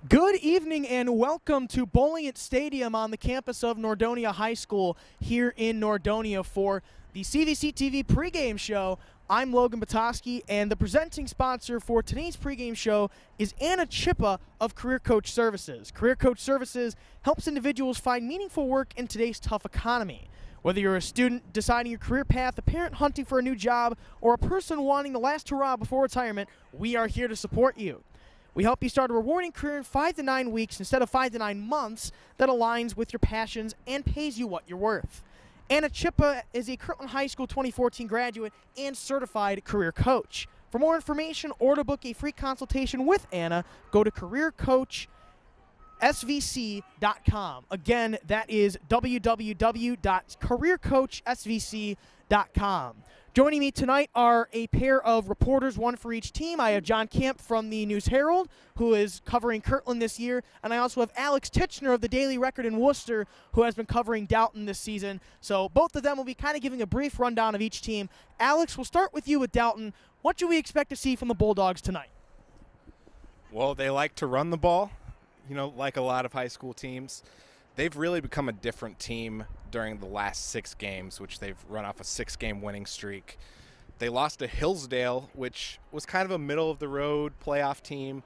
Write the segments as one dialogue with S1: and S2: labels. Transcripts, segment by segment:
S1: Good evening and welcome to Bowling Stadium on the campus of Nordonia High School here in Nordonia for the CVC TV pregame show. I'm Logan Batoski, and the presenting sponsor for today's pregame show is Anna Chippa of Career Coach Services. Career Coach Services helps individuals find meaningful work in today's tough economy. Whether you're a student deciding your career path, a parent hunting for a new job, or a person wanting the last hurrah before retirement, we are here to support you. We help you start a rewarding career in 5 to 9 weeks instead of 5 to 9 months that aligns with your passions and pays you what you're worth. Anna Chippa is a Kirtland High School 2014 graduate and certified career coach. For more information or to book a free consultation with Anna, go to careercoachsvc.com. Again, that is www.careercoachsvc.com. Joining me tonight are a pair of reporters, one for each team. I have John Kemp from the News Herald, who is covering Kirtland this year, and I also have Alex Titchener of the Daily Record in Worcester, who has been covering Dalton this season. So both of them will be kind of giving a brief rundown of each team. Alex, we'll start with you with Dalton. What should we expect to see from the Bulldogs tonight?
S2: Well, they like to run the ball, like a lot of high school teams. They've really become a different team during the last 6 games, which they've run off a 6-game winning streak. They lost to Hillsdale, which was kind of a middle-of-the-road playoff team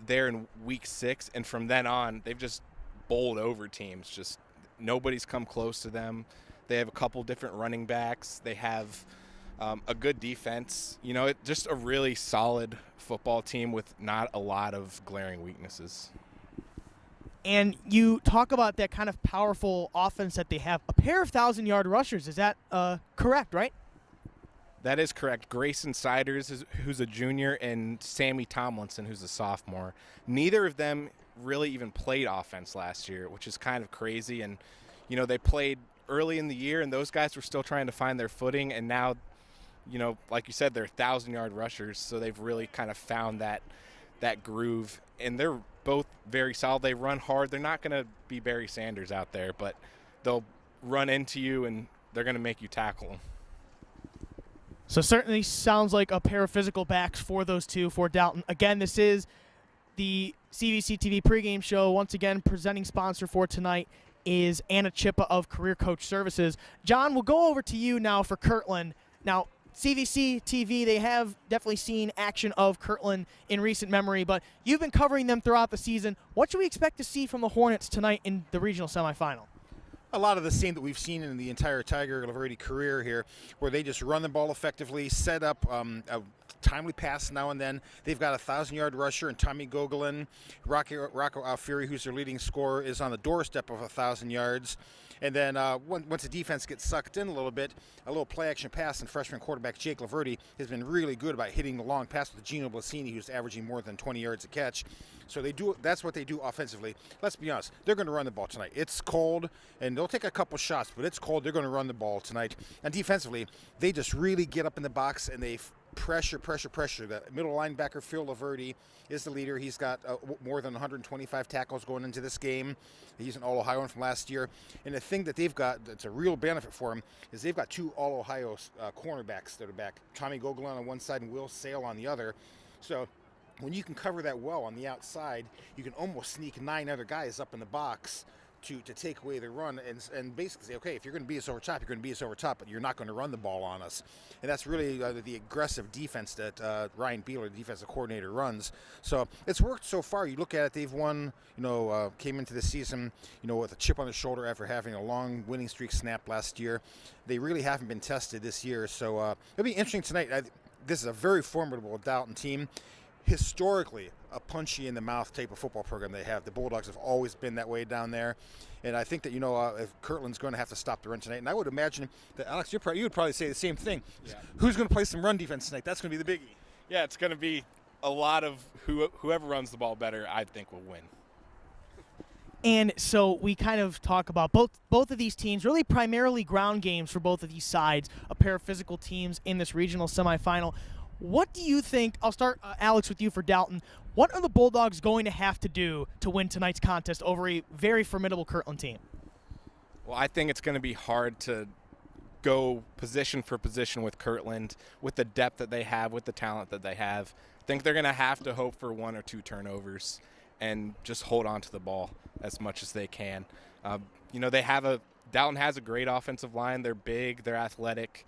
S2: there in Week 6, and from then on, they've just bowled over teams. Just nobody's come close to them. They have a couple different running backs. They have a good defense. Just a really solid football team with not a lot of glaring weaknesses.
S1: And you talk about that kind of powerful offense that they have. A pair of 1,000-yard rushers. Is that correct, right?
S2: That is correct. Grayson Siders, who's a junior, and Sammy Tomlinson, who's a sophomore. Neither of them really even played offense last year, which is kind of crazy. And, they played early in the year, and those guys were still trying to find their footing. And now, like you said, they're 1,000-yard rushers, so they've really kind of found that groove. And they're both very solid. They run hard. They're not going to be Barry Sanders out there, but they'll run into you and they're going to make you tackle them.
S1: So certainly sounds like a pair of physical backs for those two for Dalton. Again, this is the CVC TV pregame show. Once again, presenting sponsor for tonight is Anna Chippa of Career Coach Services. John, we'll go over to you now for Kirtland. Now, CVC TV, they have definitely seen action of Kirtland in recent memory, but you've been covering them throughout the season. What should we expect to see from the Hornets tonight in the regional semifinal?
S3: A lot of the same that we've seen in the entire Tiger Laverty career here, where they just run the ball effectively, set up a timely pass now and then. They've got a 1,000-yard rusher and Tommy Gogolin. Rocco Alfieri, who's their leading scorer, is on the doorstep of 1,000 yards. And then once the defense gets sucked in a little play-action pass, and freshman quarterback Jake Laverty has been really good about hitting the long pass with Gino Blasini, who's averaging more than 20 yards a catch. So that's what they do offensively. Let's be honest, they're going to run the ball tonight. It's cold, and they'll take a couple shots, but it's cold. They're going to run the ball tonight. And defensively, they just really get up in the box, and they pressure. The middle linebacker, Phil Laverty, is the leader. He's got more than 125 tackles going into this game. He's an All-Ohioan from last year. And the thing that they've got that's a real benefit for him is they've got 2 All-Ohio cornerbacks that are back. Tommy Gogolin on one side and Will Sale on the other. So when you can cover that well on the outside, you can almost sneak 9 other guys up in the box to take away the run and basically say, okay, if you're going to beat us over top, you're going to beat us over top, but you're not going to run the ball on us. And that's really the aggressive defense that Ryan Beeler, the defensive coordinator, runs. So it's worked so far. You look at it, they've won, came into the season, with a chip on their shoulder after having a long winning streak snap last year. They really haven't been tested this year. So it'll be interesting tonight. This is a very formidable Dalton team. Historically, a punchy-in-the-mouth type of football program they have. The Bulldogs have always been that way down there. And I think that, if Kirtland's going to have to stop the run tonight, and I would imagine that, Alex, you would probably say the same thing. Yeah. Who's going to play some run defense tonight? That's going to be the biggie.
S2: Yeah, it's going to be a lot of whoever runs the ball better, I think, will win.
S1: And so we kind of talk about both of these teams, really primarily ground games for both of these sides, a pair of physical teams in this regional semifinal. What do you think, I'll start, Alex, with you for Dalton, what are the Bulldogs going to have to do to win tonight's contest over a very formidable Kirtland team?
S2: Well, I think it's going to be hard to go position for position with Kirtland, with the depth that they have, with the talent that they have. I think they're going to have to hope for 1 or 2 turnovers. and just hold on to the ball as much as they can. You know, Dalton has a great offensive line. They're big, they're athletic.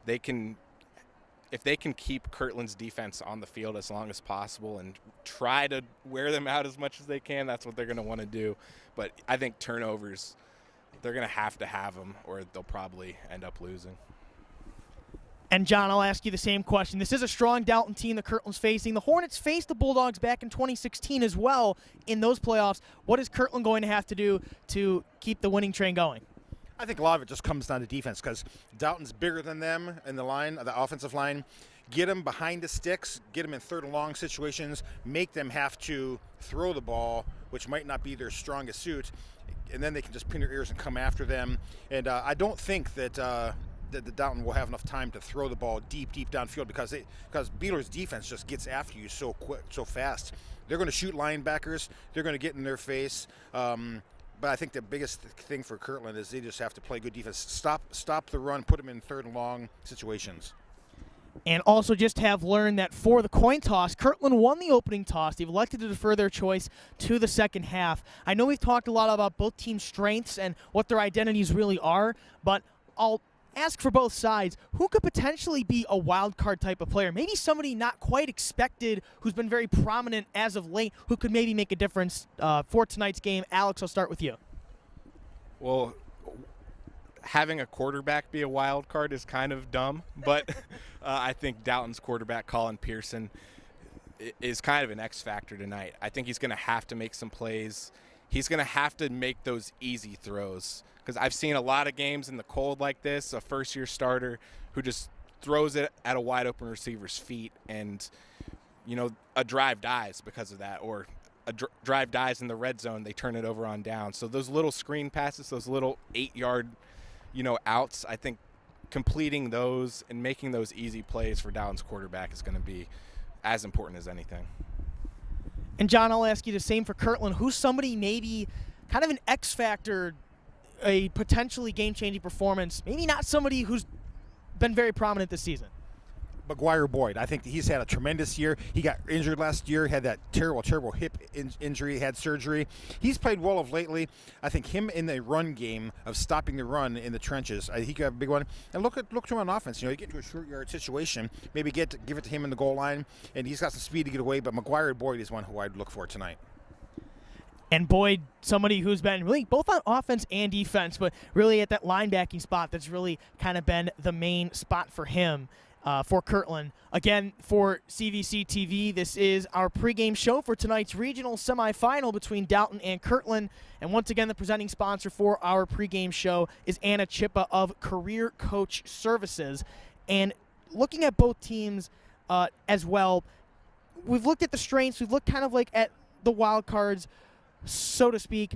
S2: If they can keep Kirtland's defense on the field as long as possible and try to wear them out as much as they can, that's what they're going to want to do. But I think turnovers, they're going to have them, or they'll probably end up losing.
S1: And, John, I'll ask you the same question. This is a strong Dalton team that Kirtland's facing. The Hornets faced the Bulldogs back in 2016 as well in those playoffs. What is Kirtland going to have to do to keep the winning train going?
S3: I think a lot of it just comes down to defense because Dalton's bigger than them in the line, the offensive line. Get them behind the sticks, get them in third and long situations, make them have to throw the ball, which might not be their strongest suit, and then they can just pin their ears and come after them. And I don't think that the Dalton will have enough time to throw the ball deep downfield because Beeler's defense just gets after you so quick, so fast. They're going to shoot linebackers. They're going to get in their face. But I think the biggest thing for Kirtland is they just have to play good defense. Stop the run, put them in third and long situations.
S1: And also just have learned that for the coin toss, Kirtland won the opening toss. They've elected to defer their choice to the second half. I know we've talked a lot about both teams' strengths and what their identities really are, but I'll ask for both sides, who could potentially be a wild card type of player? Maybe somebody not quite expected who's been very prominent as of late who could maybe make a difference for tonight's game. Alex, I'll start with you.
S2: Well, having a quarterback be a wild card is kind of dumb, but I think Dalton's quarterback, Colin Pearson, is kind of an X factor tonight. I think he's going to have to make some plays. He's going to have to make those easy throws. Because I've seen a lot of games in the cold like this, a first-year starter who just throws it at a wide-open receiver's feet, and, you know, a drive dies because of that, or a drive dies in the red zone, they turn it over on down. So those little screen passes, those little 8-yard, outs, I think completing those and making those easy plays for Dalton's quarterback is going to be as important as anything.
S1: And, John, I'll ask you the same for Kirtland. Who's somebody maybe kind of an X factor, a potentially game-changing performance, maybe not somebody who's been very prominent this season?
S3: McGuire Boyd. I think he's had a tremendous year. He got injured last year, had that terrible hip injury, had surgery. He's played well of lately. I think him in the run game of stopping the run in the trenches, he got a big one. And look to him on offense. You get into a short yard situation, maybe give it to him in the goal line, and he's got some speed to get away. But McGuire Boyd is one who I'd look for tonight.
S1: And Boyd, somebody who's been really both on offense and defense, but really at that linebacking spot that's really kind of been the main spot for him for Kirtland. Again, for CVC TV, this is our pregame show for tonight's regional semifinal between Dalton and Kirtland. And once again, the presenting sponsor for our pregame show is Anna Chippa of Career Coach Services. And looking at both teams as well, we've looked at the strengths, we've looked kind of like at the wild cards, so to speak.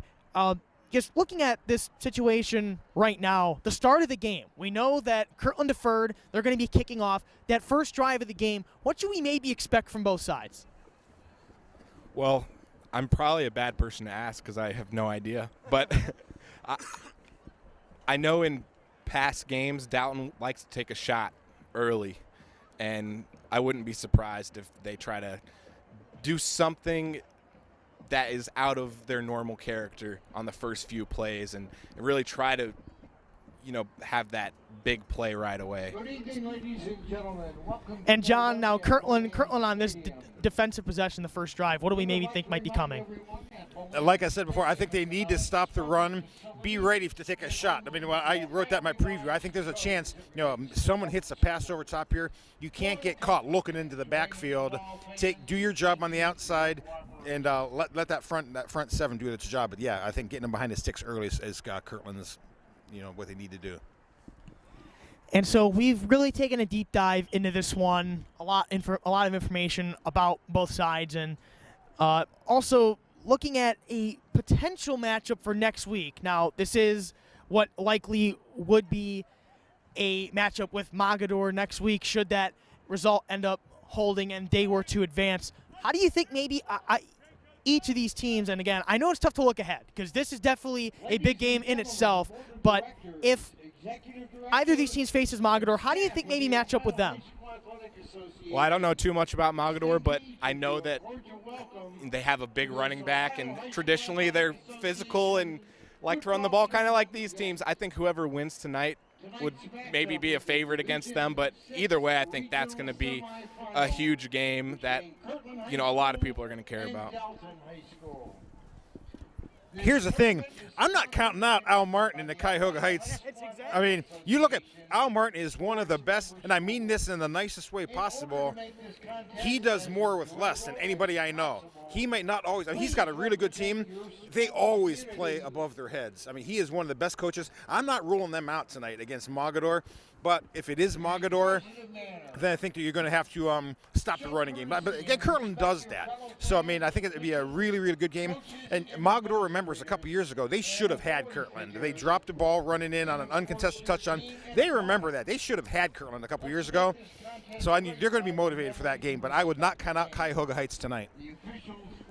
S1: Just looking at this situation right now, the start of the game, we know that Kirtland deferred. They're going to be kicking off. That first drive of the game, what should we maybe expect from both sides?
S2: Well, I'm probably a bad person to ask because I have no idea. But I know in past games, Dalton likes to take a shot early, and I wouldn't be surprised if they try to do something that is out of their normal character on the first few plays and really try to, have that big play right away.
S4: Good evening, ladies and gentlemen. Welcome.
S1: And John, now Kirtland on this defensive possession, the first drive, what do we maybe think might be coming?
S3: Like I said before, I think they need to stop the run, be ready to take a shot. I mean, when I wrote that in my preview, I think there's a chance, someone hits a pass over top here. You can't get caught looking into the backfield. Do your job on the outside, and let that front seven do its job. But yeah, I think getting them behind the sticks early is Kirtland's, what they need to do.
S1: And so we've really taken a deep dive into this one, a lot of information about both sides, and also looking at a potential matchup for next week. Now, this is what likely would be a matchup with Mogadore next week should that result end up holding and they were to advance. How do you think maybe each of these teams, and again, I know it's tough to look ahead because this is definitely a big game in itself, but if either of these teams faces Mogadore, how do you think maybe match up with them?
S2: Well, I don't know too much about Mogador, but I know that they have a big running back, and traditionally they're physical and like to run the ball, kind of like these teams. I think whoever wins tonight would maybe be a favorite against them, but either way, I think that's going to be a huge game that, a lot of people are going to care about.
S3: Here's the thing. I'm not counting out Al Martin in the Cuyahoga Heights. I mean, you look at Al Martin is one of the best, and I mean this in the nicest way possible. He does more with less than anybody I know. He might not always, he's got a really good team. They always play above their heads. I mean, he is one of the best coaches. I'm not ruling them out tonight against Mogador, but if it is Mogador, then I think that you're going to have to stop the running game. But again, Kirtland does that. So, I mean, I think it would be a really, really good game. And Mogador remembers a couple years ago, they should have had Kirtland. They dropped the ball running in on an uncontested touchdown. They remember that. They should have had Kirtland a couple years ago. So they're going to be motivated for that game. But I would not count out Cuyahoga Heights tonight.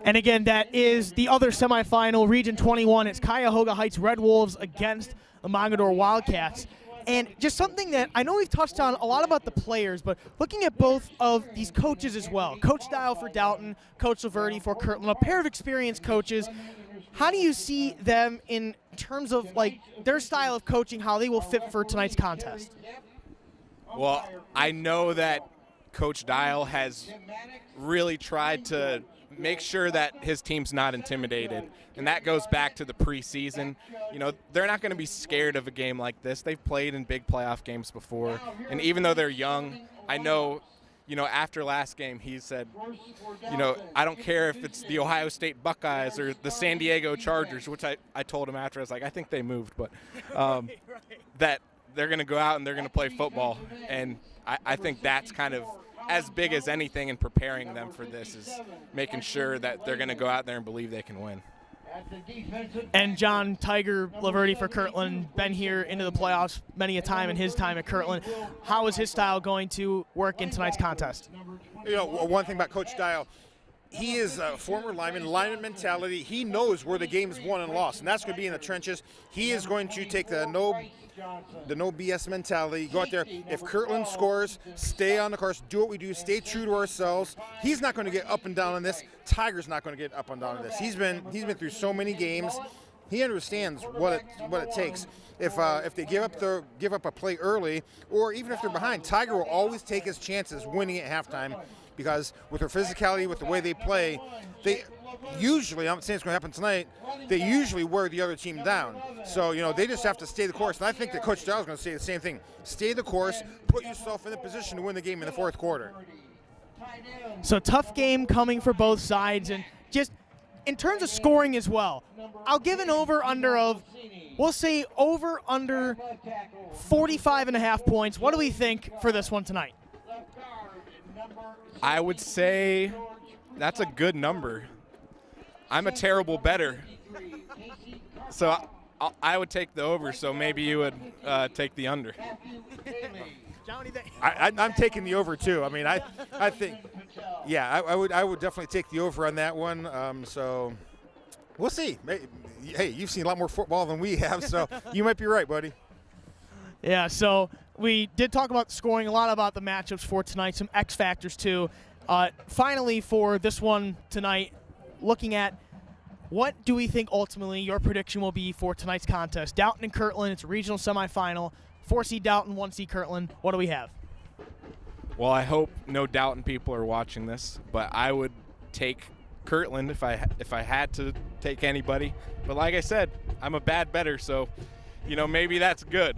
S1: And again, that is the other semifinal, Region 21. It's Cuyahoga Heights Red Wolves against the Mogador Wildcats. And just something that I know we've touched on a lot about the players, but looking at both of these coaches as well, Coach Dial for Dalton, Coach Laverty for Kirtland, a pair of experienced coaches. How do you see them in terms of like their style of coaching, how they will fit for tonight's contest?
S2: Well, I know that Coach Dial has really tried to make sure that his team's not intimidated, and that goes back to the preseason. They're not going to be scared of a game like this. They've played in big playoff games before, and even though they're young, I know, after last game he said, I don't care if it's the Ohio State Buckeyes or the San Diego Chargers, which I told him after. I was like, I think they moved, but that they're going to go out and they're going to play football, and I think that's kind of as big as anything in preparing them for this, is making sure that they're going to go out there and believe they can win.
S1: And John Tiger Laverty for Kirtland, been here into the playoffs many a time in his time at Kirtland. How is his style going to work in tonight's contest?
S3: One thing about Coach Dial, he is a former lineman mentality. He knows where the game is won and lost, and that's going to be in the trenches. He is going to take the no BS mentality. Go out there. If Kirtland scores, stay on the course, do what we do, stay true to ourselves. He's not going to get up and down on this. Tiger's not going to get up and down on this. He's been through so many games. He understands what it takes. If they give up a play early, or even if they're behind, Tiger will always take his chances winning at halftime, because with their physicality, with the way they play, they usually, I'm not saying it's going to happen tonight, they usually wear the other team down. So, they just have to stay the course. And I think that Coach Dial is going to say the same thing. Stay the course, put yourself in the position to win the game in the fourth quarter.
S1: So tough game coming for both sides. And just in terms of scoring as well, I'll give an over-under of, we'll say over-under 45.5 points. What do we think for this one tonight?
S2: I would say that's a good number. I'm a terrible bettor, so I would take the over, so maybe you would take the under.
S3: I'm taking the over too. I mean, I think, yeah, I would definitely take the over on that one. So we'll see. Hey, you've seen a lot more football than we have, so you might be right, buddy.
S1: Yeah, so we did talk about scoring, a lot about the matchups for tonight, some X factors too. Finally, for this one tonight, looking at what do we think ultimately your prediction will be for tonight's contest? Dalton and Kirtland, it's a regional semifinal. 4-seed Dalton, 1-seed Kirtland. What do we have?
S2: Well, I hope no Dalton people are watching this, but I would take Kirtland if I had to take anybody. But like I said, I'm a bad bettor, so maybe that's good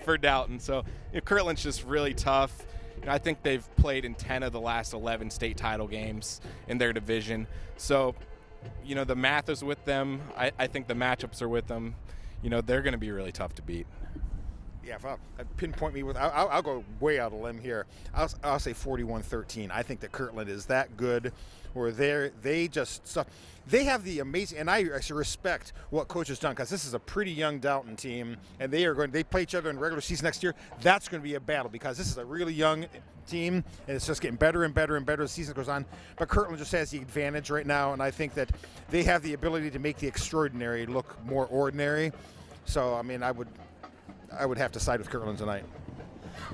S2: for Dalton. So Kirtland's just really tough. I think they've played in 10 of the last 11 state title games in their division. So, the math is with them. I think the matchups are with them. They're going to be really tough to beat.
S3: Yeah, if I'll pinpoint me with, I'll go way out of limb here. I'll say 41-13. I think that Kirtland is that good, where they have the amazing, and I actually respect what Coach has done, because this is a pretty young Dalton team, and they play each other in the regular season next year. That's going to be a battle, because this is a really young team, and it's just getting better and better and better as the season goes on. But Kirtland just has the advantage right now, and I think that they have the ability to make the extraordinary look more ordinary. So, I mean, I would have to side with Kirtland tonight.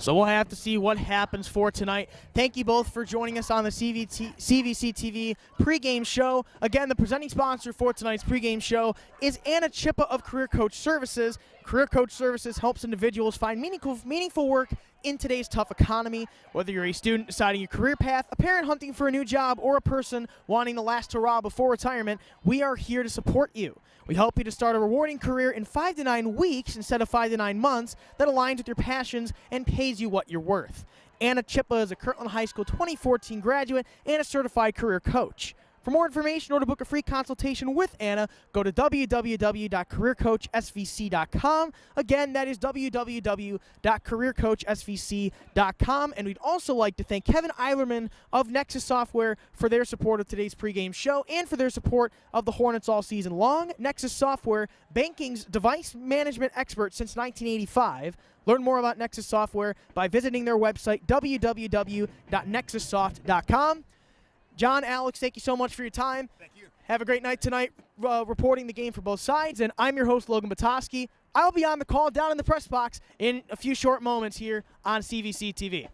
S1: So we'll have to see what happens for tonight. Thank you both for joining us on the CVC TV pregame show. Again, the presenting sponsor for tonight's pregame show is Anna Chippa of Career Coach Services. Career Coach Services helps individuals find meaningful work in today's tough economy. Whether you're a student deciding your career path, a parent hunting for a new job, or a person wanting the last hurrah before retirement, we are here to support you. We help you to start a rewarding career in 5 to 9 weeks instead of 5 to 9 months that aligns with your passions and pays you what you're worth. Anna Chippa is a Kirtland High School 2014 graduate and a certified career coach. For more information or to book a free consultation with Anna, go to www.careercoachsvc.com. Again, that is www.careercoachsvc.com. And we'd also like to thank Kevin Eilerman of Nexus Software for their support of today's pregame show and for their support of the Hornets all season long. Nexus Software, banking's device management expert since 1985. Learn more about Nexus Software by visiting their website, www.nexussoft.com. John, Alex, thank you so much for your time.
S3: Thank you.
S1: Have a great night tonight reporting the game for both sides. And I'm your host, Logan Batoski. I'll be on the call down in the press box in a few short moments here on CVC TV.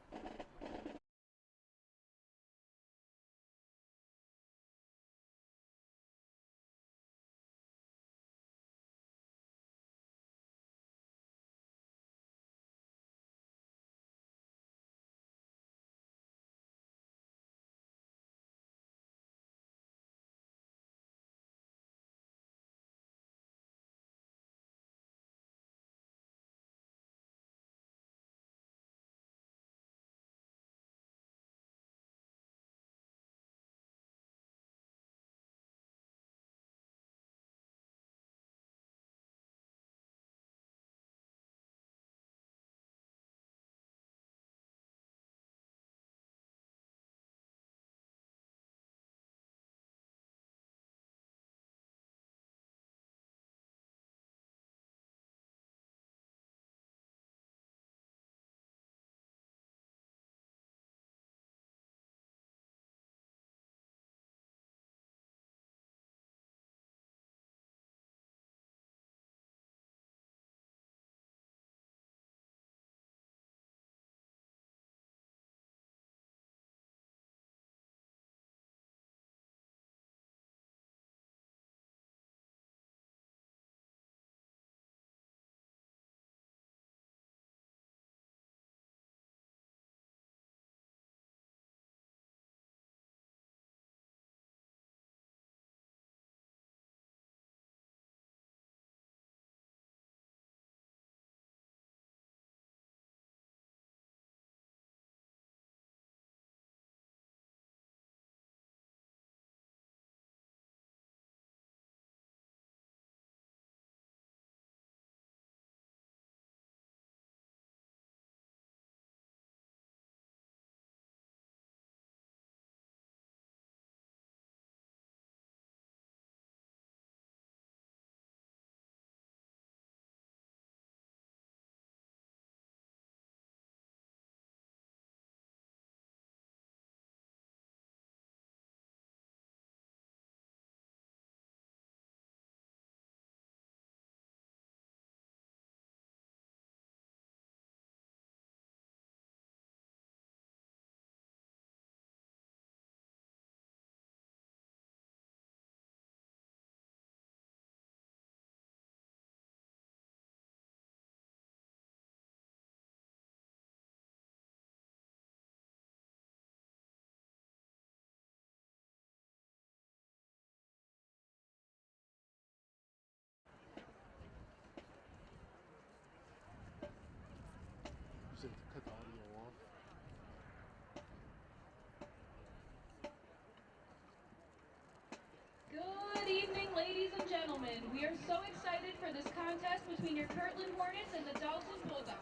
S5: Good evening, ladies and gentlemen. We are so excited for this contest between your Kirtland Hornets and the Dalton Bulldogs.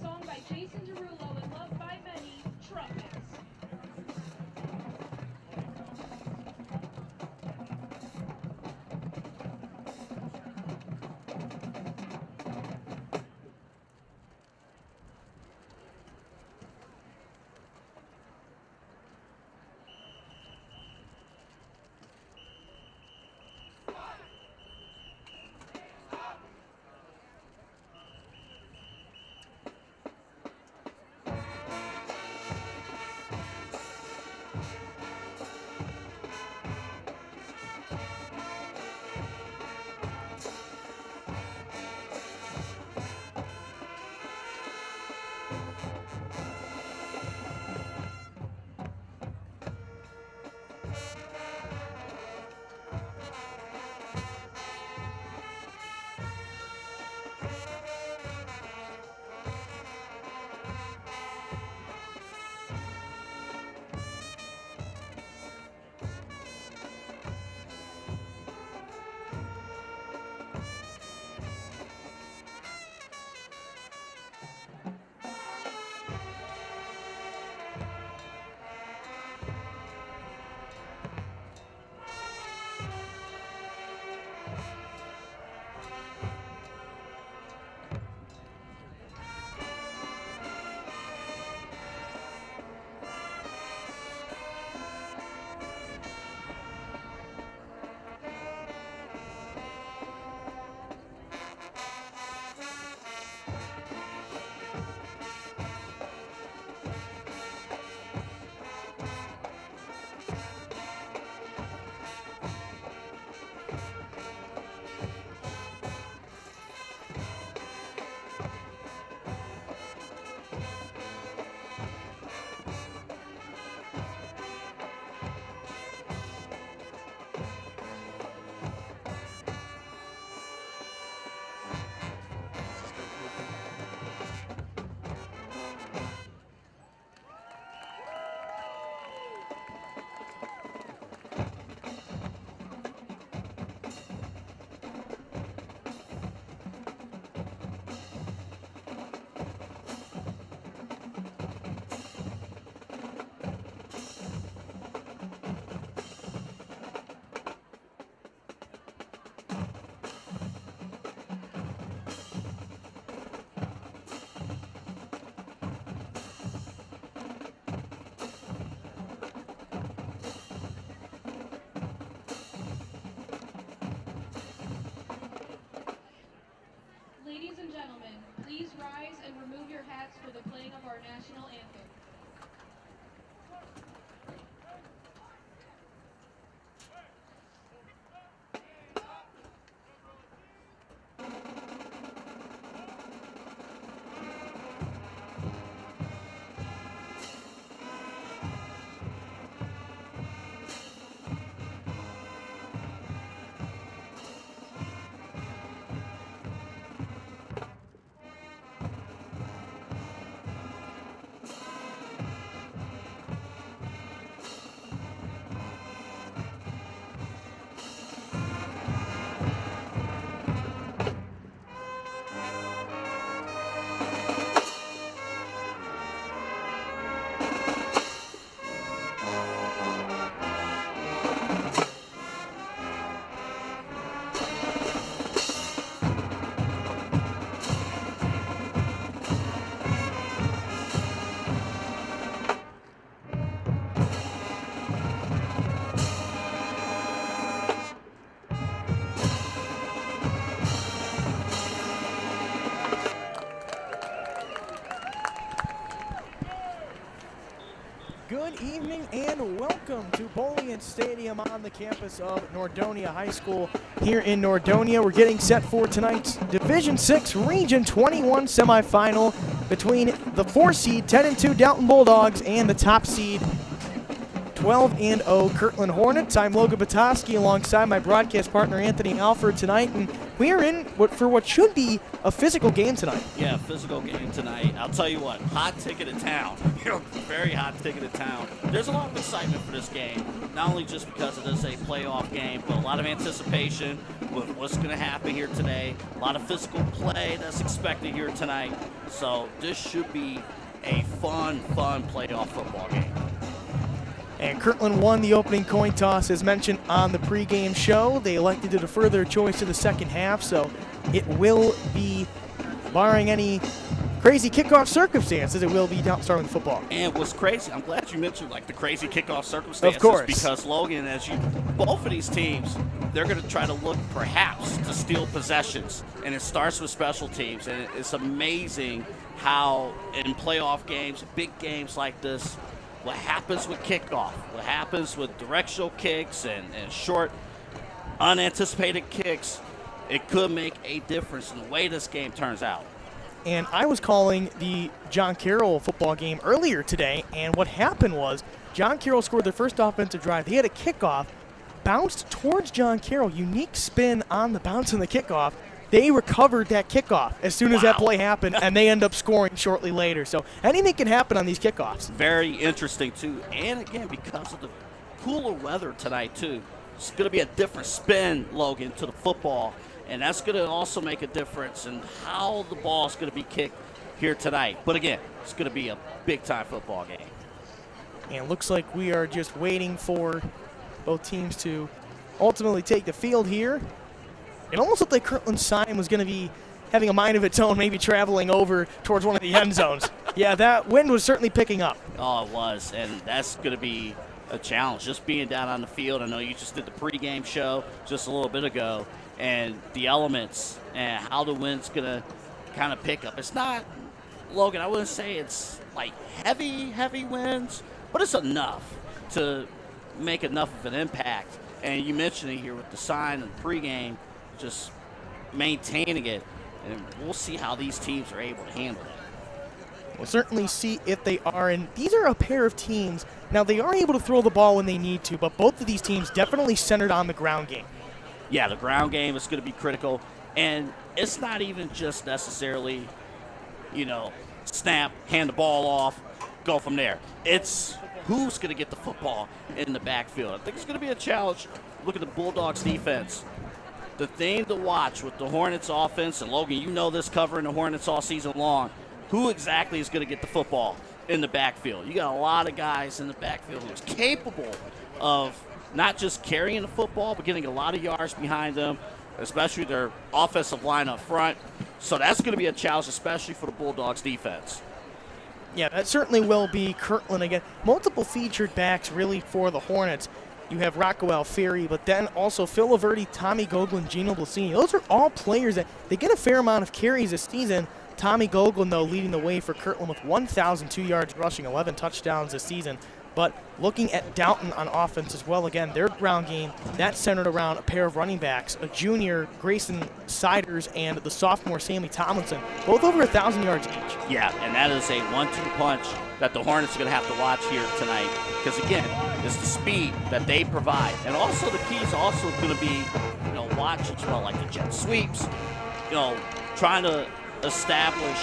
S5: song by Jason Derulo and loved by many, Trumpets. Ladies and gentlemen, please rise and remove your hats for the playing of our national anthem.
S1: Good evening and welcome to Dalton Stadium on the campus of Nordonia High School here in Nordonia. We're getting set for tonight's Division 6 Region 21 semifinal between the 4 seed 10-2 Dalton Bulldogs and the top seed 12 and 0 Kirtland Hornets. I'm Logan Petoskey alongside my broadcast partner Anthony Alford tonight, and we are in for what should be a physical game tonight.
S6: Yeah, physical game tonight. I'll tell you what, hot ticket to town. Very hot ticket to town. There's a lot of excitement for this game, not only just because it is a playoff game, but a lot of anticipation with what's going to happen here today. A lot of physical play that's expected here tonight. So this should be a fun playoff football game.
S1: And Kirtland won the opening coin toss, as mentioned on the pregame show. They elected to defer their choice to the second half, so it will be, barring any crazy kickoff circumstances, it will be starting with football.
S6: And what's crazy, I'm glad you mentioned like the crazy kickoff circumstances.
S1: Of course.
S6: Because Logan, both of these teams, they're going to try to look perhaps to steal possessions, and it starts with special teams. And it's amazing how in playoff games, big games like this, what happens with kickoff, what happens with directional kicks and short, unanticipated kicks, it could make a difference in the way this game turns out.
S1: And I was calling the John Carroll football game earlier today, and what happened was John Carroll scored their first offensive drive. They had a kickoff, bounced towards John Carroll, unique spin on the bounce and the kickoff. They recovered that kickoff as soon as that play happened, and they end up scoring shortly later. So anything can happen on these kickoffs.
S6: Very interesting, too. And, again, because of the cooler weather tonight, too, it's going to be a different spin, Logan, to the football. And that's going to also make a difference in how the ball is going to be kicked here tonight. But, again, it's going to be a big-time football game.
S1: And it looks like we are just waiting for both teams to ultimately take the field here. It almost looked like Kirtland's sign was going to be having a mind of its own, maybe traveling over towards one of the end zones. Yeah, that wind was certainly picking up.
S6: Oh, it was, and that's going to be a challenge. Just being down on the field, I know you just did the pregame show just a little bit ago, and the elements and how the wind's going to kind of pick up. It's not, Logan, I wouldn't say it's like heavy winds, but it's enough to make enough of an impact. And you mentioned it here with the sign and the pregame, just maintaining it, and we'll see how these teams are able to handle it.
S1: We'll certainly see if they are, and these are a pair of teams. Now, they are able to throw the ball when they need to, but both of these teams definitely centered on the ground game.
S6: Yeah, the ground game is going to be critical, and it's not even just necessarily, snap, hand the ball off, go from there. It's who's going to get the football in the backfield. I think it's going to be a challenge. Look at the Bulldogs defense. The thing to watch with the Hornets offense, and Logan, you know this covering the Hornets all season long, who exactly is going to get the football in the backfield? You got a lot of guys in the backfield who's capable of not just carrying the football, but getting a lot of yards behind them, especially their offensive line up front. So that's going to be a challenge, especially for the Bulldogs defense.
S1: Yeah, that certainly will be. Kirtland again. Multiple featured backs really for the Hornets. You have Rocco Alfieri, but then also Phil Laverty, Tommy Goglin, Gino Blasini. Those are all players that they get a fair amount of carries this season. Tommy Goglin, though, leading the way for Kirtland with 1,002 yards rushing, 11 touchdowns this season. But looking at Dalton on offense as well, again, their ground game, that's centered around a pair of running backs, a junior, Grayson Siders, and the sophomore, Sammy Tomlinson, both over 1,000 yards each.
S6: Yeah, and that is a 1-2 punch that the Hornets are going to have to watch here tonight. Because, again, it's the speed that they provide. And also the key is also going to be, watch as well, like the jet sweeps, trying to establish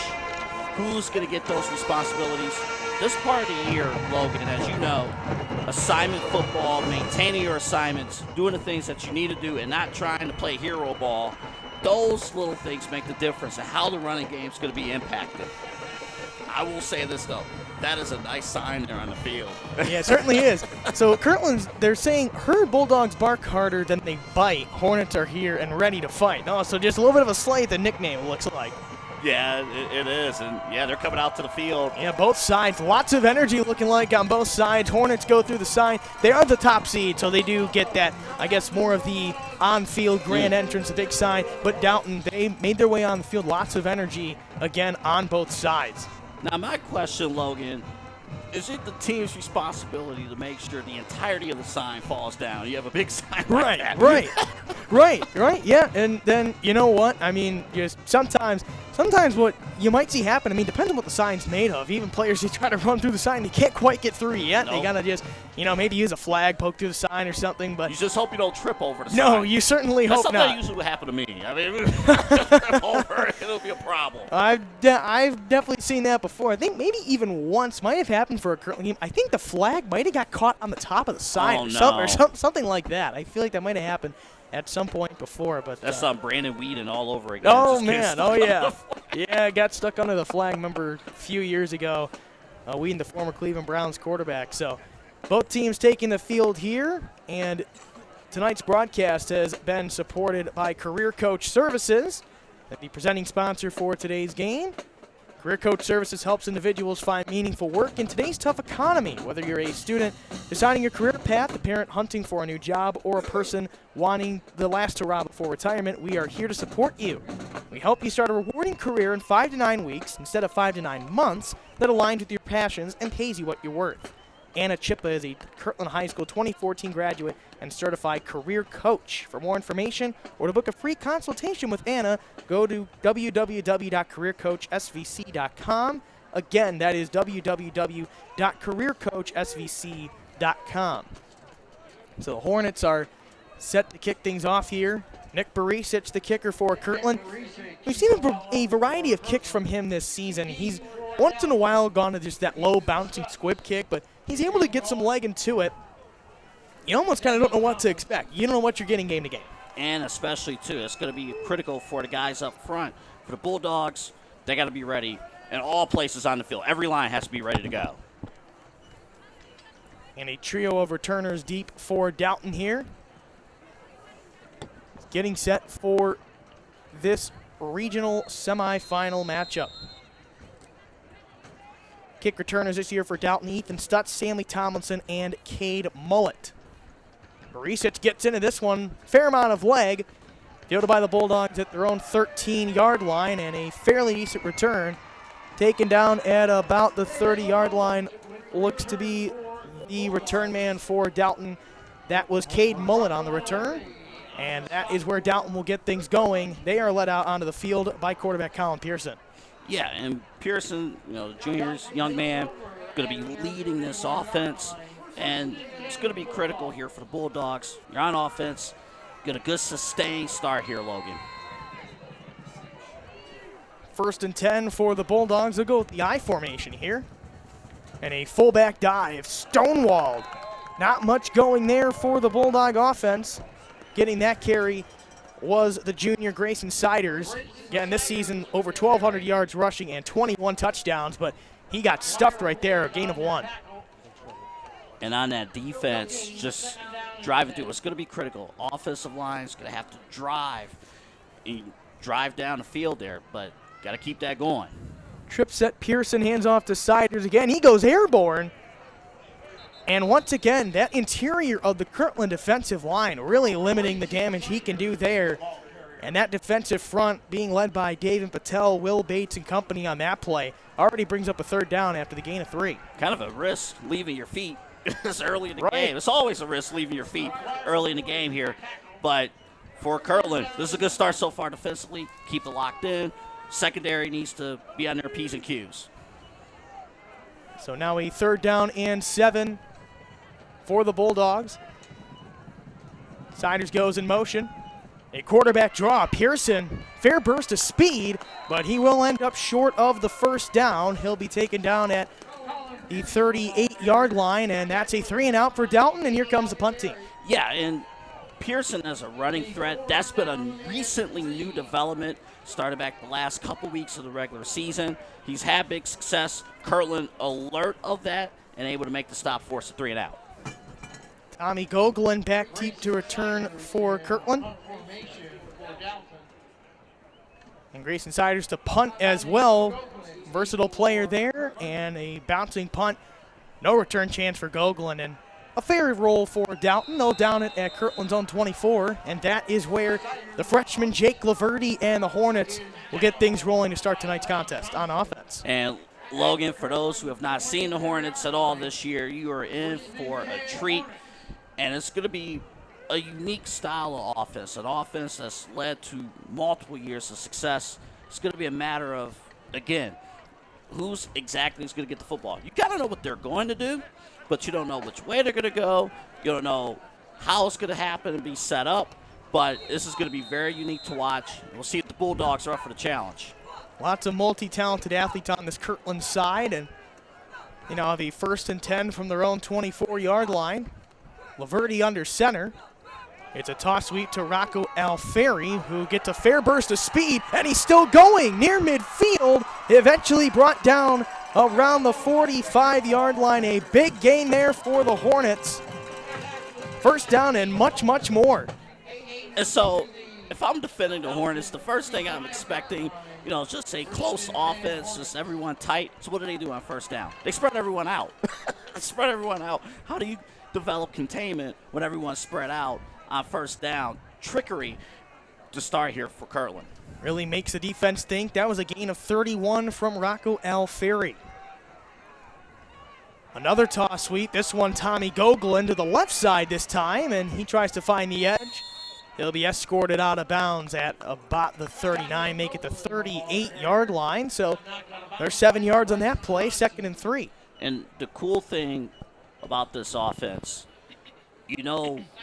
S6: who's going to get those responsibilities. This part of the year, Logan, as you know, assignment football, maintaining your assignments, doing the things that you need to do and not trying to play hero ball, those little things make the difference in how the running game is going to be impacted. I will say this, though. That is a nice sign there on the field.
S1: Yeah, it certainly is. So Kirtland's, they're saying, her Bulldogs bark harder than they bite. Hornets are here and ready to fight. No, so just a little bit of a slight, the nickname, it looks like.
S6: Yeah, it is. And, yeah, they're coming out to the field.
S1: Yeah, both sides. Lots of energy looking like on both sides. Hornets go through the side. They are the top seed, so they do get that, I guess, more of the on-field grand entrance, the big side. But Dalton, they made their way on the field. Lots of energy, again, on both sides.
S6: Now, my question, Logan, is it the team's responsibility to make sure the entirety of the sign falls down? You have a big sign like that.
S1: Right, yeah. And then, you know what? I mean, just sometimes sometimes what you might see happen, I mean, depends on what the sign's made of. Even players who try to run through the sign, they can't quite get through yet.
S6: Nope.
S1: They got to just, maybe use a flag, poke through the sign or something. But
S6: you just hope you don't trip over the sign.
S1: No, you certainly hope
S6: That's
S1: not.
S6: something that usually would happen to me. I mean, trip over, it'll be a problem.
S1: I've definitely seen that before. I think maybe even once might have happened for a Kirtland game. I think the flag might have got caught on the top of the sign or something like that. I feel like that might have happened at some point before. But
S6: that's Brandon Whedon all over again.
S1: Oh, man. Oh, yeah. Yeah, got stuck under the flag, remember, a few years ago. Whedon, the former Cleveland Browns quarterback. So both teams taking the field here, and tonight's broadcast has been supported by Career Coach Services, the presenting sponsor for today's game. Career Coach Services helps individuals find meaningful work in today's tough economy. Whether you're a student deciding your career path, a parent hunting for a new job, or a person wanting the last hurrah before retirement, we are here to support you. We help you start a rewarding career in 5 to 9 weeks instead of 5 to 9 months that aligns with your passions and pays you what you're worth. Anna Chippa is a Kirtland High School 2014 graduate and certified career coach. For more information or to book a free consultation with Anna, go to www.careercoachsvc.com. Again, that is www.careercoachsvc.com. So the Hornets are set to kick things off here. Nick Barisic, the kicker for Kirtland. We've seen a variety of kicks from him this season. He's once in a while gone to just that low bouncing squib kick, but he's able to get some leg into it. You almost kind of don't know what to expect. You don't know what you're getting game to game.
S6: And especially, too, it's going to be critical for the guys up front. For the Bulldogs, they got to be ready in all places on the field. Every line has to be ready to go.
S1: And a trio of returners deep for Dalton here. Getting set for this regional semifinal matchup. Kick returners this year for Dalton: Ethan Stutz, Sammy Tomlinson, and Cade Mullet. Barisic gets into this one. Fair amount of leg. Fielded by the Bulldogs at their own 13-yard line, and a fairly decent return. Taken down at about the 30-yard line. Looks to be the return man for Dalton. That was Cade Mullet on the return. And that is where Dalton will get things going. They are led out onto the field by quarterback Colin Pearson.
S6: Yeah, and Pearson, the juniors, young man, going to be leading this offense. And it's going to be critical here for the Bulldogs. You're on offense. Get a good sustained start here, Logan.
S1: 1st and 10 for the Bulldogs. They'll go with the I formation here. And a fullback dive, stonewalled. Not much going there for the Bulldog offense. Getting that carry was the junior Grayson Siders. Again, this season, over 1,200 yards rushing and 21 touchdowns, but he got stuffed right there, a gain of 1.
S6: And on that defense, just driving through, it's going to be critical. Offensive line's going to have to drive down the field there, but got to keep that going.
S1: Trip set, Pearson hands off to Siders again. He goes airborne. And once again, that interior of the Kirtland defensive line really limiting the damage he can do there. And that defensive front being led by David Patel, Will Bates, and company on that play already brings up a 3rd down after the gain of 3.
S6: Kind of a risk leaving your feet this early in the game. It's always a risk leaving your feet early in the game here. But for Kirtland, this is a good start so far defensively. Keep it locked in. Secondary needs to be on their P's and Q's.
S1: So now a 3rd down and 7 for the Bulldogs. Siders goes in motion. A quarterback draw. Pearson, fair burst of speed, but he will end up short of the 1st down. He'll be taken down at the 38-yard line, and that's a 3-and-out for Dalton, and here comes the punt team.
S6: Yeah, and Pearson as a running threat, that's been a recently new development. Started back the last couple weeks of the regular season. He's had big success. Kirtland alert of that and able to make the stop, force a 3-and-out.
S1: Tommy Gogolin back deep to return for Kirtland. And Grayson Siders to punt as well. Versatile player there, and a bouncing punt. No return chance for Gogolin, and a fair roll for Dalton. They'll down it at Kirtland's own 24, and that is where the freshman Jake Laverty and the Hornets will get things rolling to start tonight's contest on offense.
S6: And Logan, for those who have not seen the Hornets at all this year, you are in for a treat. And it's going to be a unique style of offense, an offense that's led to multiple years of success, It's going to be a matter of, again, who's exactly is going to get the football. You got to know what they're going to do, but you don't know which way they're going to go. You don't know how it's going to happen and be set up. But this is going to be very unique to watch. We'll see if the Bulldogs are up for the challenge.
S1: Lots of multi-talented athletes on this Kirtland side, and the 1st and 10 from their own 24-yard line. Laverty under center. It's a toss sweep to Rocco Alfieri, who gets a fair burst of speed, and he's still going near midfield. Eventually brought down around the 45-yard line. A big gain there for the Hornets. First down and much, much more.
S6: And so, if I'm defending the Hornets, the first thing I'm expecting, is just a close offense, just everyone tight. So what do they do on first down? They spread everyone out. Spread everyone out. How do you develop containment when everyone's spread out on first down? Trickery to start here for Kirtland.
S1: Really makes the defense think. That was a gain of 31 from Rocco Alfieri. Another toss sweep. This one, Tommy Gogolin to the left side this time, and he tries to find the edge. He'll be escorted out of bounds at about the 39, make it the 38-yard line. So there's 7 yards on that play, 2nd and 3.
S6: And the cool thing about this offense,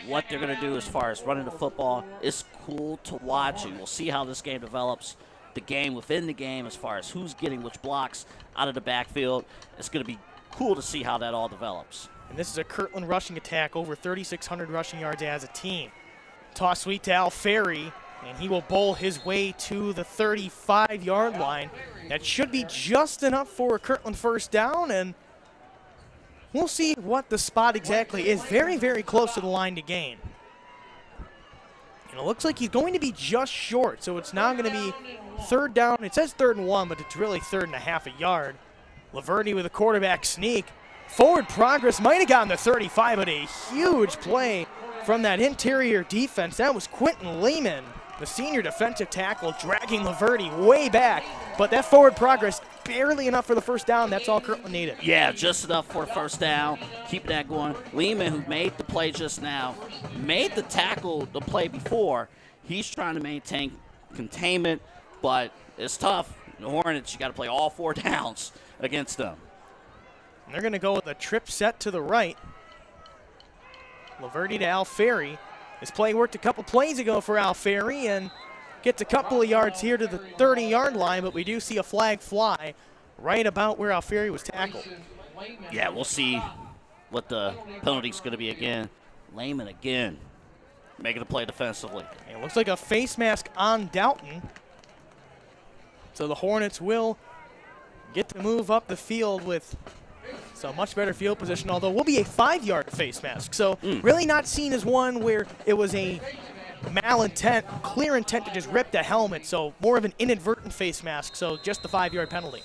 S6: what they're going to do as far as running the football. It's cool to watch, and we'll see how this game develops. The game within the game as far as who's getting which blocks out of the backfield. It's going to be cool to see how that all develops.
S1: And this is a Kirtland rushing attack, over 3,600 rushing yards as a team. Toss sweep to Alfieri, and he will bowl his way to the 35-yard line. That should be just enough for a Kirtland first down, and we'll see what the spot exactly is. Very, very close to the line to gain. And it looks like he's going to be just short, so it's now going to be 3rd down. It says 3rd and 1, but it's really 3rd and a half a yard. Laverty with a quarterback sneak. Forward progress might have gotten the 35, but a huge play from that interior defense. That was Quentin Lehman, the senior defensive tackle, dragging Laverty way back. But that forward progress, barely enough for the first down. That's all Kirtland needed.
S6: Yeah, just enough for a first down. Keep that going. Lehman, who made the play just now, made the tackle the play before. He's trying to maintain containment, but it's tough. The Hornets, you got to play all 4 downs against them.
S1: And they're going to go with a trip set to the right. Laverty to Alfieri. This play worked a couple plays ago for Alfieri and gets a couple of yards here to the 30-yard line, but we do see a flag fly right about where Alfieri was tackled.
S6: Yeah, we'll see what the penalty's going to be again. Lehman again, making a play defensively.
S1: And it looks like a face mask on Dalton. So the Hornets will get to move up the field with some much better field position, although will be a 5-yard face mask. So really not seen as one where it was a malintent, clear intent to just rip the helmet. So more of an inadvertent face mask. So just the 5-yard penalty.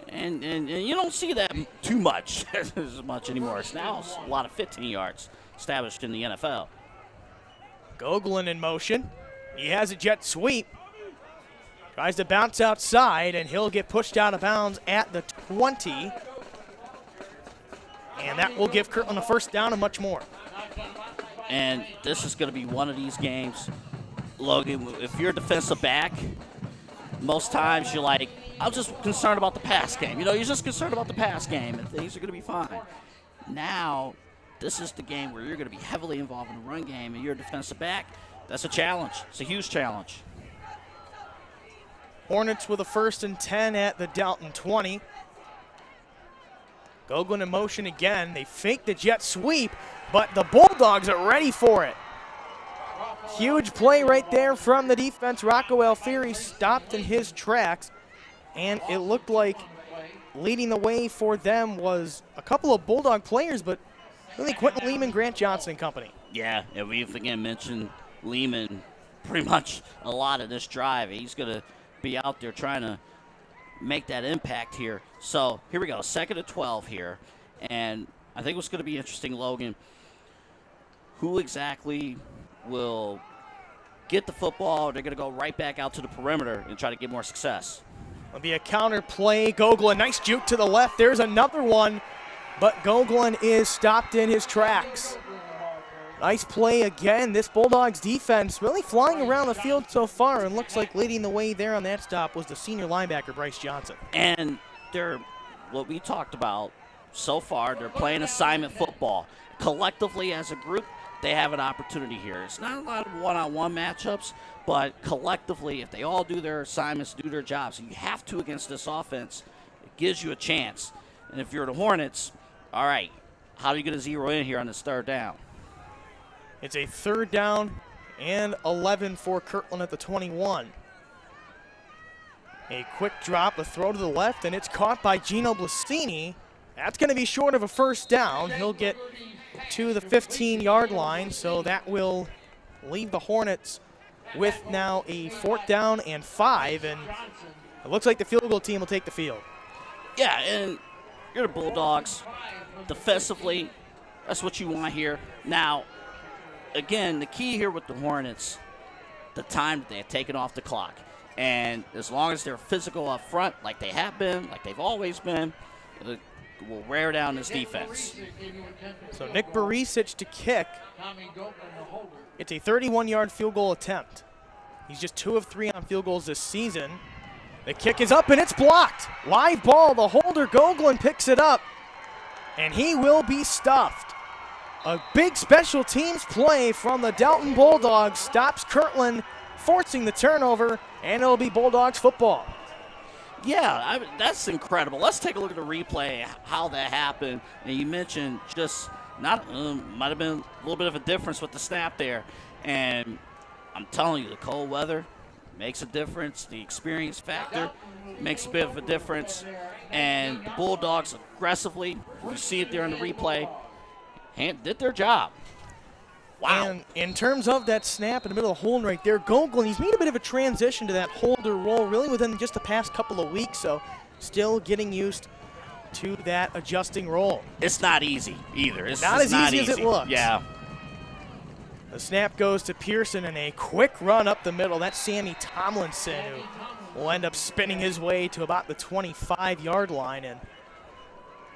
S6: And you don't see that too much as much anymore. It's now a lot of 15 yards established in the NFL.
S1: Gogolin in motion. He has a jet sweep. Tries to bounce outside, and he'll get pushed out of bounds at the 20. And that will give Kirtland a first down and much more.
S6: And this is going to be one of these games, Logan, if you're a defensive back, most times you're like, I'm just concerned about the pass game. You're just concerned about the pass game, and things are going to be fine. Now, this is the game where you're going to be heavily involved in the run game, and you're a defensive back. That's a challenge. It's a huge challenge.
S1: Hornets with a 1st and 10 at the Dalton 20. Gogolin in motion again. They fake the jet sweep, but the Bulldogs are ready for it. Huge play right there from the defense. Rocco Alfieri stopped in his tracks, and it looked like leading the way for them was a couple of Bulldog players, but really Quentin Lehman, Grant Johnson and company.
S6: Yeah, and we've again mentioned Lehman pretty much a lot of this drive. He's going to be out there trying to make that impact here. So here we go, 2nd and 12 here. And I think what's going to be interesting, Logan, who exactly will get the football? They're going to go right back out to the perimeter and try to get more success.
S1: It'll be a counter play. Gogolin, nice juke to the left. There's another one, but Gogolin is stopped in his tracks. Nice play again. This Bulldogs defense really flying around the field so far, and looks like leading the way there on that stop was the senior linebacker, Bryce Johnson.
S6: And they're, what we talked about so far, they're playing assignment football. Collectively as a group, they have an opportunity here. It's not a lot of one-on-one matchups, but collectively, if they all do their assignments, do their jobs, you have to against this offense, it gives you a chance. And if you're the Hornets, all right, how are you going to zero in here on this third down?
S1: It's a 3rd down and 11 for Kirtland at the 21. A quick drop, a throw to the left, and it's caught by Gino Blasini. That's going to be short of a 1st down. He'll get to the 15-yard line, so that will leave the Hornets with now a 4th down and 5, and it looks like the field goal team will take the field.
S6: Yeah, and you're the Bulldogs. Defensively, that's what you want here. Now, again, the key here with the Hornets, the time that they have taken off the clock. And as long as they're physical up front, like they have been, like they've always been, it will wear down this defense.
S1: So Nick Barisic to kick. It's a 31-yard field goal attempt. He's just 2 of 3 on field goals this season. The kick is up and it's blocked. Live ball, the holder, Gogolin picks it up, and he will be stuffed. A big special teams play from the Dalton Bulldogs stops Kirtland, forcing the turnover, and it'll be Bulldogs football.
S6: Yeah, that's incredible. Let's take a look at the replay, how that happened. And you mentioned just not might have been a little bit of a difference with the snap there. And I'm telling you, the cold weather makes a difference. The experience factor makes a bit of a difference. And the Bulldogs aggressively, you see it there in the replay, did their job. Wow.
S1: And in terms of that snap in the middle of the hold right there, Gogolin, he's made a bit of a transition to that holder role really within just the past couple of weeks, so still getting used to that adjusting role.
S6: It's not easy either. It's
S1: not as easy as it looks.
S6: Yeah.
S1: The snap goes to Pearson and a quick run up the middle. That's Sammy Tomlinson, who will end up spinning his way to about the 25-yard line. And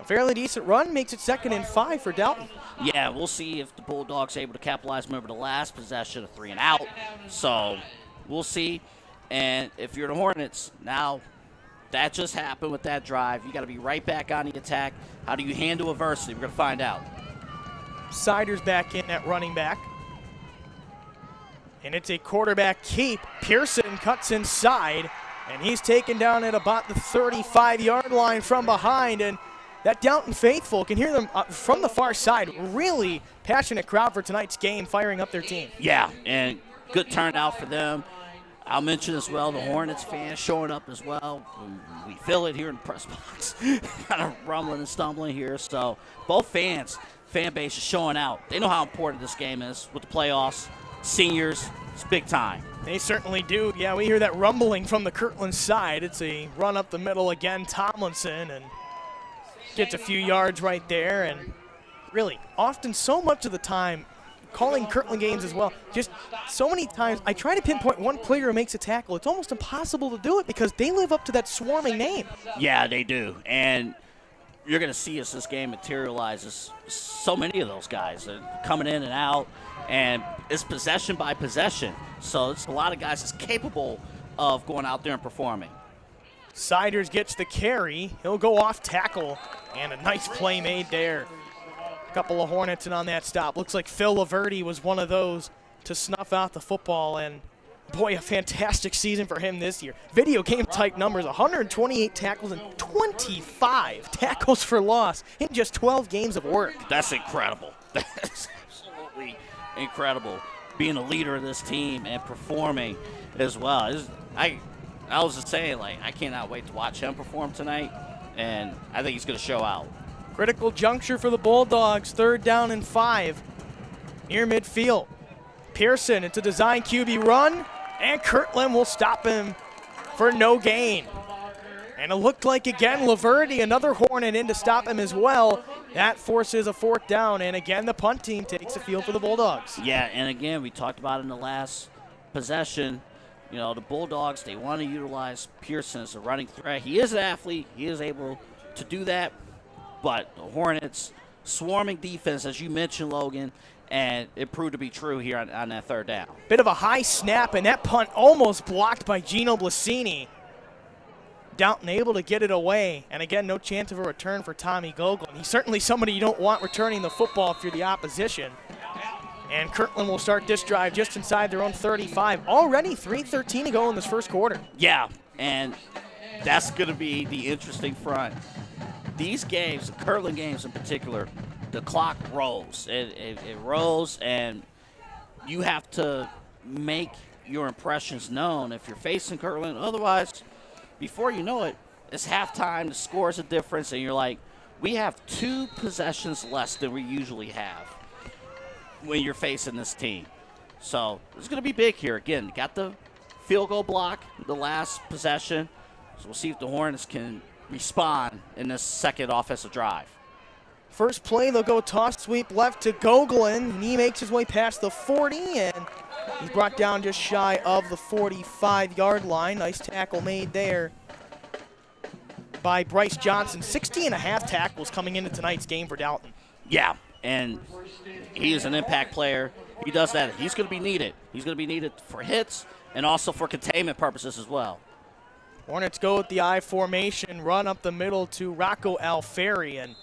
S1: a fairly decent run makes it 2nd and 5 for Dalton.
S6: Yeah, we'll see if the Bulldogs are able to capitalize. Remember the last possession, a 3 and out. So we'll see. And if you're the Hornets, now that just happened with that drive. You got to be right back on the attack. How do you handle adversity? We're going to find out.
S1: Siders back in at running back. And it's a quarterback keep. Pearson cuts inside, and he's taken down at about the 35-yard line from behind. And that Dalton faithful can hear them from the far side. Really passionate crowd for tonight's game, firing up their team.
S6: Yeah, and good turnout for them. I'll mention as well the Hornets fans showing up as well. We feel it here in the press box. Kind of rumbling and stumbling here. So both fan base is showing out. They know how important this game is with the playoffs. Seniors, it's big time.
S1: They certainly do. Yeah, we hear that rumbling from the Kirtland side. It's a run up the middle again, Tomlinson, and gets a few yards right there. And really, often so much of the time, calling Kirtland games as well, just so many times I try to pinpoint one player who makes a tackle. It's almost impossible to do it because they live up to that swarming name.
S6: Yeah, they do. And you're going to see as this game materializes, so many of those guys are coming in and out, and it's possession by possession. So it's a lot of guys that's capable of going out there and performing.
S1: Siders gets the carry. He'll go off tackle, and a nice play made there. A couple of Hornets in on that stop. Looks like Phil Laverty was one of those to snuff out the football, and boy, a fantastic season for him this year. Video game type numbers, 128 tackles and 25 tackles for loss in just 12 games of work.
S6: That's incredible. That's absolutely incredible. Being a leader of this team and performing as well. I was just saying, like, I cannot wait to watch him perform tonight, and I think he's going to show out.
S1: Critical juncture for the Bulldogs, 3rd down and 5 near midfield. Pearson, it's a design QB run, and Kirtland will stop him for no gain. And it looked like, again, Laverty, another Hornet in to stop him as well. That forces a 4th down, and again, the punt team takes the field for the Bulldogs.
S6: Yeah, and again, we talked about in the last possession, you know, the Bulldogs, they want to utilize Pearson as a running threat. He is an athlete. He is able to do that. But the Hornets swarming defense, as you mentioned, Logan, and it proved to be true here on that third down.
S1: Bit of a high snap, and that punt almost blocked by Gino Blasini. Dalton able to get it away, and again, no chance of a return for Tommy Gogolin. He's certainly somebody you don't want returning the football if you're the opposition. And Kirtland will start this drive just inside their own 35. Already 3:13 to go in this first quarter.
S6: Yeah, and that's going to be the interesting front. These games, the Kirtland games in particular, the clock rolls. It rolls, and you have to make your impressions known if you're facing Kirtland. Otherwise, before you know it, it's halftime, the score is a difference, and you're like, we have 2 possessions less than we usually have when you're facing this team. So it's going to be big here. Again, got the field goal block, the last possession. So we'll see if the Hornets can respond in this second offensive drive.
S1: First play, they'll go toss sweep left to Gogolin, and he makes his way past the 40, and he's brought down just shy of the 45-yard line. Nice tackle made there by Bryce Johnson. 60.5 tackles coming into tonight's game for Dalton.
S6: Yeah, and he is an impact player. He does that. He's going to be needed. He's going to be needed for hits and also for containment purposes as well.
S1: Hornets go with the I formation, run up the middle to Rocco Alfieri, and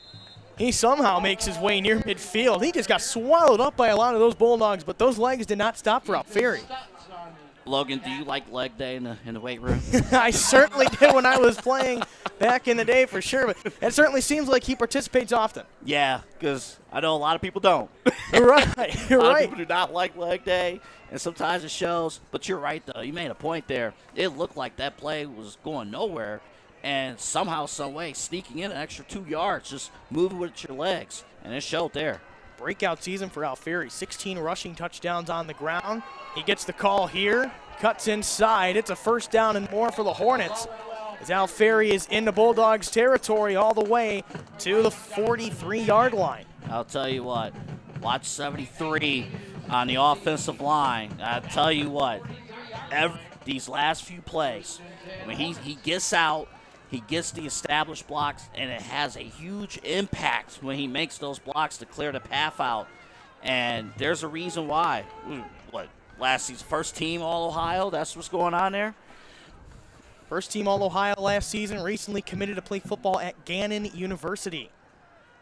S1: he somehow makes his way near midfield. He just got swallowed up by a lot of those Bulldogs, but those legs did not stop for Alfieri.
S6: Logan, do you like leg day in the weight room?
S1: I certainly did when I was playing back in the day for sure, but it certainly seems like he participates often.
S6: Yeah, because I know a lot of people don't.
S1: You're right. You're
S6: a lot
S1: right.
S6: of people do not like leg day, and sometimes it shows. But you're right, though. You made a point there. It looked like that play was going nowhere, and somehow, some way, sneaking in an extra 2 yards, just moving with your legs, and it showed there.
S1: Breakout season for Alfieri. 16 rushing touchdowns on the ground. He gets the call here, cuts inside. It's a first down and more for the Hornets, as Alfieri is in the Bulldogs' territory all the way to the 43-yard line.
S6: I'll tell you what, watch 73 on the offensive line. I'll tell you what, these last few plays, when he gets out, he gets the established blocks, and it has a huge impact when he makes those blocks to clear the path out. And there's a reason why. What, last season, first team All-Ohio, that's what's going on there?
S1: First team All-Ohio last season, recently committed to play football at Gannon University.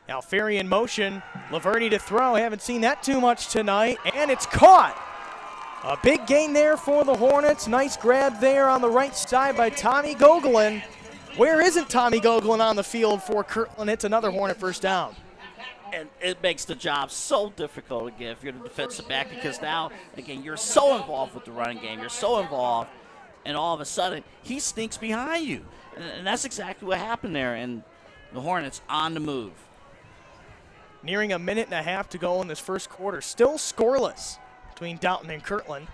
S1: Alfieri in motion, Laverty to throw. I haven't seen that too much tonight, and it's caught. A big gain there for the Hornets. Nice grab there on the right side by Tommy Gogolin. Where isn't Tommy Gogolin on the field for Kirtland? It's another Hornet first down.
S6: And it makes the job so difficult again if you're the defensive back, because now, again, you're so involved with the running game. You're so involved, and all of a sudden, he sneaks behind you. And that's exactly what happened there, and the Hornets on the move.
S1: Nearing a minute and a half to go in this first quarter. Still scoreless between Dalton and Kirtland.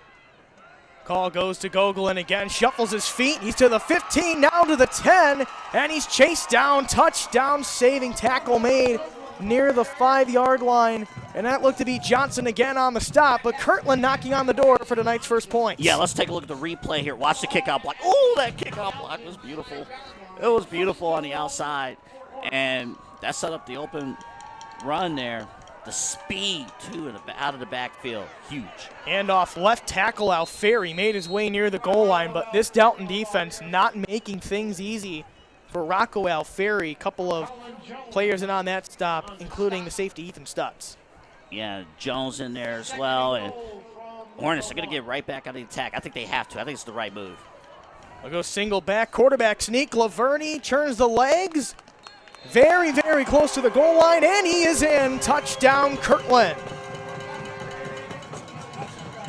S1: Call goes to Gogolin again, shuffles his feet. He's to the 15, now to the 10, and he's chased down. Touchdown saving tackle made near the 5-yard line, and that looked to be Johnson again on the stop, but Kirtland knocking on the door for tonight's first points.
S6: Yeah, let's take a look at the replay here. Watch the kickoff block. Oh, that kickoff block was beautiful. It was beautiful on the outside, and that set up the open run there. The speed, too, out of the backfield, huge.
S1: And off left tackle, Alfieri made his way near the goal line, but this Dalton defense not making things easy for Rocco Alfieri. A couple of players in on that stop, including the safety Ethan Stutz.
S6: Yeah, Jones in there as well, and Hornets are going to get right back on the attack. I think they have to. I think it's the right move.
S1: They'll go single back, quarterback sneak. Laverty turns the legs. Very, very close to the goal line, and he is in. Touchdown, Kirtland.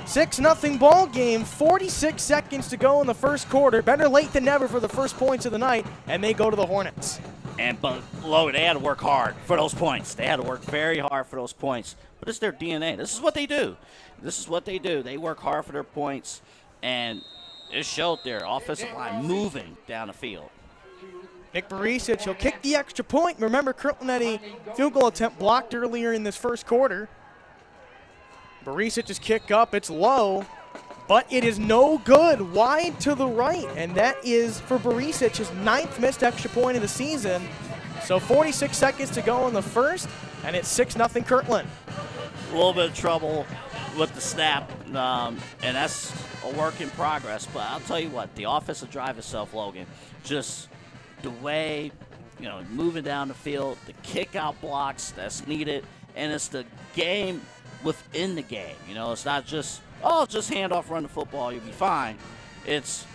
S1: 6-0 ball game, 46 seconds to go in the first quarter. Better late than never for the first points of the night, and they go to the Hornets.
S6: But Logan, they had to work hard for those points. They had to work very hard for those points. But it's their DNA. This is what they do. This is what they do. They work hard for their points, and it showed their offensive line moving down the field.
S1: Nick Barisic, he'll kick the extra point. Remember, Kirtland had a field goal attempt blocked earlier in this first quarter. Barisic's kick up, it's low, but it is no good. Wide to the right, and that is for Barisic, his 9th missed extra point of the season. So 46 seconds to go in the first, and it's 6-0 Kirtland.
S6: A little bit of trouble with the snap, and that's a work in progress. But I'll tell you what, the offensive drive itself, Logan, just the way, moving down the field, the kick-out blocks that's needed, and it's the game within the game. It's not just, just hand off, run the football, you'll be fine. It's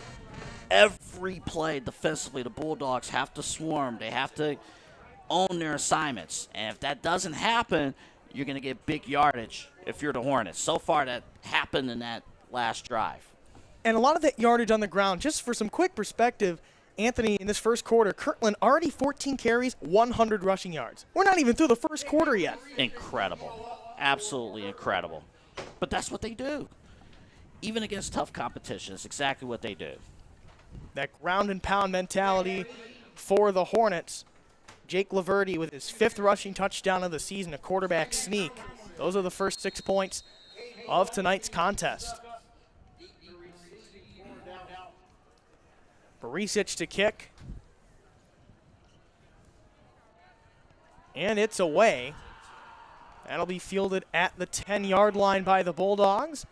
S6: every play defensively, the Bulldogs have to swarm. They have to own their assignments. And if that doesn't happen, you're going to get big yardage if you're the Hornets. So far, that happened in that last drive.
S1: And a lot of that yardage on the ground, just for some quick perspective, Anthony, in this first quarter, Kirtland already 14 carries, 100 rushing yards. We're not even through the first quarter yet.
S6: Incredible. Absolutely incredible. But that's what they do. Even against tough competition, it's exactly what they do.
S1: That ground and pound mentality for the Hornets. Jake Laverty with his 5th rushing touchdown of the season, a quarterback sneak. Those are the first 6 points of tonight's contest. Barisic to kick. And it's away. That'll be fielded at the 10-yard line by the Bulldogs.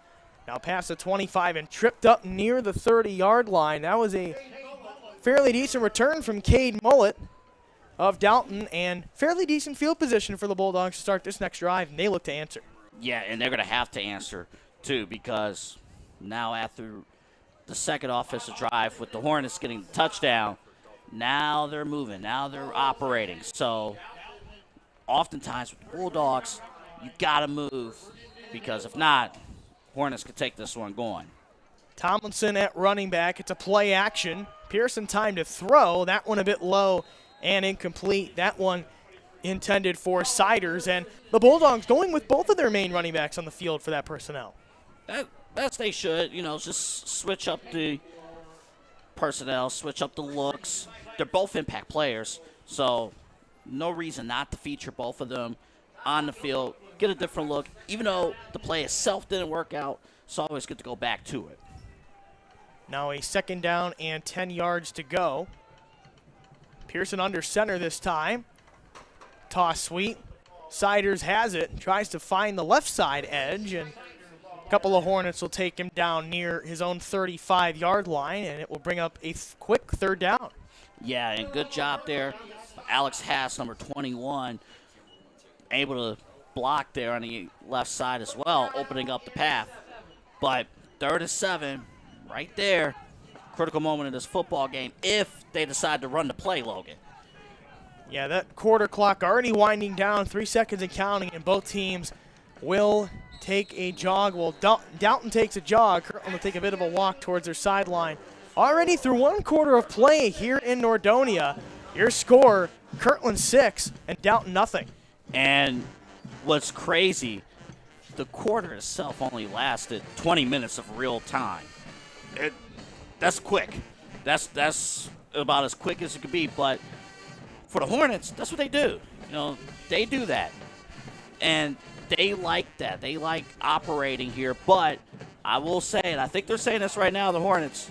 S1: Now past the 25 and tripped up near the 30-yard line. That was a fairly decent return from Cade Mullet of Dalton, and fairly decent field position for the Bulldogs to start this next drive, and they look to answer.
S6: Yeah, and they're going to have to answer, too, because now after the second offensive drive with the Hornets getting the touchdown, now they're moving, now they're operating. So oftentimes with the Bulldogs, you got to move, because if not, Hornets could take this one going.
S1: Tomlinson at running back. It's a play action. Pearson time to throw. That one a bit low and incomplete. That one intended for Siders. And the Bulldogs going with both of their main running backs on the field for that personnel.
S6: That's they should. Just switch up the personnel, switch up the looks. They're both impact players, so no reason not to feature both of them on the field. Get a different look. Even though the play itself didn't work out, it's always good to go back to it.
S1: Now a 2nd down and 10 yards to go. Pearson under center this time. Toss sweep. Siders has it, tries to find the left side edge, and a couple of Hornets will take him down near his own 35-yard line, and it will bring up a quick 3rd down.
S6: Yeah, and good job there. Alex Haas, number 21, able to block there on the left side as well, opening up the path. But 3rd and 7, right there, critical moment in this football game if they decide to run the play, Logan.
S1: Yeah, that quarter clock already winding down, 3 seconds and counting, and both teams will take a jog. Well, Dalton takes a jog. Kirtland will take a bit of a walk towards their sideline. Already through 1 quarter of play here in Nordonia, your score, Kirtland 6 and Dalton nothing.
S6: And what's crazy, the quarter itself only lasted 20 minutes of real time. That's quick. That's about as quick as it could be. But for the Hornets, that's what they do. They do that. And they like that. They like operating here. But I will say, and I think they're saying this right now, the Hornets,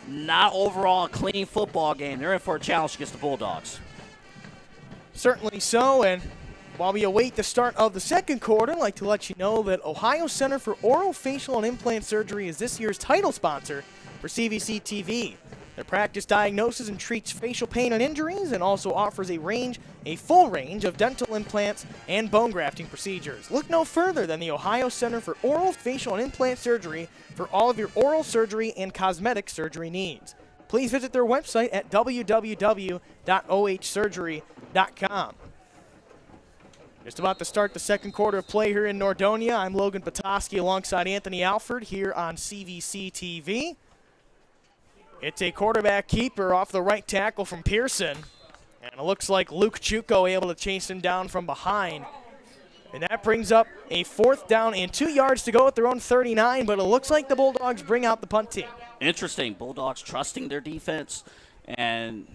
S6: not overall a clean football game. They're in for a challenge against the Bulldogs.
S1: Certainly so, and while we await the start of the second quarter, I'd like to let you know that Ohio Center for Oral, Facial, and Implant Surgery is this year's title sponsor for CVC TV. Their practice diagnoses and treats facial pain and injuries, and also offers a full range of dental implants and bone grafting procedures. Look no further than the Ohio Center for Oral, Facial, and Implant Surgery for all of your oral surgery and cosmetic surgery needs. Please visit their website at www.ohsurgery.com. Just about to start the second quarter of play here in Nordonia. I'm Logan Petoskey alongside Anthony Alford here on CVC TV. It's a quarterback keeper off the right tackle from Pearson. And it looks like Luke Chuko able to chase him down from behind. And that brings up a 4th down and 2 yards to go at their own 39, but it looks like the Bulldogs bring out the punt team.
S6: Interesting. Bulldogs trusting their defense. And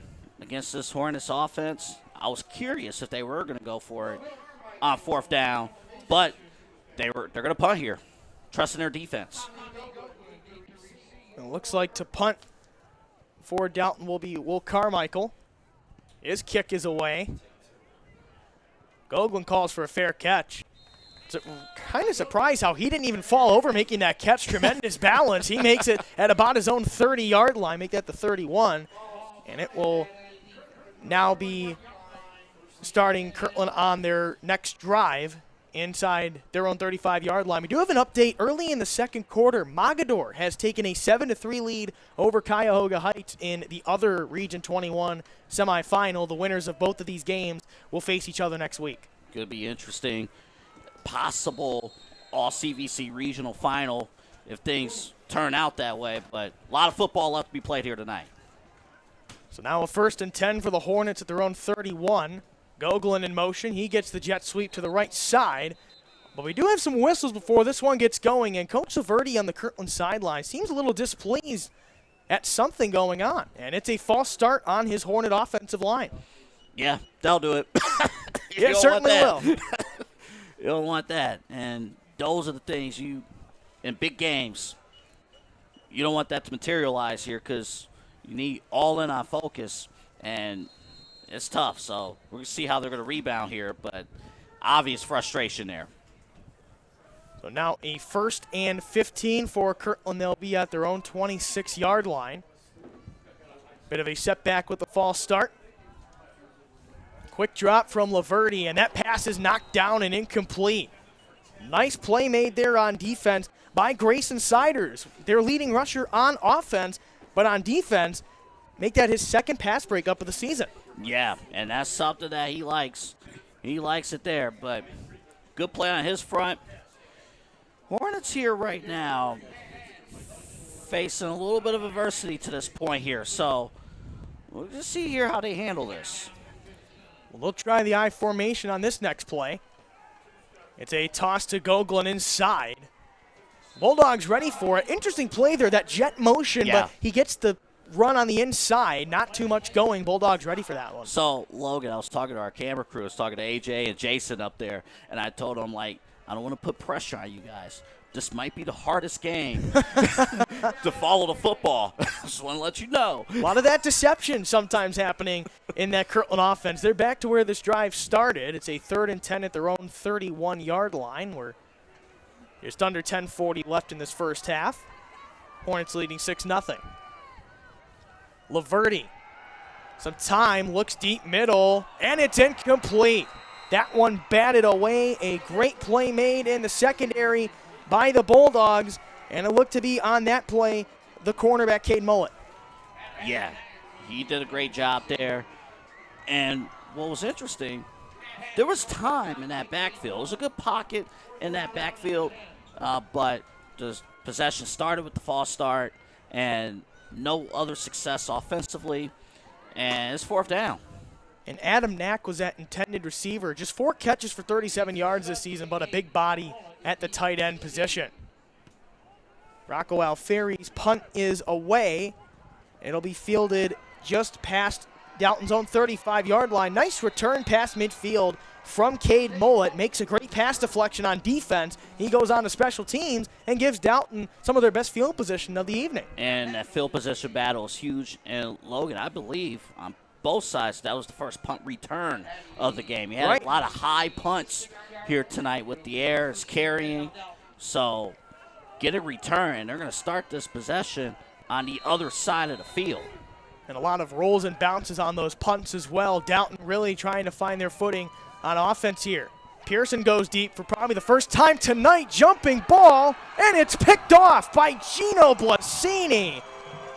S6: against this Hornets offense, I was curious if they were going to go for it on 4th down, but they're going to punt here, trusting their defense.
S1: It looks like to punt for Dalton will be Will Carmichael. His kick is away. Gogolin calls for a fair catch. It's kind of surprised how he didn't even fall over making that catch. Tremendous balance. He makes it at about his own 30-yard line, make that the 31. And it will now be starting Kirtland on their next drive inside their own 35-yard line. We do have an update early in the second quarter. Mogador has taken a 7-3 lead over Cuyahoga Heights in the other Region 21 semifinal. The winners of both of these games will face each other next week.
S6: Could be interesting. Possible all CVC regional final if things turn out that way, but a lot of football left to be played here tonight.
S1: So now a 1st and 10 for the Hornets at their own 31. Gogolin in motion. He gets the jet sweep to the right side. But we do have some whistles before this one gets going, and Coach Laverty on the Kirtland sideline seems a little displeased at something going on. And it's a false start on his Hornet offensive line.
S6: Yeah, they'll do it.
S1: It certainly will.
S6: You don't want that. And those are the things in big games, you don't want that to materialize here because you need all in on focus, and it's tough. So we're going to see how they're going to rebound here, but obvious frustration there.
S1: So now a 1st and 15 for Kirtland. They'll be at their own 26-yard line. Bit of a setback with the false start. Quick drop from Laverty, and that pass is knocked down and incomplete. Nice play made there on defense by Grayson Siders, their leading rusher on offense, but on defense, make that his second pass breakup of the season.
S6: Yeah, and that's something that he likes. He likes it there, but good play on his front. Hornets here right now facing a little bit of adversity to this point here, so we'll just see here how they handle this.
S1: Well, they'll try the I formation on this next play. It's a toss to Gogolin inside. Bulldogs ready for it. Interesting play there, that jet motion,
S6: Yeah.
S1: but he gets the run on the inside. Not too much going. Bulldogs ready for that one.
S6: So, Logan, I was talking to our camera crew. I was talking to AJ and Jason up there, and I told them, like, I don't want to put pressure on you guys. This might be the hardest game to follow the football. Just want to let you know.
S1: A lot of that deception sometimes happening in that Kirtland offense. They're back to where this drive started. It's a 3rd and 10 at their own 31-yard line. We're just under 10:40 left in this first half. Hornets leading 6-0. Laverty, some time, looks deep middle, and it's incomplete. That one batted away. A great play made in the secondary by the Bulldogs, and it looked to be on that play the cornerback, Cade Mullet.
S6: Yeah, he did a great job there. And what was interesting, there was time in that backfield. It was a good pocket in that backfield, but the possession started with the false start and no other success offensively, and it's 4th down.
S1: And Adam Knack was that intended receiver. Just 4 catches for 37 yards this season, but a big body at the tight end position. Rocco Alfieri's punt is away. It'll be fielded just past Dalton's own 35-yard line. Nice return past midfield from Cade Mullet. Makes a great pass deflection on defense. He goes on to special teams and gives Dalton some of their best field position of the evening.
S6: And that field position battle is huge. And Logan, I believe on both sides, that was the first punt return of the game. He had a lot of high punts here tonight with the air, is carrying. So get a return, and they're going to start this possession on the other side of the field.
S1: And a lot of rolls and bounces on those punts as well. Dalton really trying to find their footing on offense here. Pearson goes deep for probably the first time tonight. Jumping ball, and it's picked off by Gino Blasini.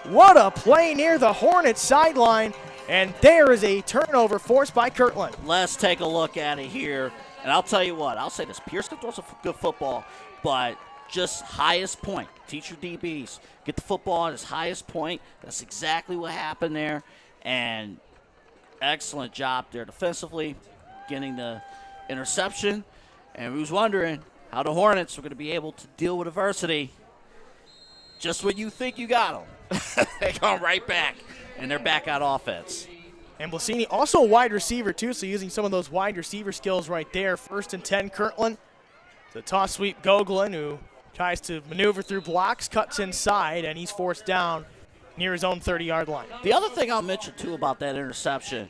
S1: What a play near the Hornets sideline. And there is a turnover forced by Kirtland.
S6: Let's take a look at it here. And I'll tell you what, I'll say this. Pearson throws a good football, but just highest point. Teach your DBs. Get the football at his highest point. That's exactly what happened there. And excellent job there defensively, getting the interception. And we was wondering how the Hornets were going to be able to deal with adversity. Just when you think you got them, they come right back. And they're back on offense.
S1: And Blasini also a wide receiver too, so using some of those wide receiver skills right there. 1st and 10, Kirtland. The toss sweep, Gogolin, who tries to maneuver through blocks, cuts inside, and he's forced down near his own 30-yard line.
S6: The other thing I'll mention too about that interception,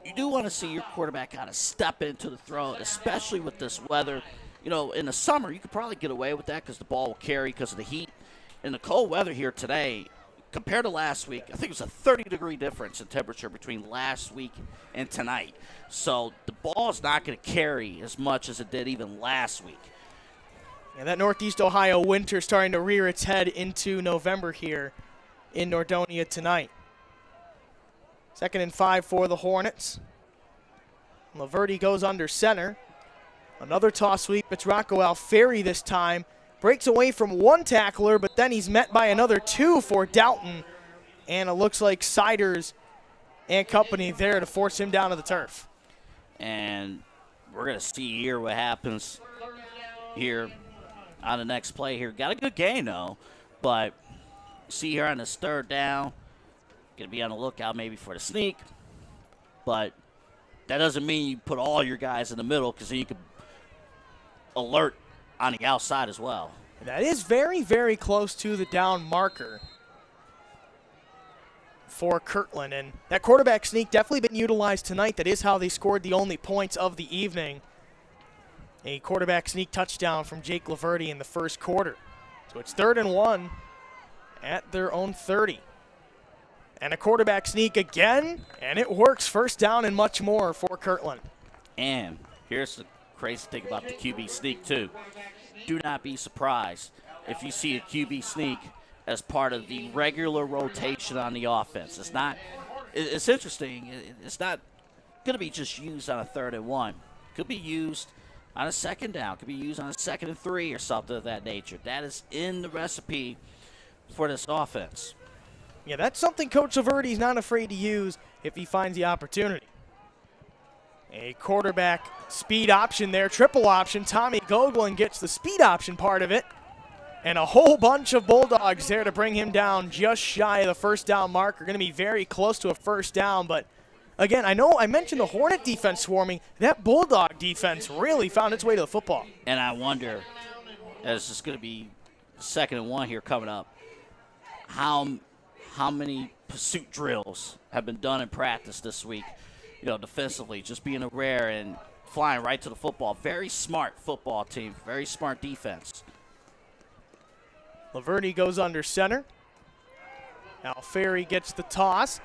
S6: you do want to see your quarterback kind of step into the throw, especially with this weather. You know, in the summer, you could probably get away with that because the ball will carry because of the heat. In the cold weather here today, compared to last week, I think it was a 30-degree difference in temperature between last week and tonight. So the ball is not going to carry as much as it did even last week.
S1: And that Northeast Ohio winter starting to rear its head into November here in Nordonia tonight. 2nd and 5 for the Hornets. Laverde goes under center. Another toss sweep. It's Rocco Alfieri this time. Breaks away from one tackler, but then he's met by another 2 for Dalton. And it looks like Siders and company there to force him down to the turf.
S6: And we're going to see here what happens here on the next play here. Got a good game, though. But see here on this 3rd down, going to be on the lookout maybe for the sneak. But that doesn't mean you put all your guys in the middle, because then you can alert on the outside as well.
S1: That is very, very close to the down marker for Kirtland. And that quarterback sneak definitely been utilized tonight. That is how they scored the only points of the evening. A quarterback sneak touchdown from Jake Laverde in the first quarter. So it's 3rd and 1 at their own 30. And a quarterback sneak again, and it works. 1st down and much more for Kirtland.
S6: And here's the crazy thing about the QB sneak, too. Do not be surprised if you see a QB sneak as part of the regular rotation on the offense. It's interesting. It's not going to be just used on a 3rd and 1. Could be used on a 2nd down. Could be used on a 2nd and 3 or something of that nature. That is in the recipe for this offense.
S1: Yeah, that's something Coach Laverde's not afraid to use if he finds the opportunity. A quarterback speed option there, triple option. Tommy Gogolin gets the speed option part of it. And a whole bunch of Bulldogs there to bring him down just shy of the 1st down marker. Going to be very close to a 1st down, but again, I know I mentioned the Hornet defense swarming. That Bulldog defense really found its way to the football.
S6: And I wonder, as it's going to be 2nd and 1 here coming up, how many pursuit drills have been done in practice this week, defensively, just being aware and flying right to the football. Very smart football team, very smart defense.
S1: Laverde goes under center. Alfieri gets the toss,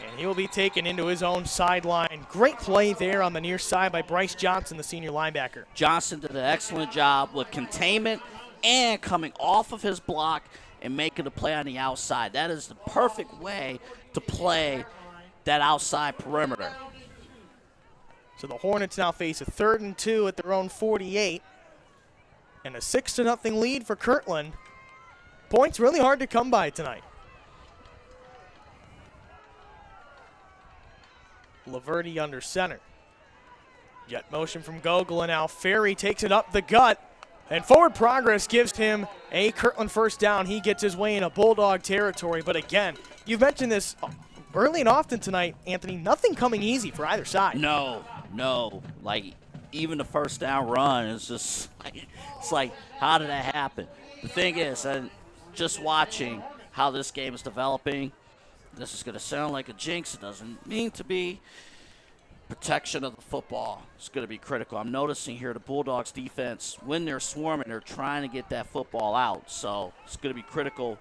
S1: and he'll be taken into his own sideline. Great play there on the near side by Bryce Johnson, the senior linebacker.
S6: Johnson did an excellent job with containment and coming off of his block and making a play on the outside. That is the perfect way to play that outside perimeter.
S1: So the Hornets now face a 3rd and 2 at their own 48. And a 6-0 lead for Kirtland. Points really hard to come by tonight. Laverde under center. Jet motion from Gogolin. Alfieri takes it up the gut. And forward progress gives him a Kirtland 1st down. He gets his way into Bulldog territory. But again, you've mentioned this early and often tonight, Anthony. Nothing coming easy for either side.
S6: No. Like, even the 1st down run is just, it's like, how did that happen? The thing is, and just watching how this game is developing, this is going to sound like a jinx. It doesn't mean to be. Protection of the football is going to be critical. I'm noticing here the Bulldogs defense, when they're swarming, they're trying to get that football out. So it's going to be critical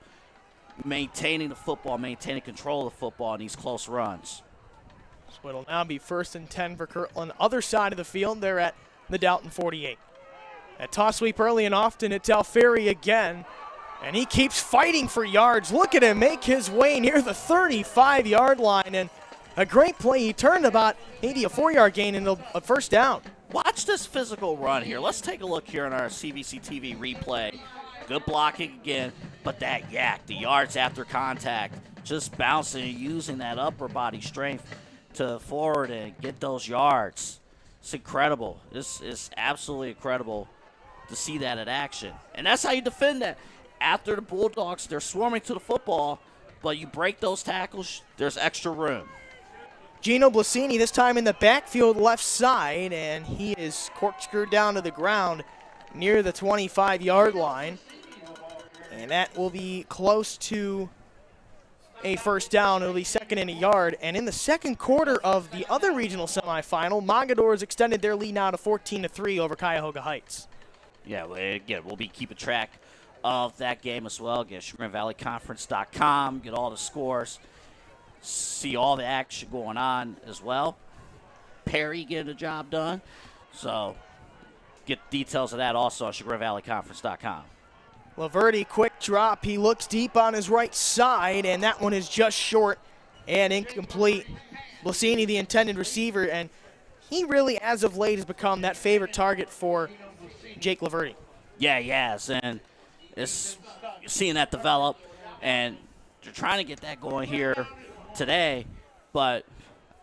S6: maintaining the football, maintaining control of the football in these close runs.
S1: So it'll now be 1st and 10 for Kirtland. Other side of the field, they're at the Dalton 48. A toss sweep early and often. It's Alfieri again. And he keeps fighting for yards. Look at him make his way near the 35-yard line. And a great play. He turned about maybe a 4-yard gain into a 1st down.
S6: Watch this physical run here. Let's take a look here on our CVC TV replay. Good blocking again, but that yak, the yards after contact, just bouncing and using that upper body strength to forward and get those yards. It's incredible. This is absolutely incredible to see that in action. And that's how you defend that. After the Bulldogs, they're swarming to the football, but you break those tackles, there's extra room.
S1: Gino Blasini this time in the backfield left side, and he is corkscrewed down to the ground near the 25-yard line. And that will be close to a first down. It'll be 2nd and a yard. And in the second quarter of the other regional semifinal, Mogadors extended their lead now to 14-3 over Cuyahoga Heights.
S6: Yeah, again, we'll be keeping track of that game as well. Again, ChagrinValleyConference.com, get all the scores, see all the action going on as well. Perry getting the job done. So get details of that also on ChagrinValleyConference.com.
S1: Laverty, quick drop. He looks deep on his right side, and that one is just short and incomplete. Blasini, the intended receiver, and he really, as of late, has become that favorite target for Jake Laverty.
S6: Yeah, he has, and it's seeing that develop, and they're trying to get that going here today, but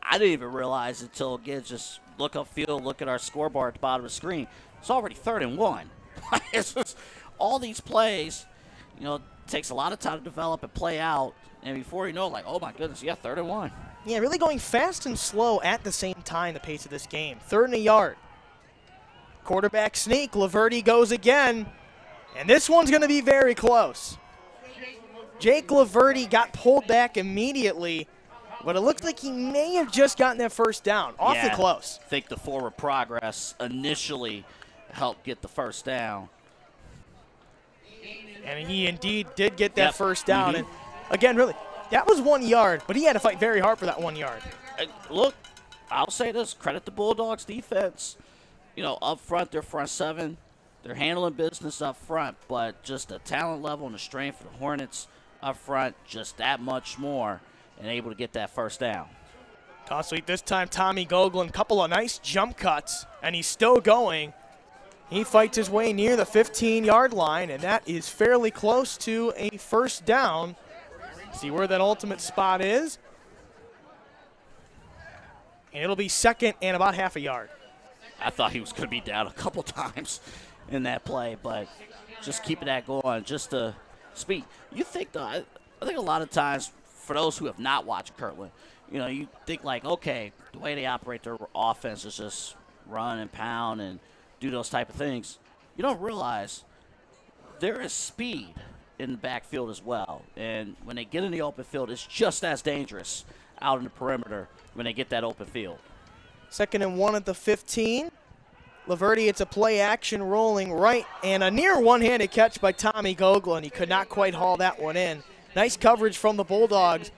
S6: I didn't even realize until, again, just look upfield, look at our scoreboard at the bottom of the screen. It's already 3rd and 1. It's just all these plays, you know, it takes a lot of time to develop and play out, and before you know, like, oh my goodness, yeah, 3rd and 1.
S1: Yeah, really going fast and slow at the same time, the pace of this game. 3rd and a yard. Quarterback sneak, Laverty goes again, and this one's going to be very close. Jake Laverty got pulled back immediately, but it looks like he may have just gotten that first down. Awfully close.
S6: I think the forward progress initially helped get the first down.
S1: And he indeed did get that first down. And again, really, that was 1 yard, but he had to fight very hard for that 1 yard.
S6: Look, I'll say this, credit the Bulldogs defense. You know, up front, they're front seven. They're handling business up front, but just the talent level and the strength of the Hornets up front, just that much more, and able to get that first down.
S1: Toss sweep this time, Tommy Gogolin, couple of nice jump cuts, and he's still going. He fights his way near the 15-yard line, and that is fairly close to a first down. See where that ultimate spot is. And it'll be 2nd and about half a yard.
S6: I thought he was going to be down a couple times in that play, but just keeping that going, just to speed. You think, though, I think a lot of times, for those who have not watched Kirtland, you know, you think like, okay, the way they operate their offense is just run and pound and do those type of things. You don't realize there is speed in the backfield as well. And when they get in the open field, it's just as dangerous out in the perimeter when they get that open field.
S1: 2nd and 1 at the 15. Laverty, it's a play action rolling right, and a near one-handed catch by Tommy Gogolin. He could not quite haul that one in. Nice coverage from the Bulldogs,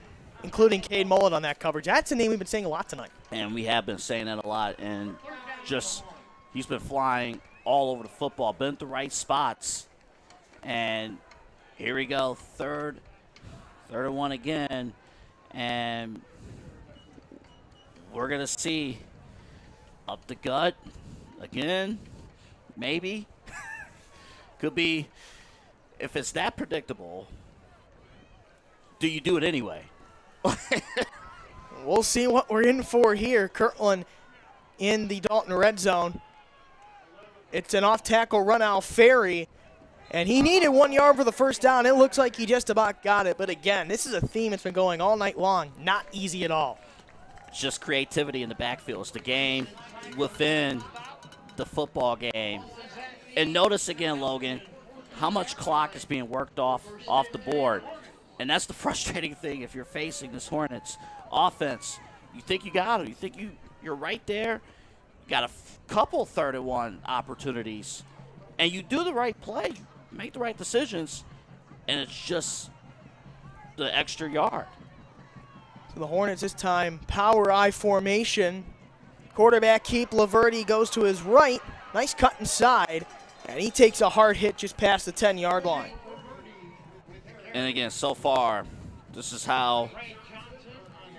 S1: including Cade Mullet on that coverage. That's a name we've been saying a lot tonight.
S6: And we have been saying that a lot, and just he's been flying all over the football, been at the right spots. And here we go, third and 1 again, and we're going to see up the gut again, maybe. Could be, if it's that predictable, do you do it anyway?
S1: We'll see what we're in for here. Kirtland in the Dalton red zone. It's an off-tackle run out Ferry, and he needed 1 yard for the first down. It looks like he just about got it, but again, this is a theme that's been going all night long. Not easy at all.
S6: It's just creativity in the backfield. It's the game within the football game. And notice again, Logan, how much clock is being worked off the board. And that's the frustrating thing if you're facing this Hornets offense. You think you got it. You think you're right there. You got a couple 3rd and 1 opportunities. And you do the right play, make the right decisions, and it's just the extra yard.
S1: So the Hornets this time, power I formation. Quarterback keep, Laverty goes to his right. Nice cut inside, and he takes a hard hit just past the 10-yard line.
S6: And again, so far, this is how,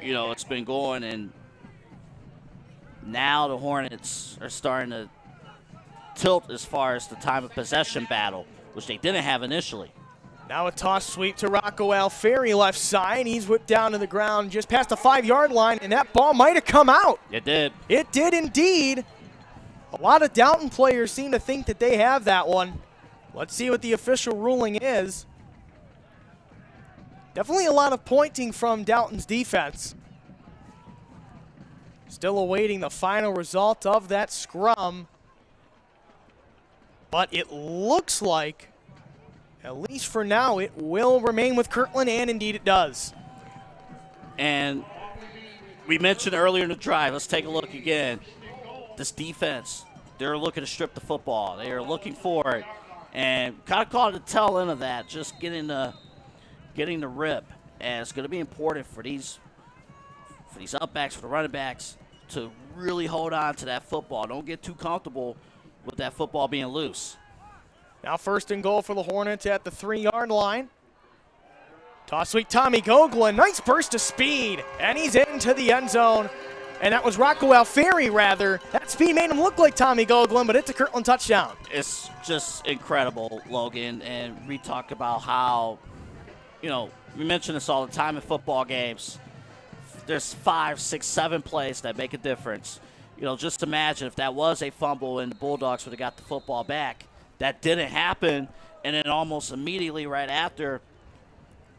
S6: you know, it's been going, and now the Hornets are starting to tilt as far as the time of possession battle, which they didn't have initially.
S1: Now a toss sweep to Rocco Alfieri left side. He's whipped down to the ground just past the 5-yard line, and that ball might have come out.
S6: It did.
S1: It did indeed. A lot of Dalton players seem to think that they have that one. Let's see what the official ruling is. Definitely a lot of pointing from Dalton's defense. Still awaiting the final result of that scrum. But it looks like, at least for now, it will remain with Kirtland, and indeed it does.
S6: And we mentioned earlier in the drive, let's take a look again. This defense, they're looking to strip the football. They are looking for it. And kind of caught at the tail end of that, just getting the rip. And it's going to be important for these upbacks, for the running backs, to really hold on to that football. Don't get too comfortable with that football being loose.
S1: Now 1st and goal for the Hornets at the 3-yard line. Toss sweep Tommy Gogolin, nice burst of speed, and he's into the end zone. And that was Rocco Alfieri, rather. That speed made him look like Tommy Gogolin, but it's a Kirtland touchdown.
S6: It's just incredible, Logan, and we talk about how, we mention this all the time in football games. There's 5, 6, 7 plays that make a difference. Just imagine if that was a fumble and the Bulldogs would have got the football back. That didn't happen, and then almost immediately right after,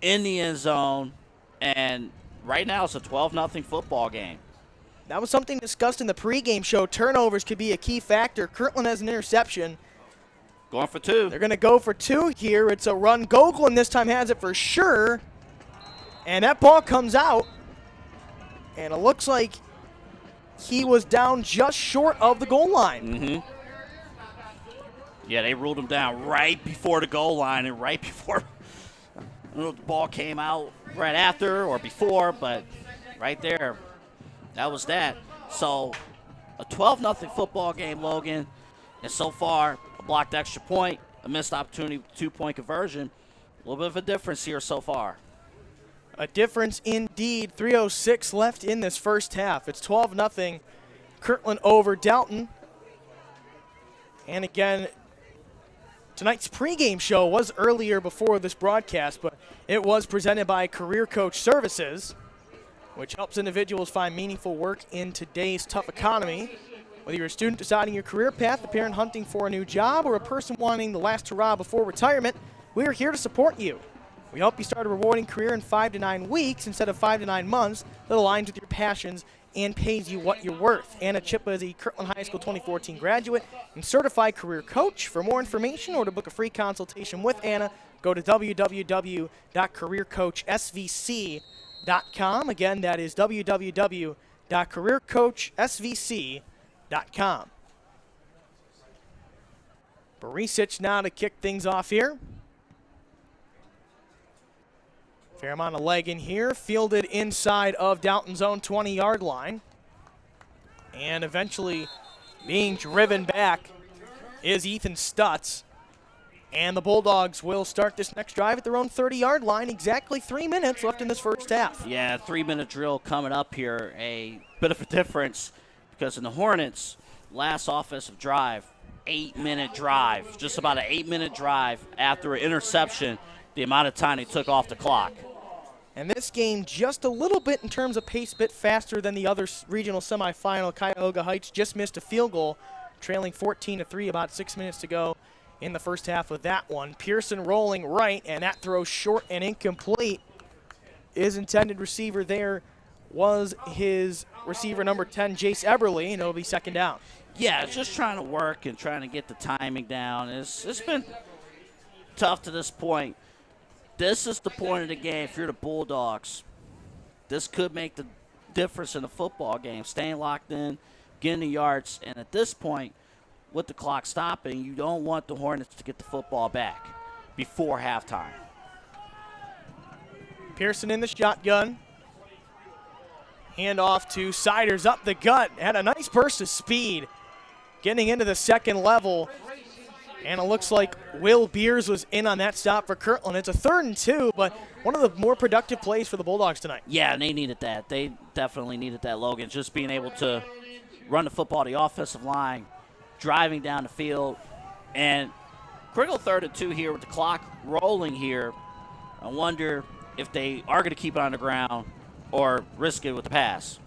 S6: in the end zone, and right now it's a 12-0 football game.
S1: That was something discussed in the pregame show. Turnovers could be a key factor. Kirtland has an interception.
S6: Going for 2.
S1: They're going to go for 2 here. It's a run. Gogolin this time has it for sure. And that ball comes out. And it looks like he was down just short of the goal line.
S6: Yeah, they ruled him down right before the goal line and right before the ball came out right after or before, but right there, that was that. So a 12-0 football game, Logan, and so far a blocked extra point, a missed opportunity, 2-point conversion. A little bit of a difference here so far.
S1: A difference indeed. 3:06 left in this first half. It's 12-0 Kirtland over Dalton. And again, tonight's pregame show was earlier before this broadcast, but it was presented by Career Coach Services, which helps individuals find meaningful work in today's tough economy. Whether you're a student deciding your career path, a parent hunting for a new job, or a person wanting the last hurrah before retirement, we are here to support you. We help you start a rewarding career in 5 to 9 weeks instead of 5 to 9 months that aligns with your passions and pays you what you're worth. Anna Chippa is a Kirtland High School 2014 graduate and certified career coach. For more information or to book a free consultation with Anna, go to www.careercoachsvc.com. Again, that is www.careercoachsvc.com. Barisic now to kick things off here. Fair amount of leg in here, fielded inside of Dalton's own 20-yard line. And eventually being driven back is Ethan Stutz. And the Bulldogs will start this next drive at their own 30-yard line. Exactly 3 minutes left in this first half.
S6: Yeah, 3-minute drill coming up here. A bit of a difference because in the Hornets' last offensive drive, 8-minute drive, just about an 8-minute drive after an interception, the amount of time they took off the clock.
S1: And this game just a little bit in terms of pace, a bit faster than the other regional semifinal. Cuyahoga Heights just missed a field goal, trailing 14-3, about 6 minutes to go in the first half of that one. Pearson rolling right, and that throw short and incomplete. His intended receiver there was his receiver number 10, Jace Eberly, and it'll be second down.
S6: Yeah, it's just trying to work and trying to get the timing down. It's been tough to this point. This is the point of the game. If you're the Bulldogs, this could make the difference in the football game. Staying locked in, getting the yards, and at this point, with the clock stopping, you don't want the Hornets to get the football back before halftime.
S1: Pearson in the shotgun. Hand off to Siders up the gut. Had a nice burst of speed getting into the second level. And it looks like Will Beers was in on that stop for Kirtland. It's a 3rd and 2, but one of the more productive plays for the Bulldogs tonight.
S6: Yeah, and they needed that. They definitely needed that, Logan. Just being able to run the football, the offensive line, driving down the field. And critical 3rd and 2 here with the clock rolling here. I wonder if they are going to keep it on the ground or risk it with the pass.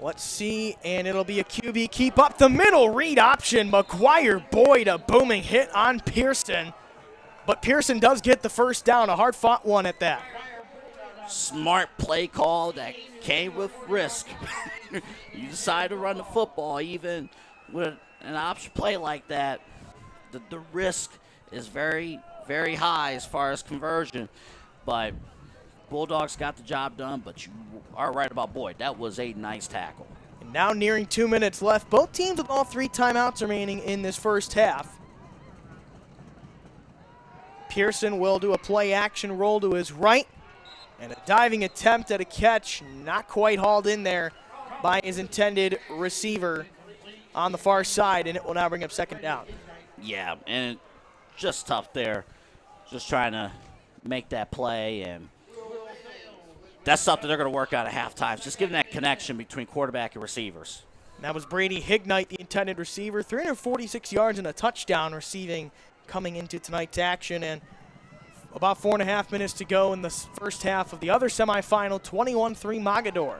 S1: Let's see, and it'll be a QB keep up the middle read option. McGuire Boyd, a booming hit on Pearson. But Pearson does get the first down, a hard-fought one at that.
S6: Smart play call that came with risk. You decide to run the football even with an option play like that. The risk is very, very high as far as conversion. But Bulldogs got the job done, but you are right about Boyd. That was a nice tackle.
S1: And now nearing 2 minutes left. Both teams with all 3 timeouts remaining in this first half. Pearson will do a play-action roll to his right. And a diving attempt at a catch, not quite hauled in there by his intended receiver on the far side, and it will now bring up second down.
S6: Yeah, and just tough there. Just trying to make that play, and that's something they're going to work out at halftime. Just getting that connection between quarterback and receivers.
S1: And that was Brady Hignite, the intended receiver, 346 yards and a touchdown receiving coming into tonight's action, and about 4.5 minutes to go in the first half of the other semifinal, 21-3 Mogador.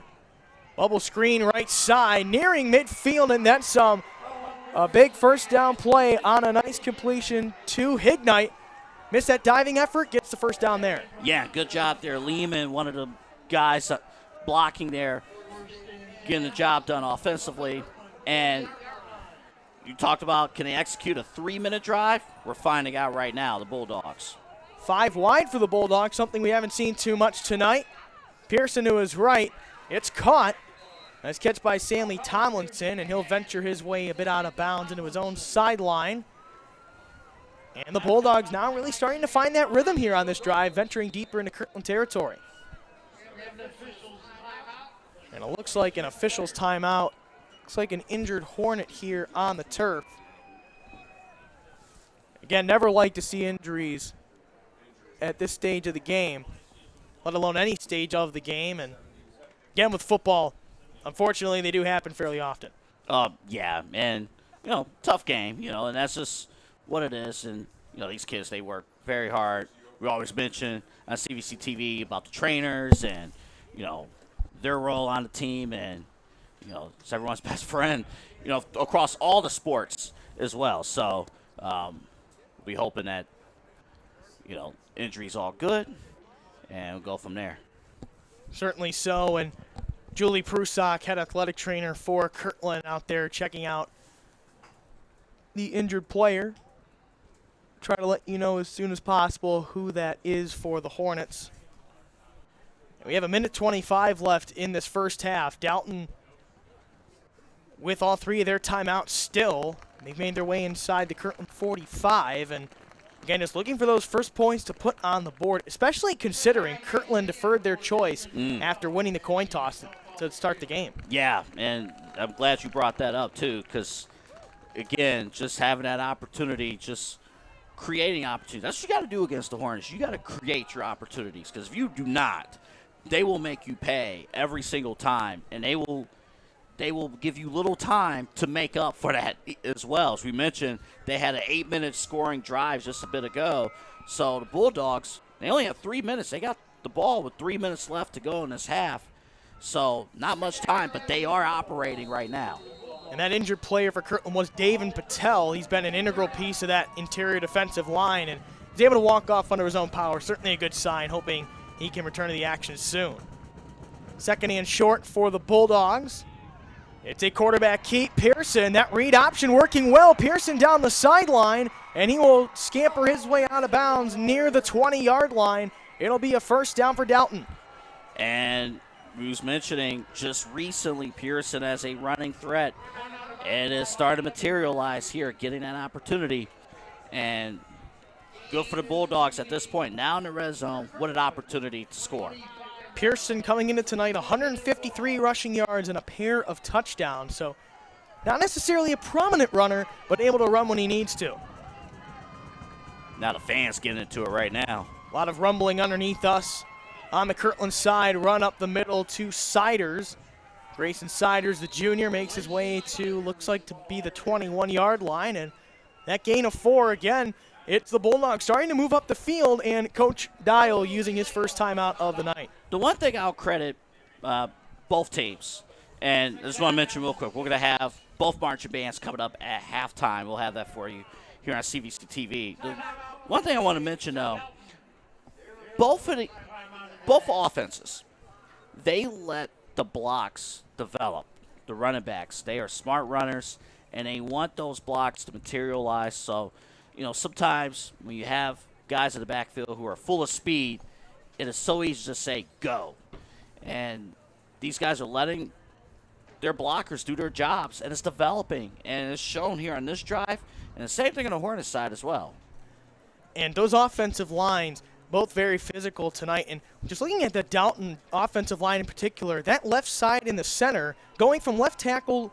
S1: Bubble screen right side, nearing midfield, and then some. A big first down play on a nice completion to Hignite. Missed that diving effort, gets the first down there.
S6: Yeah, good job there. Lehman, one of the guys blocking there, getting the job done offensively. And you talked about, can they execute a 3-minute drive? We're finding out right now, the Bulldogs.
S1: 5 wide for the Bulldogs, something we haven't seen too much tonight. Pearson to his right. It's caught. Nice catch by Stanley Tomlinson, and he'll venture his way a bit out of bounds into his own sideline. And the Bulldogs now really starting to find that rhythm here on this drive, venturing deeper into Kirtland territory. And it looks like an official's timeout. Looks like an injured Hornet here on the turf. Again, never like to see injuries at this stage of the game, let alone any stage of the game. And again, with football, unfortunately, they do happen fairly often.
S6: Yeah, and, tough game, and that's just what it is. And, these kids, they work very hard. We always mention on CVC TV about the trainers and, their role on the team, and, it's everyone's best friend, across all the sports as well. So we hoping that, injuries all good, and we'll go from there.
S1: Certainly so, and Julie Prusak, head athletic trainer for Kirtland, out there checking out the injured player. Try to let you know as soon as possible who that is for the Hornets. And we have 1:25 left in this first half. Dalton with all 3 of their timeouts still. They've made their way inside the Kirtland 45, and again, just looking for those first points to put on the board, especially considering Kirtland deferred their choice after winning the coin toss to start the game.
S6: Yeah, and I'm glad you brought that up, too, because, again, just having that opportunity, just creating opportunities. That's what you got to do against the Hornets. You got to create your opportunities, because if you do not, they will make you pay every single time, and they will give you little time to make up for that as well. As we mentioned, they had an 8-minute scoring drive just a bit ago. So the Bulldogs, they only have 3 minutes. They got the ball with 3 minutes left to go in this half. So not much time, but they are operating right now.
S1: And that injured player for Kirtland was David Patel. He's been an integral piece of that interior defensive line, and he's able to walk off under his own power. Certainly a good sign, hoping he can return to the action soon. Second and short for the Bulldogs. It's a quarterback keep. Pearson, that read option working well. Pearson down the sideline, and he will scamper his way out of bounds near the 20-yard line. It'll be a first down for Dalton.
S6: And we was mentioning just recently Pearson as a running threat, and it started to materialize here, getting that opportunity. And good for the Bulldogs at this point. Now in the red zone, what an opportunity to score.
S1: Pearson coming into tonight, 153 rushing yards and a pair of touchdowns. So not necessarily a prominent runner, but able to run when he needs to.
S6: Now the fans getting into it right now.
S1: A lot of rumbling underneath us. On the Kirtland side, run up the middle to Siders. Grayson Siders, the junior, makes his way to, looks like to be the 21-yard line. And that gain of 4, again, it's the Bulldogs starting to move up the field, and Coach Dial using his first timeout of the night.
S6: The one thing I'll credit both teams, and I just want to mention real quick, we're going to have both marching bands coming up at halftime. We'll have that for you here on CVC TV. The one thing I want to mention, though, both offenses, they let the blocks develop, the running backs. They are smart runners, and they want those blocks to materialize. So, sometimes when you have guys in the backfield who are full of speed, it is so easy to say go. And these guys are letting their blockers do their jobs, and it's developing, and it's shown here on this drive, and the same thing on the Hornets side as well.
S1: And those offensive lines, both very physical tonight. And just looking at the Dalton offensive line in particular, that left side in the center, going from left tackle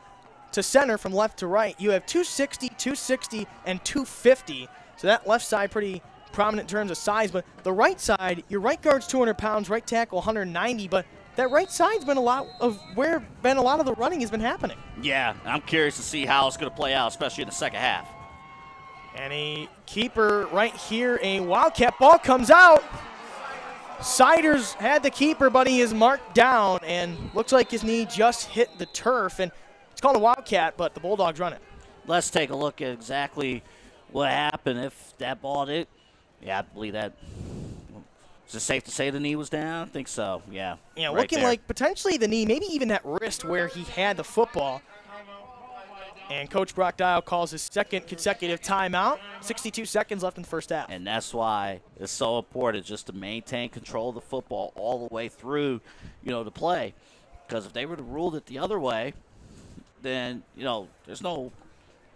S1: to center from left to right, you have 260, 260, and 250. So that left side pretty prominent in terms of size. But the right side, your right guard's 200 pounds, right tackle 190. But that right side's been a lot of the running has been happening.
S6: Yeah, I'm curious to see how it's going to play out, especially in the second half.
S1: And a keeper right here, a Wildcat ball comes out. Siders had the keeper, but he is marked down, and looks like his knee just hit the turf. And it's called a Wildcat, but the Bulldogs run it.
S6: Let's take a look at exactly what happened if that ball did. Yeah, I believe that. Is it safe to say the knee was down? I think so, yeah.
S1: Yeah,
S6: right
S1: looking
S6: there.
S1: like potentially the knee, maybe even that wrist where he had the football. And Coach Brock Dial calls his second consecutive timeout. 62 seconds left in the first half.
S6: And that's why it's so important just to maintain control of the football all the way through, the play. Because if they were to rule it the other way, then, there's no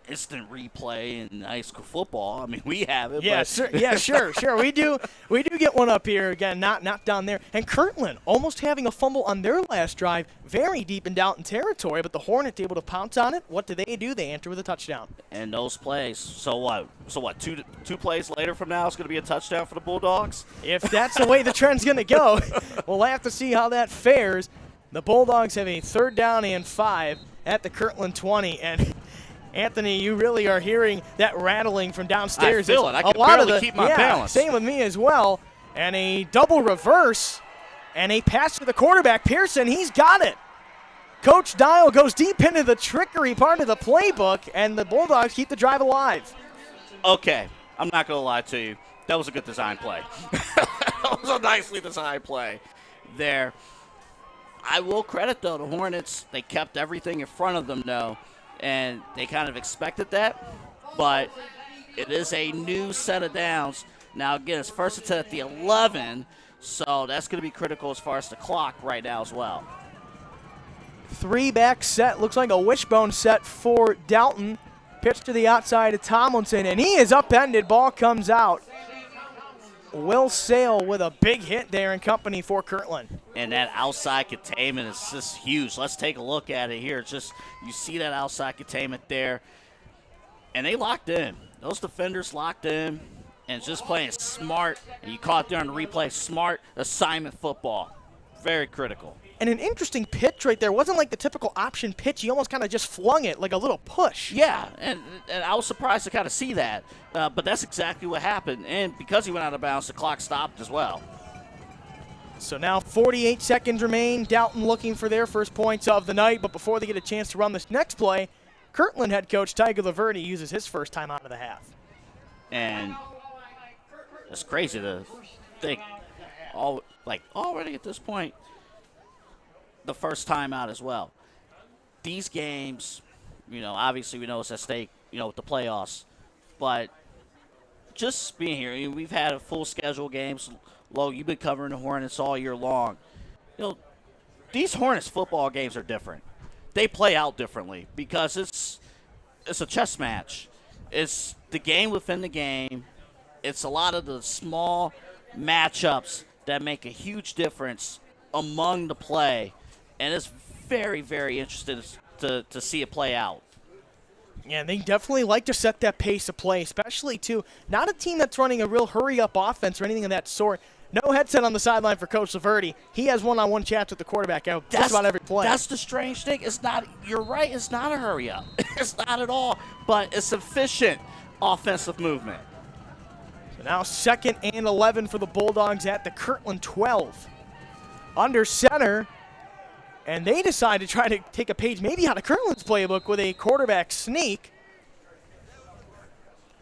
S6: instant replay in high school football. I mean, we have it.
S1: Yeah,
S6: but
S1: sure. We do get one up here again, not down there. And Kirtland almost having a fumble on their last drive, very deep in Dalton territory, but the Hornets able to pounce on it. What do? They enter with a touchdown.
S6: And those plays. So what? Two plays later from now, it's going to be a touchdown for the Bulldogs.
S1: If that's the way the trend's going to go, we'll have to see how that fares. The Bulldogs have a 3rd down and 5 at the Kirtland 20, and Anthony, you really are hearing that rattling from downstairs.
S6: I feel it. I can barely keep my balance.
S1: Same with me as well. And a double reverse and a pass to the quarterback, Pearson. He's got it. Coach Dial goes deep into the trickery part of the playbook, and the Bulldogs keep the drive alive.
S6: Okay, I'm not going to lie to you. That was a good design play. That was a nicely designed play there. I will credit, though, the Hornets. They kept everything in front of them, though. And they kind of expected that, but it is a new set of downs. Now, again, it's first and 10 at the 11, so that's going to be critical as far as the clock right now as well.
S1: 3-back set, looks like a wishbone set for Dalton. Pitch to the outside of Tomlinson, and he is upended. Ball comes out. Will Sale with a big hit there in company for Kirtland.
S6: And that outside containment is just huge. Let's take a look at it here. Just you see that outside containment there. And they locked in. Those defenders locked in and just playing smart. And you caught there on the replay, smart assignment football. Very critical.
S1: And an interesting pitch right there. Wasn't like the typical option pitch. He almost kind of just flung it like a little push.
S6: Yeah, and I was surprised to kind of see that. But that's exactly what happened. And because he went out of bounds, the clock stopped as well.
S1: So now 48 seconds remain. Dalton looking for their first points of the night. But before they get a chance to run this next play, Kirtland head coach Tiger Laverde uses his first time out of the half.
S6: And it's crazy to think, already at this point, the first time out as well. These games, obviously we know it's at stake, with the playoffs. But just being here, we've had a full schedule games. Lo, you've been covering the Hornets all year long. These Hornets football games are different. They play out differently because it's a chess match. It's the game within the game. It's a lot of the small matchups that make a huge difference among the play. And it's very, very interesting to see it play out.
S1: Yeah, they definitely like to set that pace of play, especially, too, not a team that's running a real hurry-up offense or anything of that sort. No headset on the sideline for Coach Laverde. He has one-on-one chats with the quarterback out just about every play.
S6: That's the strange thing. It's not. You're right. It's not a hurry-up. It's not at all. But it's efficient offensive movement.
S1: So now 2nd and 11 for the Bulldogs at the Kirtland 12. Under center. And they decide to try to take a page maybe out of Kirtland's playbook with a quarterback sneak.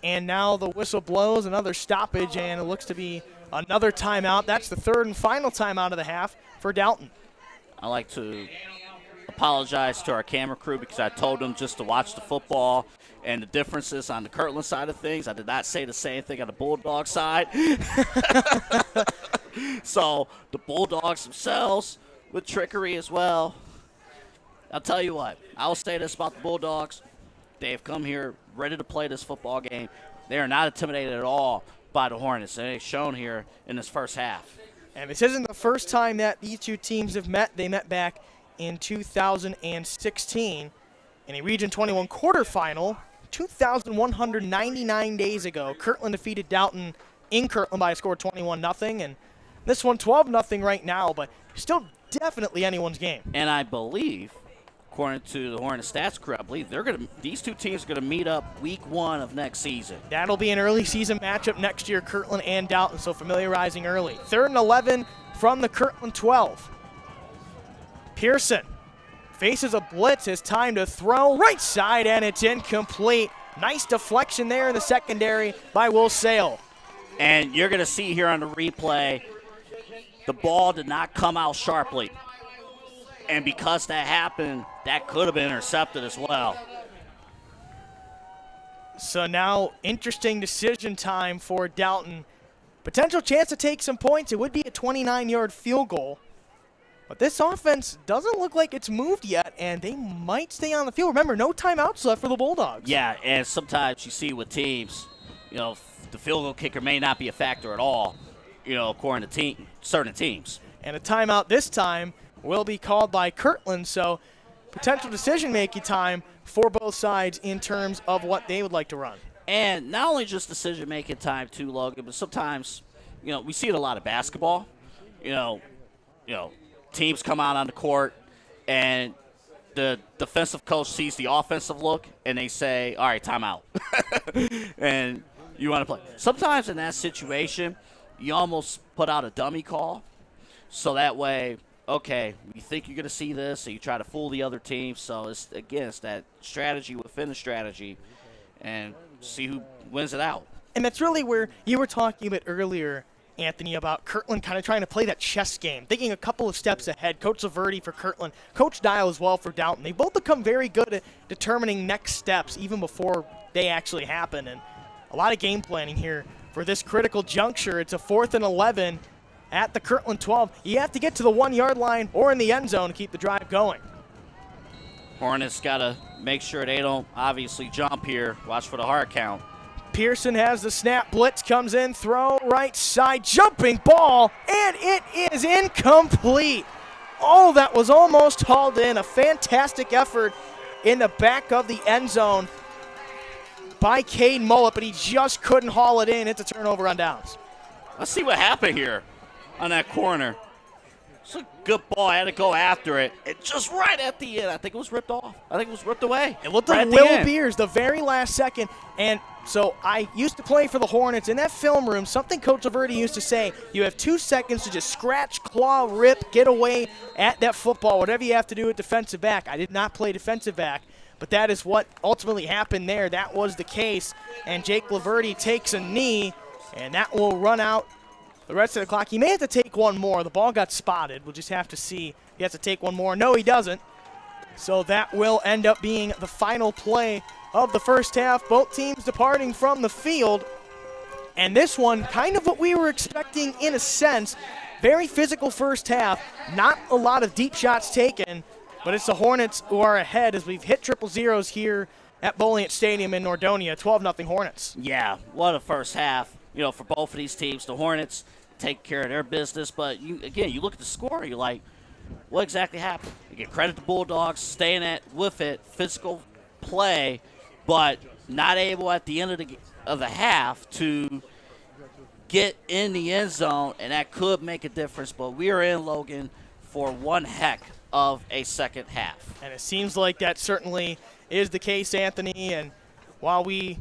S1: And now the whistle blows, another stoppage, and it looks to be another timeout. That's the 3rd and final timeout of the half for Dalton.
S6: I like to apologize to our camera crew because I told them just to watch the football and the differences on the Kirtland side of things. I did not say the same thing on the Bulldog side. So the Bulldogs themselves with trickery as well. I'll tell you what, I'll say this about the Bulldogs. They've come here ready to play this football game. They are not intimidated at all by the Hornets, and they've shown here in this first half.
S1: And this isn't the first time that these two teams have met. They met back in 2016 in a Region 21 quarterfinal, 2,199 days ago. Kirtland defeated Dalton in Kirtland by a score of 21-0, and this one 12-0 right now, but still definitely anyone's game.
S6: And I believe, according to the Hornet stats crew, I believe these two teams are going to meet up week 1 of next season.
S1: That'll be an early season matchup next year, Kirtland and Dalton, so familiarizing early. 3rd and 11 from the Kirtland 12. Pearson faces a blitz, his time to throw, right side, and it's incomplete. Nice deflection there in the secondary by Will Sale.
S6: And you're going to see here on the replay, the ball did not come out sharply. And because that happened, that could have been intercepted as well.
S1: So now, interesting decision time for Dalton. Potential chance to take some points. It would be a 29-yard field goal. But this offense doesn't look like it's moved yet, and they might stay on the field. Remember, no timeouts left for the Bulldogs.
S6: Yeah, and sometimes you see with teams, the field goal kicker may not be a factor at all, according to certain teams.
S1: And a timeout this time will be called by Kirtland, so potential decision-making time for both sides in terms of what they would like to run.
S6: And not only just decision-making time too, Logan, but sometimes, we see it a lot of basketball. Teams come out on the court, and the defensive coach sees the offensive look, and they say, all right, timeout. And you want to play. Sometimes in that situation, you almost put out a dummy call, so that way, okay, you think you're going to see this, so you try to fool the other team. So, it's that strategy within the strategy, and see who wins it out.
S1: And that's really where you were talking a bit earlier, Anthony, about Kirtland kind of trying to play that chess game, thinking a couple of steps ahead. Coach Laverty for Kirtland, Coach Dial as well for Dalton. They both become very good at determining next steps even before they actually happen. And a lot of game planning here for this critical juncture. It's a 4th and 11 at the Kirtland 12. You have to get to the 1-yard line or in the end zone to keep the drive going.
S6: Hornets got to make sure they don't obviously jump here. Watch for the hard count.
S1: Pearson has the snap, blitz comes in, throw right side, jumping ball, and it is incomplete. Oh, that was almost hauled in. A fantastic effort in the back of the end zone by Cade Mullet, but he just couldn't haul it in. It's a turnover on downs.
S6: Let's see what happened here on that corner. It's a good ball. I had to go after it. It just right at the end. I think it was ripped off. I think it was ripped away.
S1: It looked
S6: right
S1: like Will Beers the very last second. And so I used to play for the Hornets. In that film room, something Coach Laverty used to say, you have 2 seconds to just scratch, claw, rip, get away at that football, whatever you have to do at defensive back. I did not play defensive back, but that is what ultimately happened there. That was the case. And Jake Laverty takes a knee, and that will run out the rest of the clock. He may have to take one more. The ball got spotted. We'll just have to see. He has to take one more. No, he doesn't. So that will end up being the final play of the first half. Both teams departing from the field. And this one, kind of what we were expecting in a sense. Very physical first half. Not a lot of deep shots taken, but it's the Hornets who are ahead as we've hit triple zeros here at Bolliant Stadium in Nordonia. 12-0 Hornets.
S6: Yeah, what a first half. For both of these teams, the Hornets take care of their business. But, you look at the score, you're like, what exactly happened? You get credit to Bulldogs, staying with it, physical play, but not able at the end of the half to get in the end zone, and that could make a difference. But we are in, Logan, for one heck of a second half.
S1: And it seems like that certainly is the case, Anthony. And while we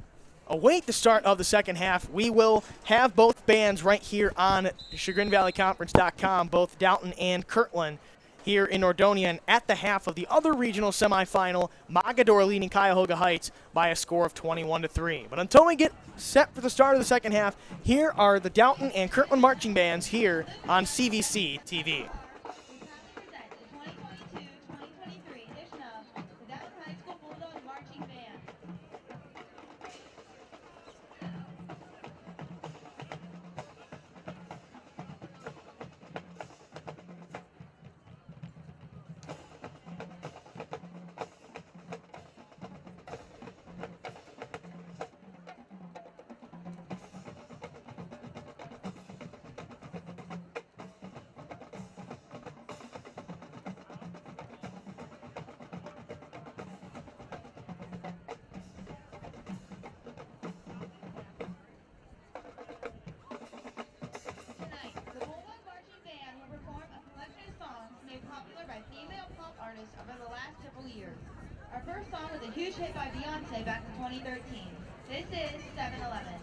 S1: await the start of the second half, we will have both bands right here on ChagrinValleyConference.com, both Dalton and Kirtland here in Nordonia. And at the half of the other regional semifinal, Mogadore leading Cuyahoga Heights by a score of 21-3. But until we get set for the start of the second half, here are the Dalton and Kirtland marching bands here on CVC TV.
S7: artists over the last several years. Our first song was a huge hit by Beyonce back in 2013. This is 7-Eleven.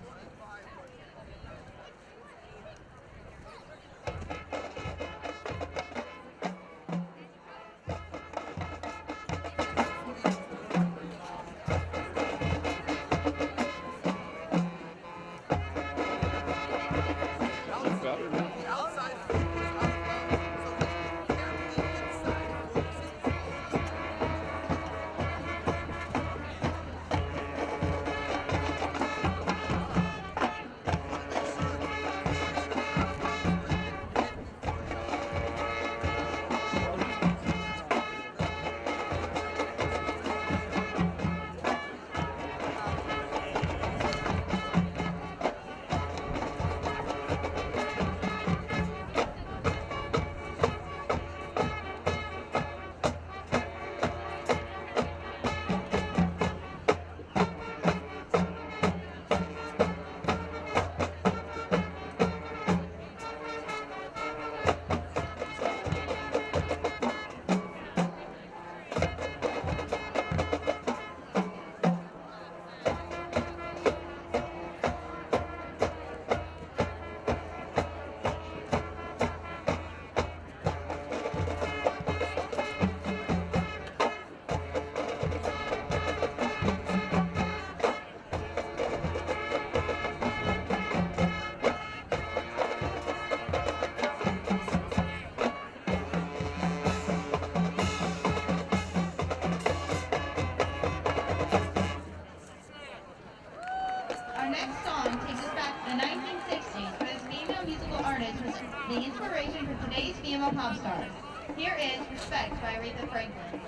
S7: Our next song takes us back to the 1960s, where this female musical artist was the inspiration for today's female pop stars. Here is Respect by Aretha Franklin.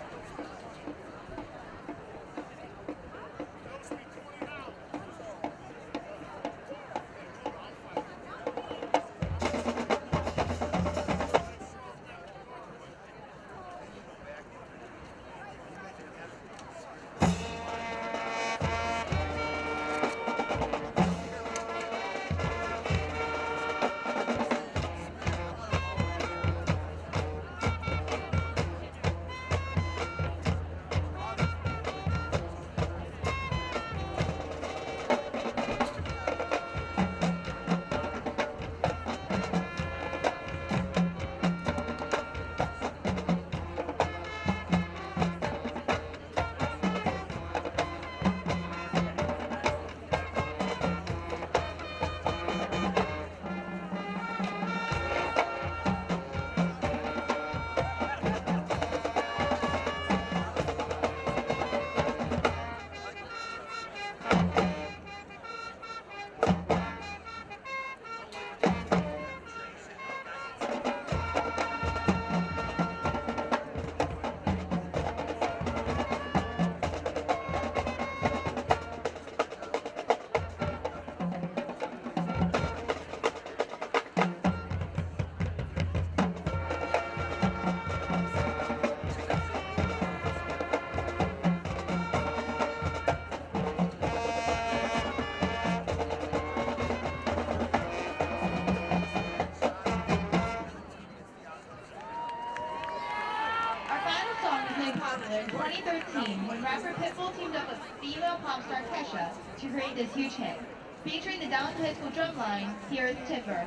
S7: In 2013, when rapper Pitbull teamed up with female pop star Kesha to create this huge hit. Featuring the Dalton High School drumline, here is Timber.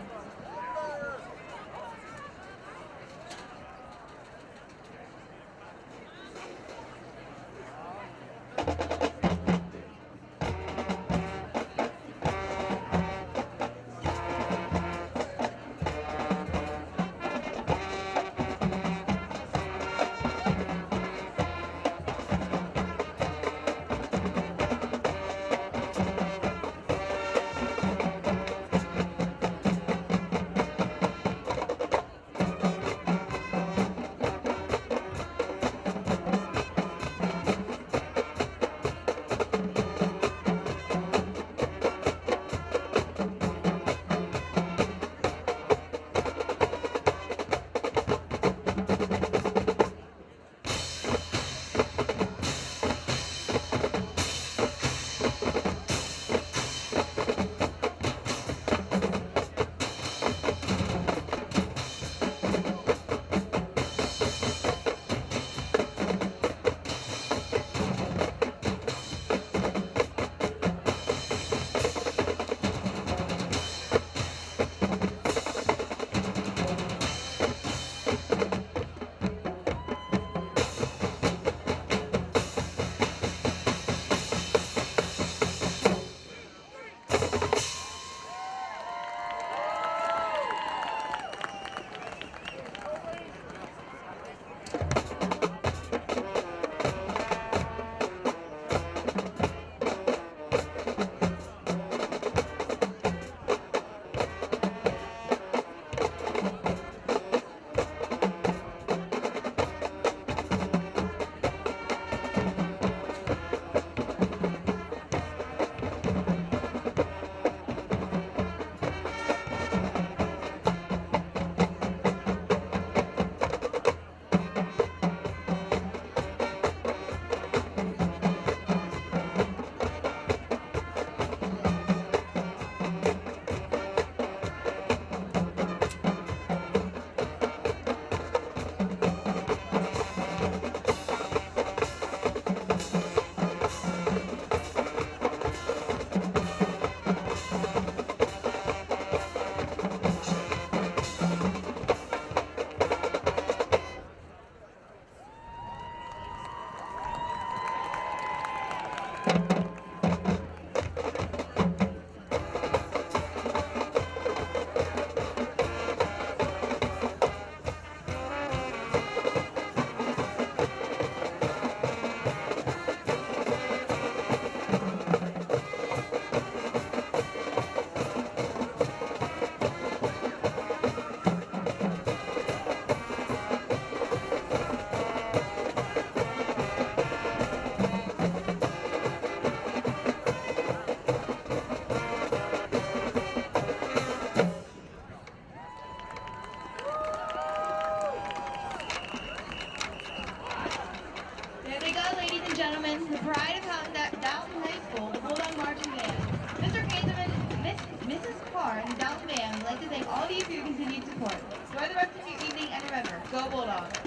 S7: There they go, ladies and gentlemen, the pride of Dalton High School, the Bulldog Marching Band. Mr. Kaiserman, Mrs. Carr, and the Dalton Band would like to thank all of you for your continued support. Enjoy the rest of your evening, and remember, go Bulldogs!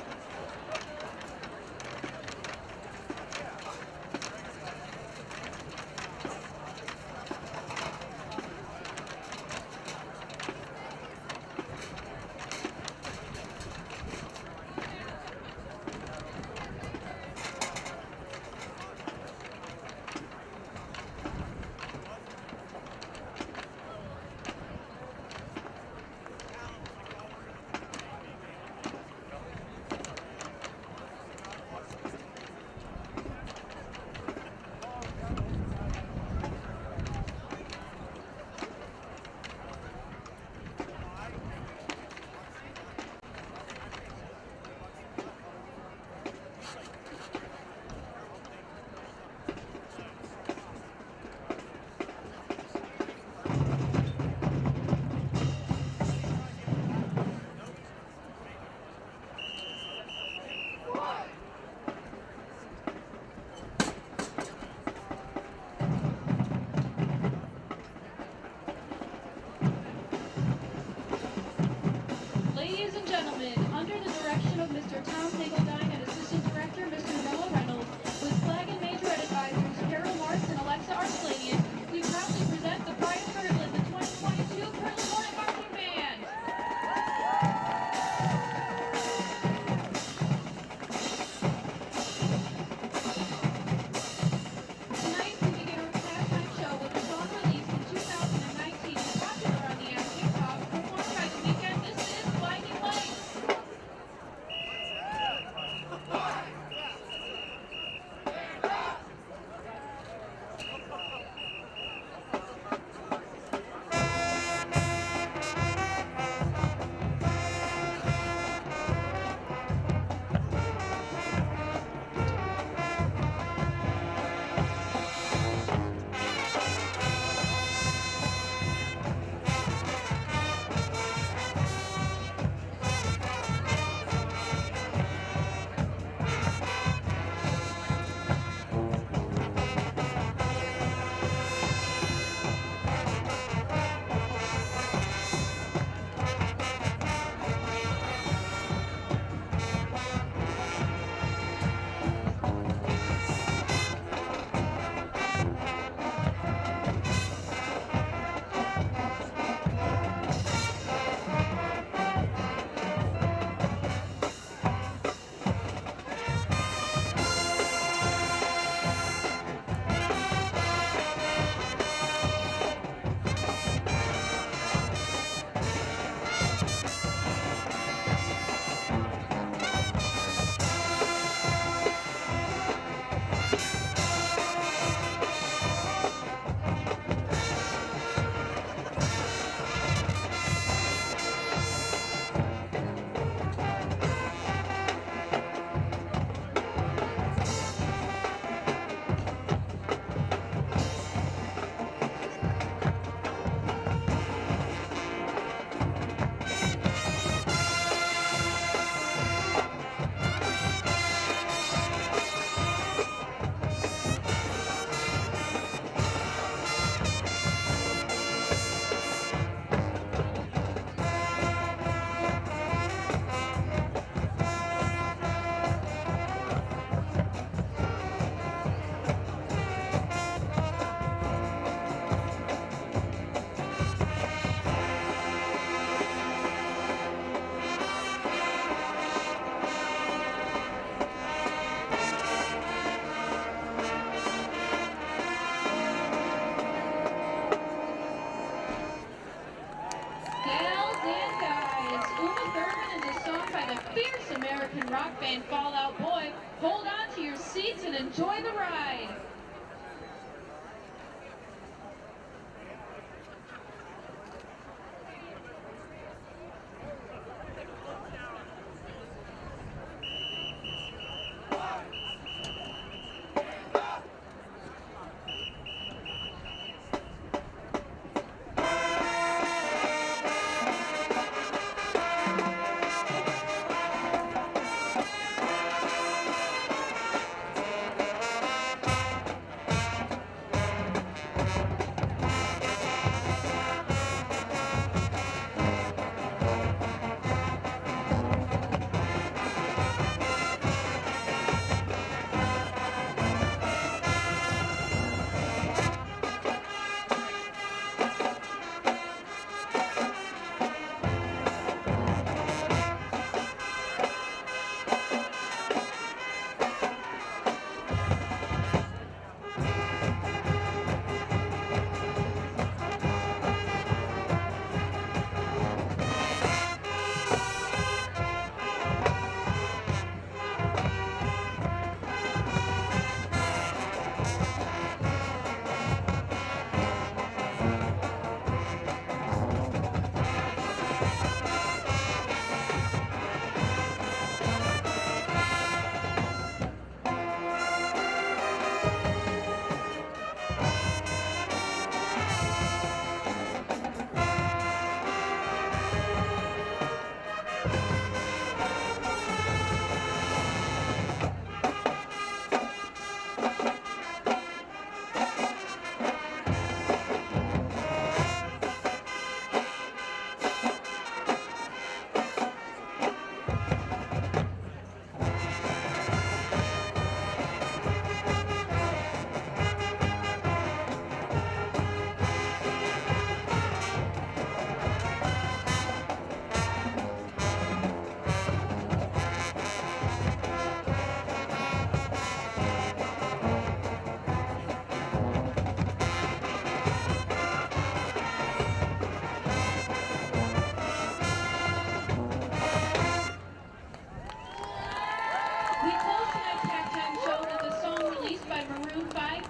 S5: Uma Thurman is a song by the fierce American rock band Fall Out Boy. Hold on to your seats and enjoy the ride.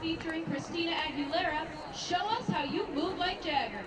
S5: Featuring Christina Aguilera, Show Us How You Move Like Jagger.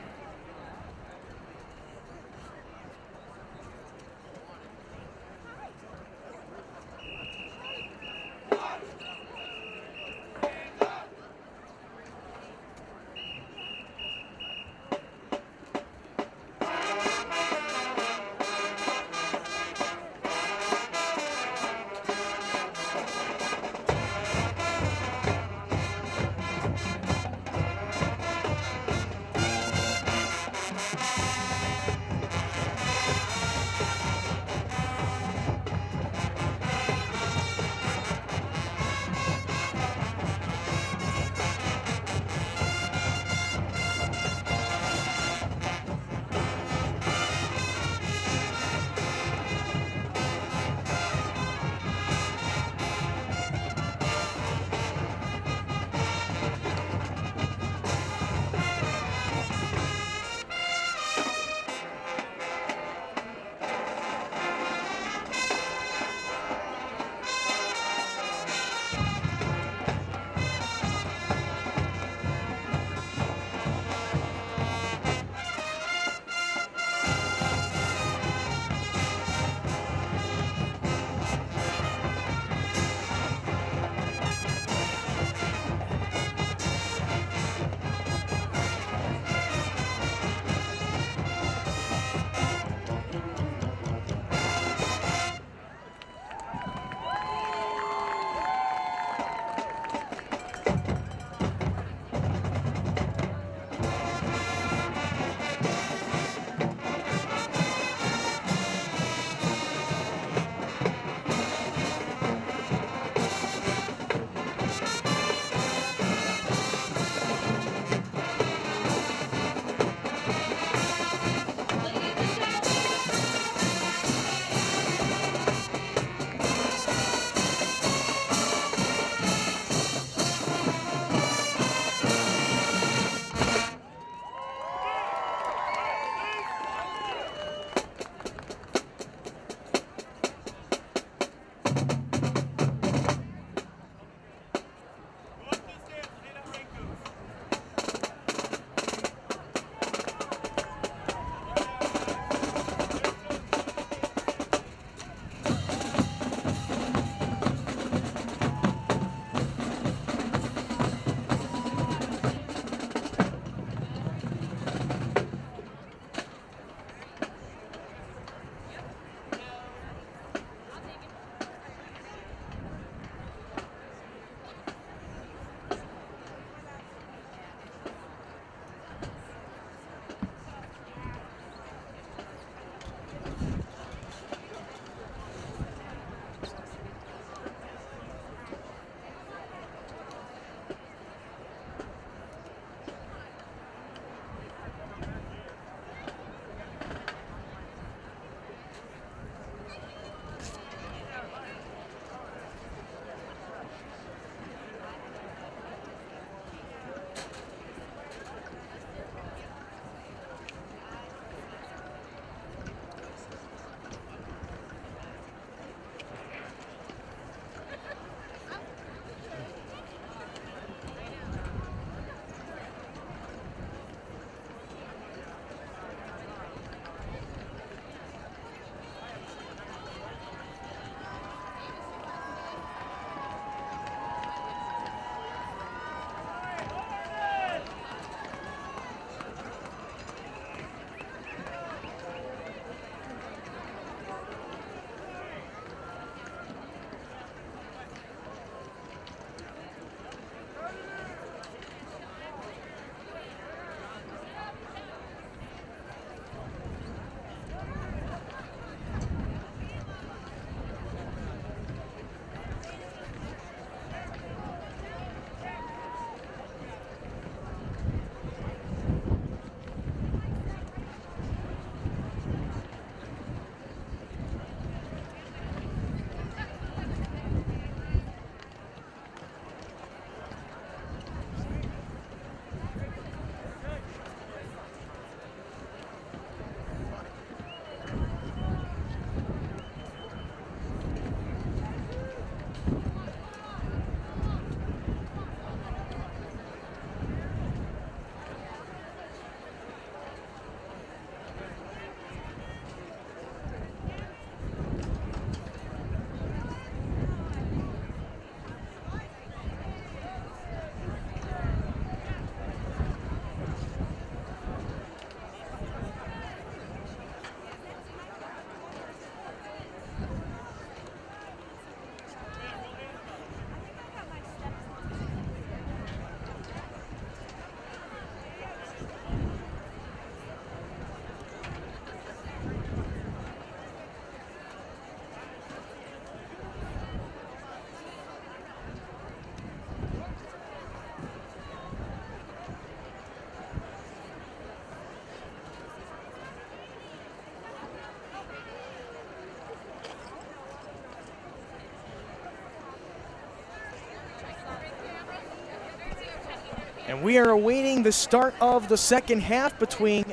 S1: And we are awaiting the start of the second half between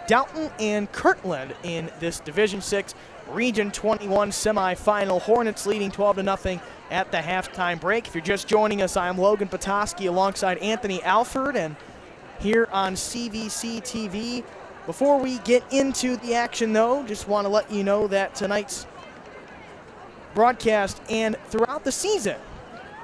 S1: Dalton and Kirtland in this Division 6 Region 21 semifinal. Hornets leading 12-0 at the halftime break. If you're just joining us, I'm Logan Petoskey alongside Anthony Alford, and here on CVC TV. Before we get into the action, though, just want to let you know that tonight's broadcast and throughout the season,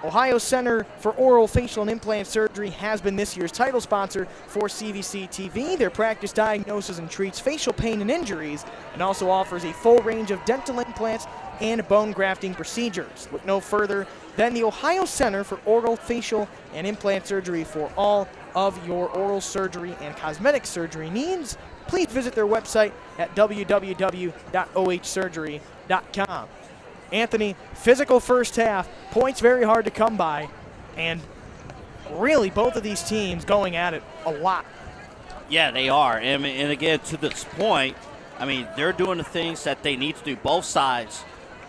S1: Ohio Center for Oral, Facial, and Implant Surgery has been this year's title sponsor for CVC TV. Their practice diagnoses and treats facial pain and injuries, and also offers a full range of dental implants and bone grafting procedures. Look no further than the Ohio Center for Oral, Facial, and Implant Surgery for all of your oral surgery and cosmetic surgery needs. Please visit their website at www.ohsurgery.com. Anthony, physical first half, points very hard to come by, and really both of these teams going at it a lot.
S6: Yeah, they are. And again, to this point, I mean, they're doing the things that they need to do, both sides,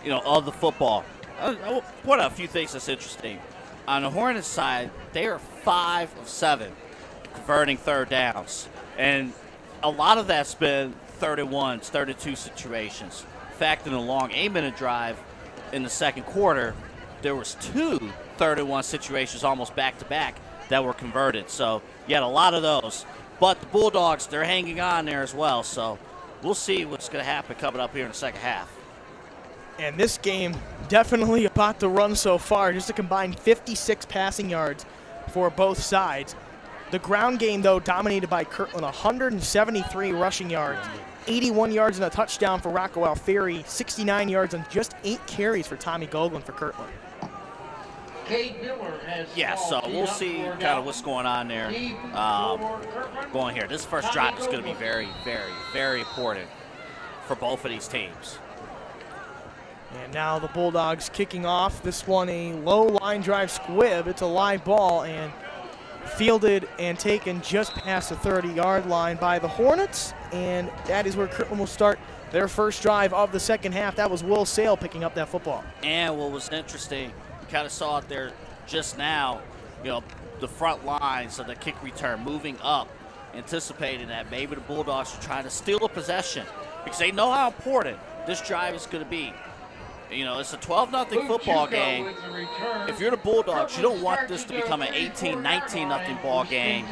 S6: of the football. I'll point out a few things that's interesting. On the Hornets side, they are 5 of 7 converting third downs. And a lot of that's been 31s, 32 situations. In fact, in a long 8-minute drive in the second quarter, there was 2 third-and-1 situations almost back-to-back that were converted. So you had a lot of those. But the Bulldogs, they're hanging on there as well. So we'll see what's going to happen coming up here in the second half.
S1: And this game definitely about to run so far. Just a combined 56 passing yards for both sides. The ground game, though, dominated by Kirtland, 173 rushing yards. 81 yards and a touchdown for Rocco Alfieri, 69 yards and just 8 carries for Tommy Gogolin for Kirtland.
S6: Yeah, so we'll see kind of what's going on there going here. This first drive is going to be very, very, very important for both of these teams.
S1: And now the Bulldogs kicking off. This one a low line drive squib. It's a live ball and fielded and taken just past the 30-yard line by the Hornets, and that is where Kirtland will start their first drive of the second half. That was Will Sale picking up that football.
S6: And what was interesting, you kind of saw it there just now, the front lines of the kick return moving up, anticipating that maybe the Bulldogs are trying to steal a possession because they know how important this drive is going to be. It's a 12-0 football game. If you're the Bulldogs, you don't want this to become an 18-19 ball game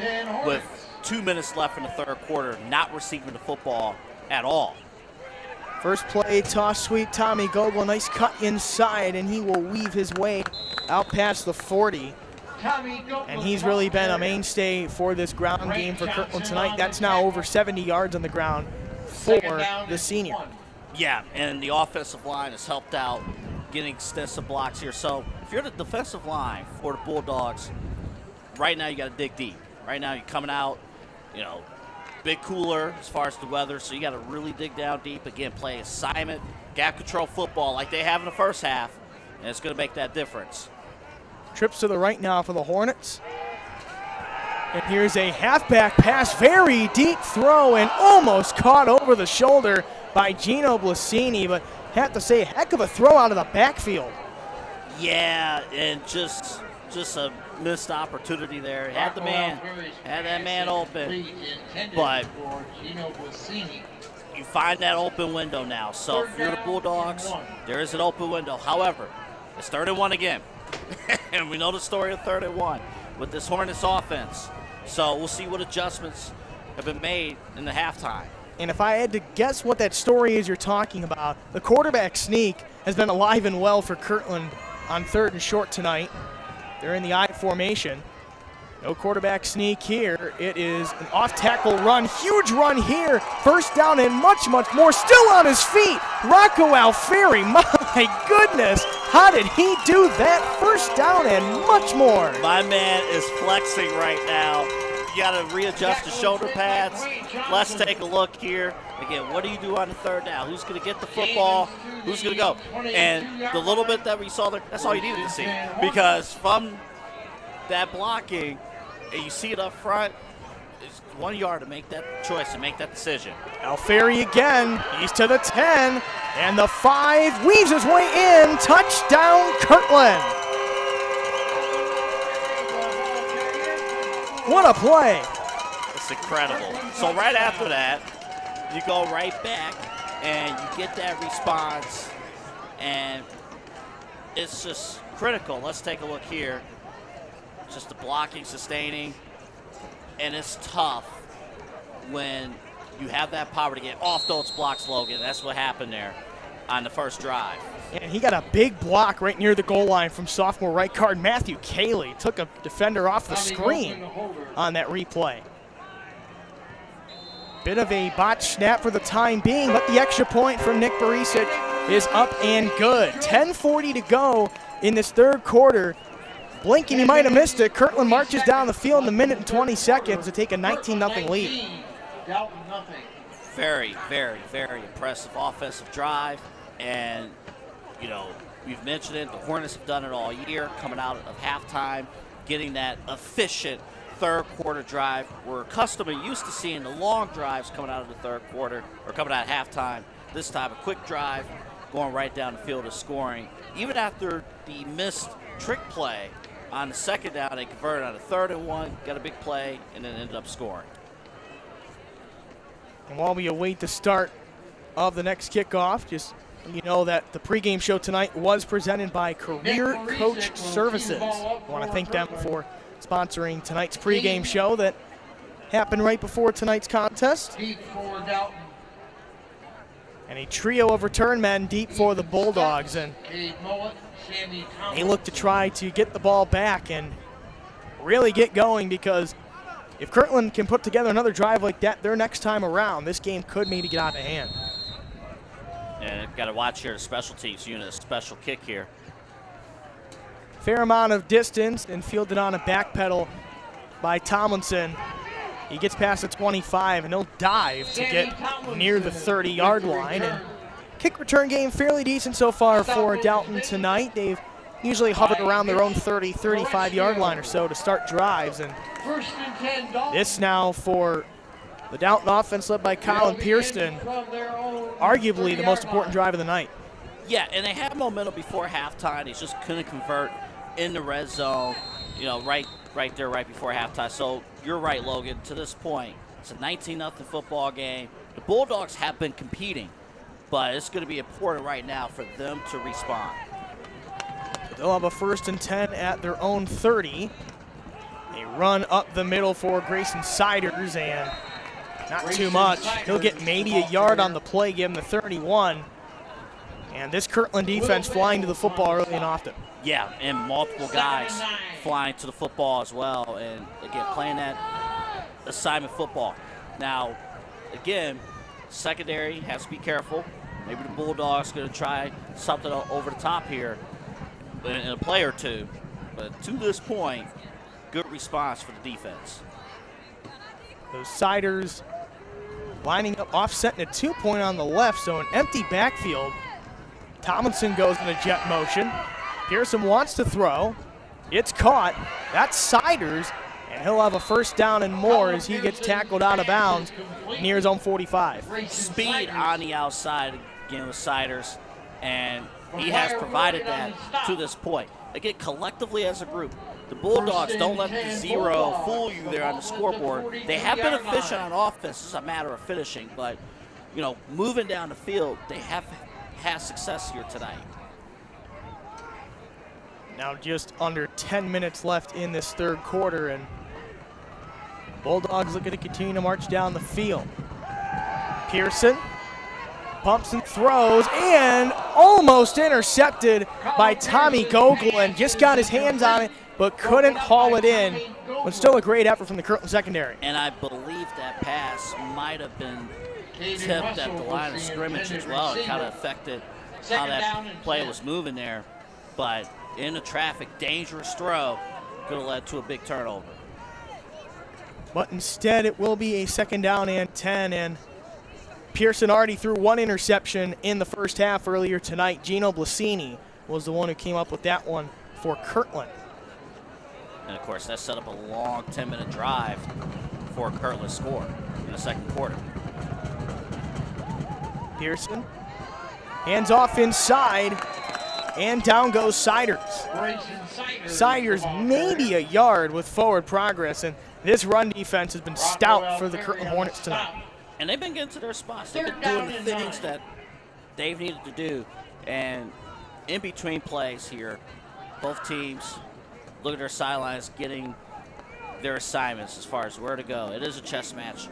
S6: with 2 minutes left in the third quarter, not receiving the football at all.
S1: First play, toss sweep, Tommy Gogol, nice cut inside, and he will weave his way out past the 40. And he's really been a mainstay for this ground game for Kirtland tonight. That's now over 70 yards on the ground for the senior.
S6: Yeah, and the offensive line has helped out getting extensive blocks here. So if you're the defensive line for the Bulldogs, right now you got to dig deep. Right now you're coming out, big cooler as far as the weather, so you got to really dig down deep. Again, play assignment, gap control football like they have in the first half, and it's going to make that difference.
S1: Trips to the right now for the Hornets. And here's a halfback pass, very deep throw, and almost caught over the shoulder by Gino Blasini, but have to say, heck of a throw out of the backfield.
S6: Yeah, and just a missed opportunity there. Had that man open, but you find that open window now. So if you're the Bulldogs, there is an open window. However, it's 3rd-and-1 again, and we know the story of 3rd-and-1 with this Hornets offense. So we'll see what adjustments have been made in the halftime.
S1: And if I had to guess what that story is you're talking about, the quarterback sneak has been alive and well for Kirtland on 3rd and short tonight. They're in the I formation. No quarterback sneak here. It is an off-tackle run, huge run here. First down and much, much more. Still on his feet, Rocco Alfieri. My goodness, how did he do that? First down and much more.
S6: My man is flexing right now. You got to readjust the shoulder pads. Let's take a look here. Again, what do you do on the 3rd down? Who's going to get the football? Who's going to go? And the little bit that we saw there, that's all you needed to see. Because from that blocking, and you see it up front, it's 1 yard to make that choice and make that decision.
S1: Alfieri again. He's to the 10. And the 5 weaves his way in. Touchdown, Kirtland. What a play.
S6: It's incredible. So right after that, you go right back and you get that response, and it's just critical. Let's take a look here. Just the blocking, sustaining, and it's tough when you have that power to get off those blocks, Logan. That's what happened there on the first drive.
S1: And he got a big block right near the goal line from sophomore right guard Matthew Cayley. Took a defender off the screen on that replay. Bit of a botch snap for the time being, but the extra point from Nick Barisic is up and good. 10:40 to go in this third quarter. Blinking, you might have missed it. Kirtland marches down the field in a minute and 20 seconds to take a 19-0 lead.
S6: Very, very, very impressive offensive drive. And, you know, we've mentioned it. The Hornets have done it all year, coming out of halftime, getting that efficient third quarter drive. We're accustomed and used to seeing the long drives coming out of the third quarter, or coming out at halftime. This time, a quick drive, going right down the field of scoring. Even after the missed trick play on the second down, they converted on a 3rd and 1, got a big play, and then ended up scoring.
S1: And while we await the start of the next kickoff, just you know that the pregame show tonight was presented by Career Coach Services. I want to thank them for sponsoring tonight's pregame show that happened right before tonight's contest. And a trio of return men deep for the Bulldogs, and they look to try to get the ball back and really get going, because if Kirtland can put together another drive like that their next time around, this game could maybe get out of hand.
S6: And got to watch here the special teams unit, a special kick here.
S1: Fair amount of distance and fielded on a back pedal by Tomlinson. He gets past the 25 and he'll dive to get near the 30-yard line. And kick return game fairly decent so far for Dalton tonight. They've usually hovered around their own 30, 35-yard line or so to start drives. And this now for the Dalton offense led by Colin Pearson, arguably the most important drive of the night.
S6: Yeah, and they had momentum before halftime. They just couldn't convert in the red zone, you know, right there, right before halftime. So you're right, Logan. To this point, it's a 19-0 football game. The Bulldogs have been competing, but it's going to be important right now for them to respond.
S1: They'll have a 1st and 10 at their own 30. A run up the middle for Grayson Siders, and not too much. He'll get maybe a yard on the play, give him the 31. And this Kirtland defense flying to the football early and often.
S6: Yeah, and multiple guys flying to the football as well. And again, playing that assignment football. Now, again, secondary has to be careful. Maybe the Bulldogs going to try something over the top here in a play or two. But to this point, good response for the defense.
S1: Those Siders lining up, offsetting a 2-point on the left, so an empty backfield. Tomlinson goes in a jet motion. Pearson wants to throw. It's caught. That's Siders, and he'll have a 1st down and more as he gets tackled out of bounds near his own 45.
S6: Speed on the outside again with Siders, and he has provided that to this point. Again, collectively as a group, the Bulldogs don't let the 0 fool you there on the scoreboard. They have been efficient on offense. It's a matter of finishing, but, you know, moving down the field, they have had success here tonight.
S1: Now just under 10 minutes left in this third quarter, and Bulldogs looking to continue to march down the field. Pearson pumps and throws, and almost intercepted by Tommy Gogolin. Just got his hands on it, but couldn't haul it in. But still a great effort from the Kirtland secondary.
S6: And I believe that pass might have been tipped at the line of scrimmage as well. It kind of affected how that play was moving there. But in the traffic, dangerous throw could have led to a big turnover.
S1: But instead, it will be a 2nd down and 10, and Pearson already threw 1 interception in the first half earlier tonight. Gino Blasini was the one who came up with that one for Kirtland.
S6: And, of course, that set up a long 10-minute drive for Kirtland score in the second quarter.
S1: Pearson hands off inside, and down goes Siders. Siders maybe a yard with forward progress, and This run defense has been stout for the Kirtland Hornets tonight.
S6: And they've been getting to their spots. They've been doing the things that they've needed to do. And in between plays here, both teams look at their sidelines getting their assignments as far as where to go. It is a chess match,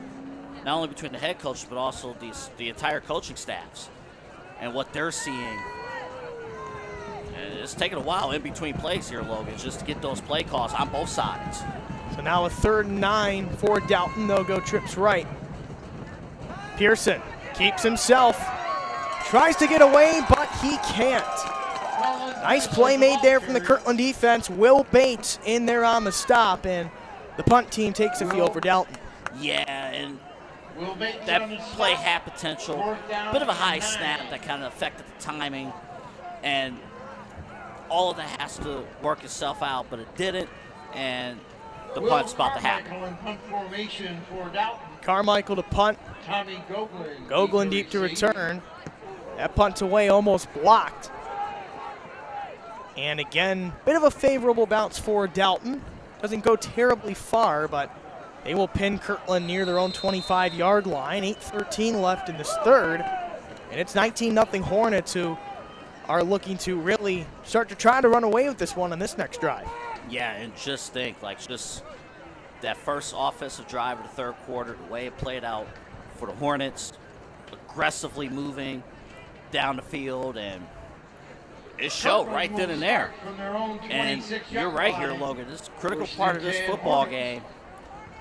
S6: not only between the head coach, but also the entire coaching staffs and what they're seeing. And it's taking a while in between plays here, Logan, just to get those play calls on both sides.
S1: So now a 3rd and 9 for Dalton. They'll go trips right. Pearson keeps himself, tries to get away, but he can't. Nice play made there from the Kirtland defense. Will Bates in there on the stop, and the punt team takes the field for Dalton.
S6: Yeah, and that play had potential. Bit of a high snap that kind of affected the timing, and all of that has to work itself out, but it didn't, and the punt's about to happen.
S1: Carmichael to punt. Gogolin deep to return. That punt's away, almost blocked. And again, bit of a favorable bounce for Dalton. Doesn't go terribly far, but they will pin Kirtland near their own 25-yard line. 8:13 left in this third. And it's 19-0 Hornets, who are looking to really start to try to run away with this one on this next drive.
S6: Yeah, and just think, just that first offensive drive of the third quarter, the way it played out for the Hornets, aggressively moving down the field, and it showed right then and there. And you're right here, Logan. This is a critical part of this football game.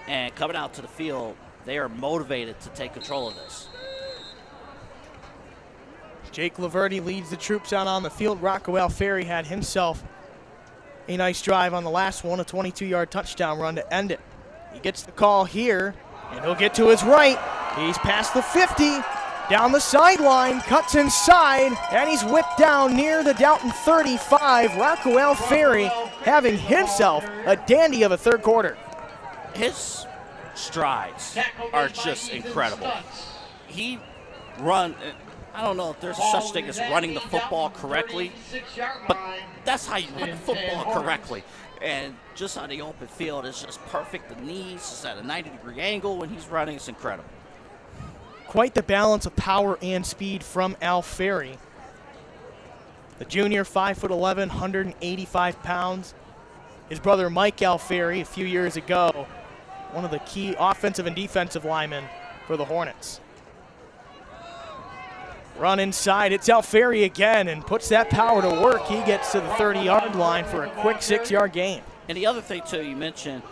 S6: And coming out to the field, they are motivated to take control of this.
S1: Jake Laverty leads the troops out on the field. Rocco Alfieri had himself a nice drive on the last one, a 22-yard touchdown run to end it. He gets the call here, and he'll get to his right. He's past the 50. Down the sideline, cuts inside, and he's whipped down near the Dalton 35. Rocco Alfieri having himself a dandy of a third quarter.
S6: His strides are just incredible. He I don't know if there's such thing as running the football correctly, but that's how you run the football correctly. And just on the open field, it's just perfect. The knees is at a 90-degree angle when he's running. It's incredible.
S1: Quite the balance of power and speed from Alfieri. The junior, 5'11", 185 pounds. His brother Mike Alfieri, a few years ago, one of the key offensive and defensive linemen for the Hornets. Run inside, it's Alfieri again, and puts that power to work. He gets to the 30-yard line for a quick 6-yard gain.
S6: And the other thing, too, you mentioned,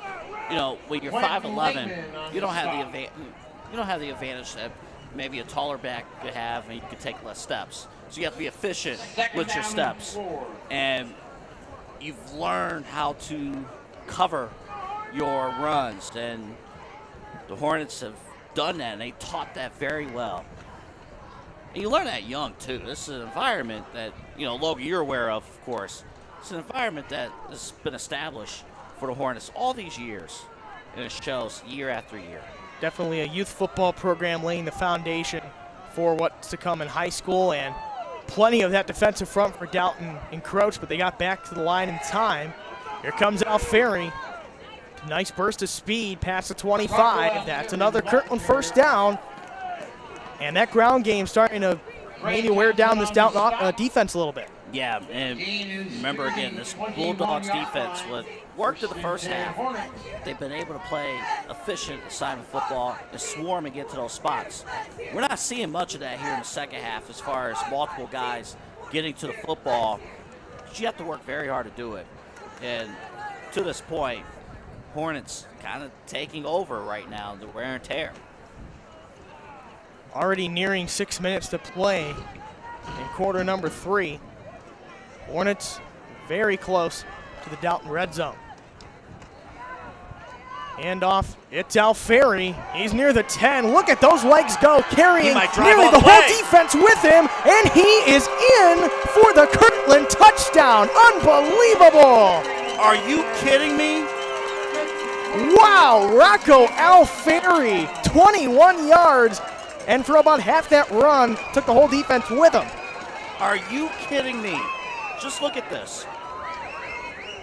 S6: when you're 5'11", you don't have the advantage that maybe a taller back could have, and you can take less steps. So you have to be efficient with your steps. And you've learned how to cover your runs, and the Hornets have done that, and they taught that very well. And you learn that young, too. This is an environment that, Logan, you're aware of course. It's an environment that has been established for the Hornets all these years, and it shows year after year.
S1: Definitely a youth football program laying the foundation for what's to come in high school, and plenty of that defensive front for Dalton encroached, but they got back to the line in time. Here comes Alfieri. Nice burst of speed past the 25. That's another Kirtland first down. And that ground game starting to maybe wear down this Dalton defense a little bit.
S6: Yeah, and remember again, this Bulldogs defense worked in the first half. They've been able to play efficient assignment football and swarm and get to those spots. We're not seeing much of that here in the second half as far as multiple guys getting to the football. But you have to work very hard to do it. And to this point, Hornets kind of taking over right now, the wear and tear.
S1: Already nearing 6 minutes to play in quarter number 3. Hornets very close to the Dalton red zone. Handoff, it's Alfieri. He's near the 10. Look at those legs go, carrying nearly the whole defense with him, and he is in for the Kirtland touchdown. Unbelievable!
S6: Are you kidding me?
S1: Wow, Rocco Alfieri, 21 yards, and for about half that run, took the whole defense with him.
S6: Are you kidding me? Just look at this.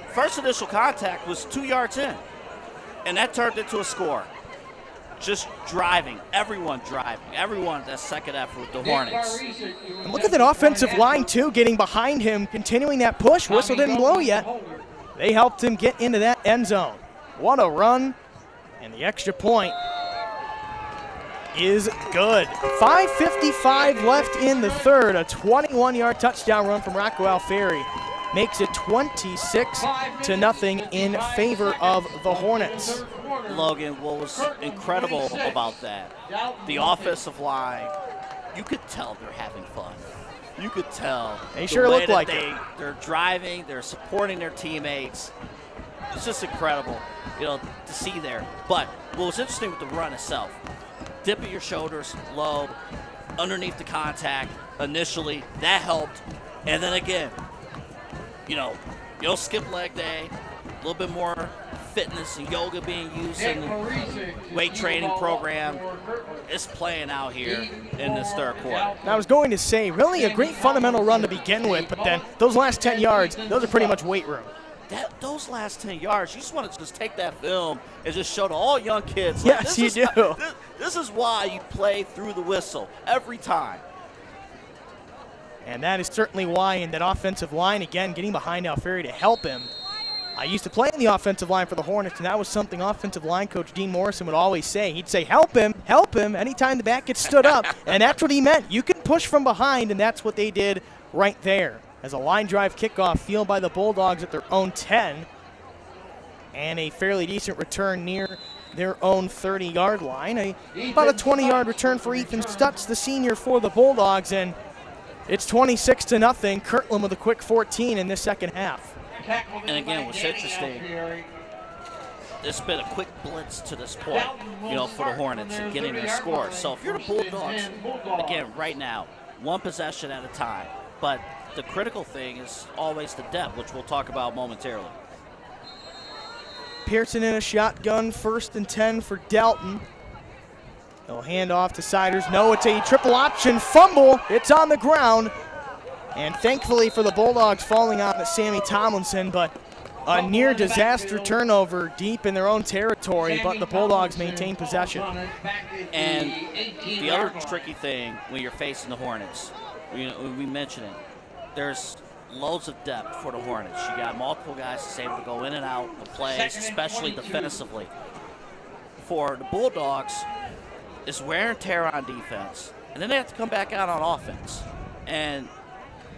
S6: First initial contact was 2 yards in. And that turned into a score. Just driving, everyone that second effort with the Hornets.
S1: And look at that offensive line, too, getting behind him, continuing that push. Whistle didn't blow yet. They helped him get into that end zone. What a run, and the extra point is good. 5:55 left in the third. A 21-yard touchdown run from Rocco Alfieri makes it 26-0 in favor of the Hornets.
S6: Logan, what was incredible about that, the offensive line, you could tell they're having fun. You could tell.
S1: They sure look like
S6: it. They're driving, they're supporting their teammates. It's just incredible, to see there. But what was interesting with the run itself, dipping your shoulders low, underneath the contact initially, that helped. And then again, you don't skip leg day, a little bit more fitness and yoga being used in the weight training program. It's playing out here in this third quarter.
S1: I was going to say, really a great fundamental run to begin with, but then those last 10 yards, those are pretty much weight room.
S6: Those last 10 yards, you just want to just take that film and just show to all young kids.
S1: Yes, you do.
S6: This is why you play through the whistle every time.
S1: And that is certainly why in that offensive line, again, getting behind Alfieri to help him. I used to play in the offensive line for the Hornets, and that was something offensive line coach Dean Morrison would always say. He'd say, help him, anytime the back gets stood up. And that's what he meant. You can push from behind, and that's what they did right there. As a line drive kickoff field by the Bulldogs at their own 10. And a fairly decent return near their own 30-yard line. About a 20-yard return for Ethan Stutz, the senior for the Bulldogs. And it's 26-0. Kirtland with a quick 14 in this second half.
S6: And again, what's interesting, it's been a quick blitz to this point, for the Hornets and getting their score. So if you're the Bulldogs, again, right now, one possession at a time. But the critical thing is always the depth, which we'll talk about momentarily.
S1: Pearson in a shotgun, 1st and 10 for Dalton. He'll hand off to Siders. No, it's a triple option fumble. It's on the ground. And thankfully for the Bulldogs, falling on Sammy Tomlinson, but a near disaster turnover deep in their own territory, but the Bulldogs maintain possession.
S6: And the other tricky thing when you're facing the Hornets, we mentioned it, there's loads of depth for the Hornets. You got multiple guys that's able to go in and out of plays, especially defensively. For the Bulldogs, it's wear and tear on defense, and then they have to come back out on offense. And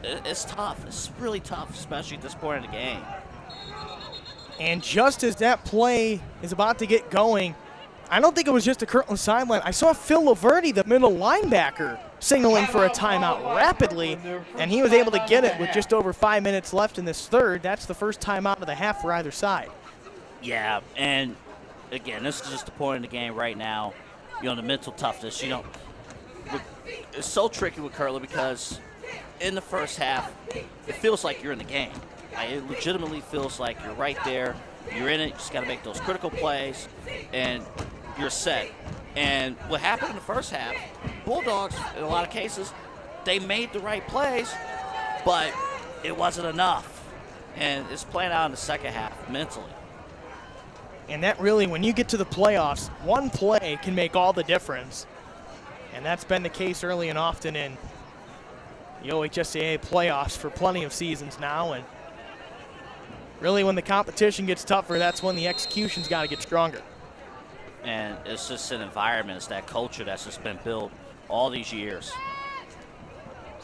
S6: it's tough. It's really tough, especially at this point in the game.
S1: And just as that play is about to get going, I don't think it was just a Kirtland sideline. I saw Phil Laverty, the middle linebacker, signaling for a timeout rapidly, and he was able to get it with just over 5 minutes left in this third. That's the first timeout of the half for either side.
S6: Yeah, and again, this is just the point in the game right now. The mental toughness. It's so tricky with Kirtland because in the first half, it feels like you're in the game. It legitimately feels like you're right there. You're in it. You just got to make those critical plays, and you're set. And what happened in the first half, Bulldogs, in a lot of cases, they made the right plays, but it wasn't enough. And it's playing out in the second half mentally.
S1: And that really, when you get to the playoffs, one play can make all the difference. And that's been the case early and often in the OHSAA playoffs for plenty of seasons now. And really, when the competition gets tougher, that's when the execution's got to get stronger.
S6: And it's just an environment, it's that culture that's just been built all these years.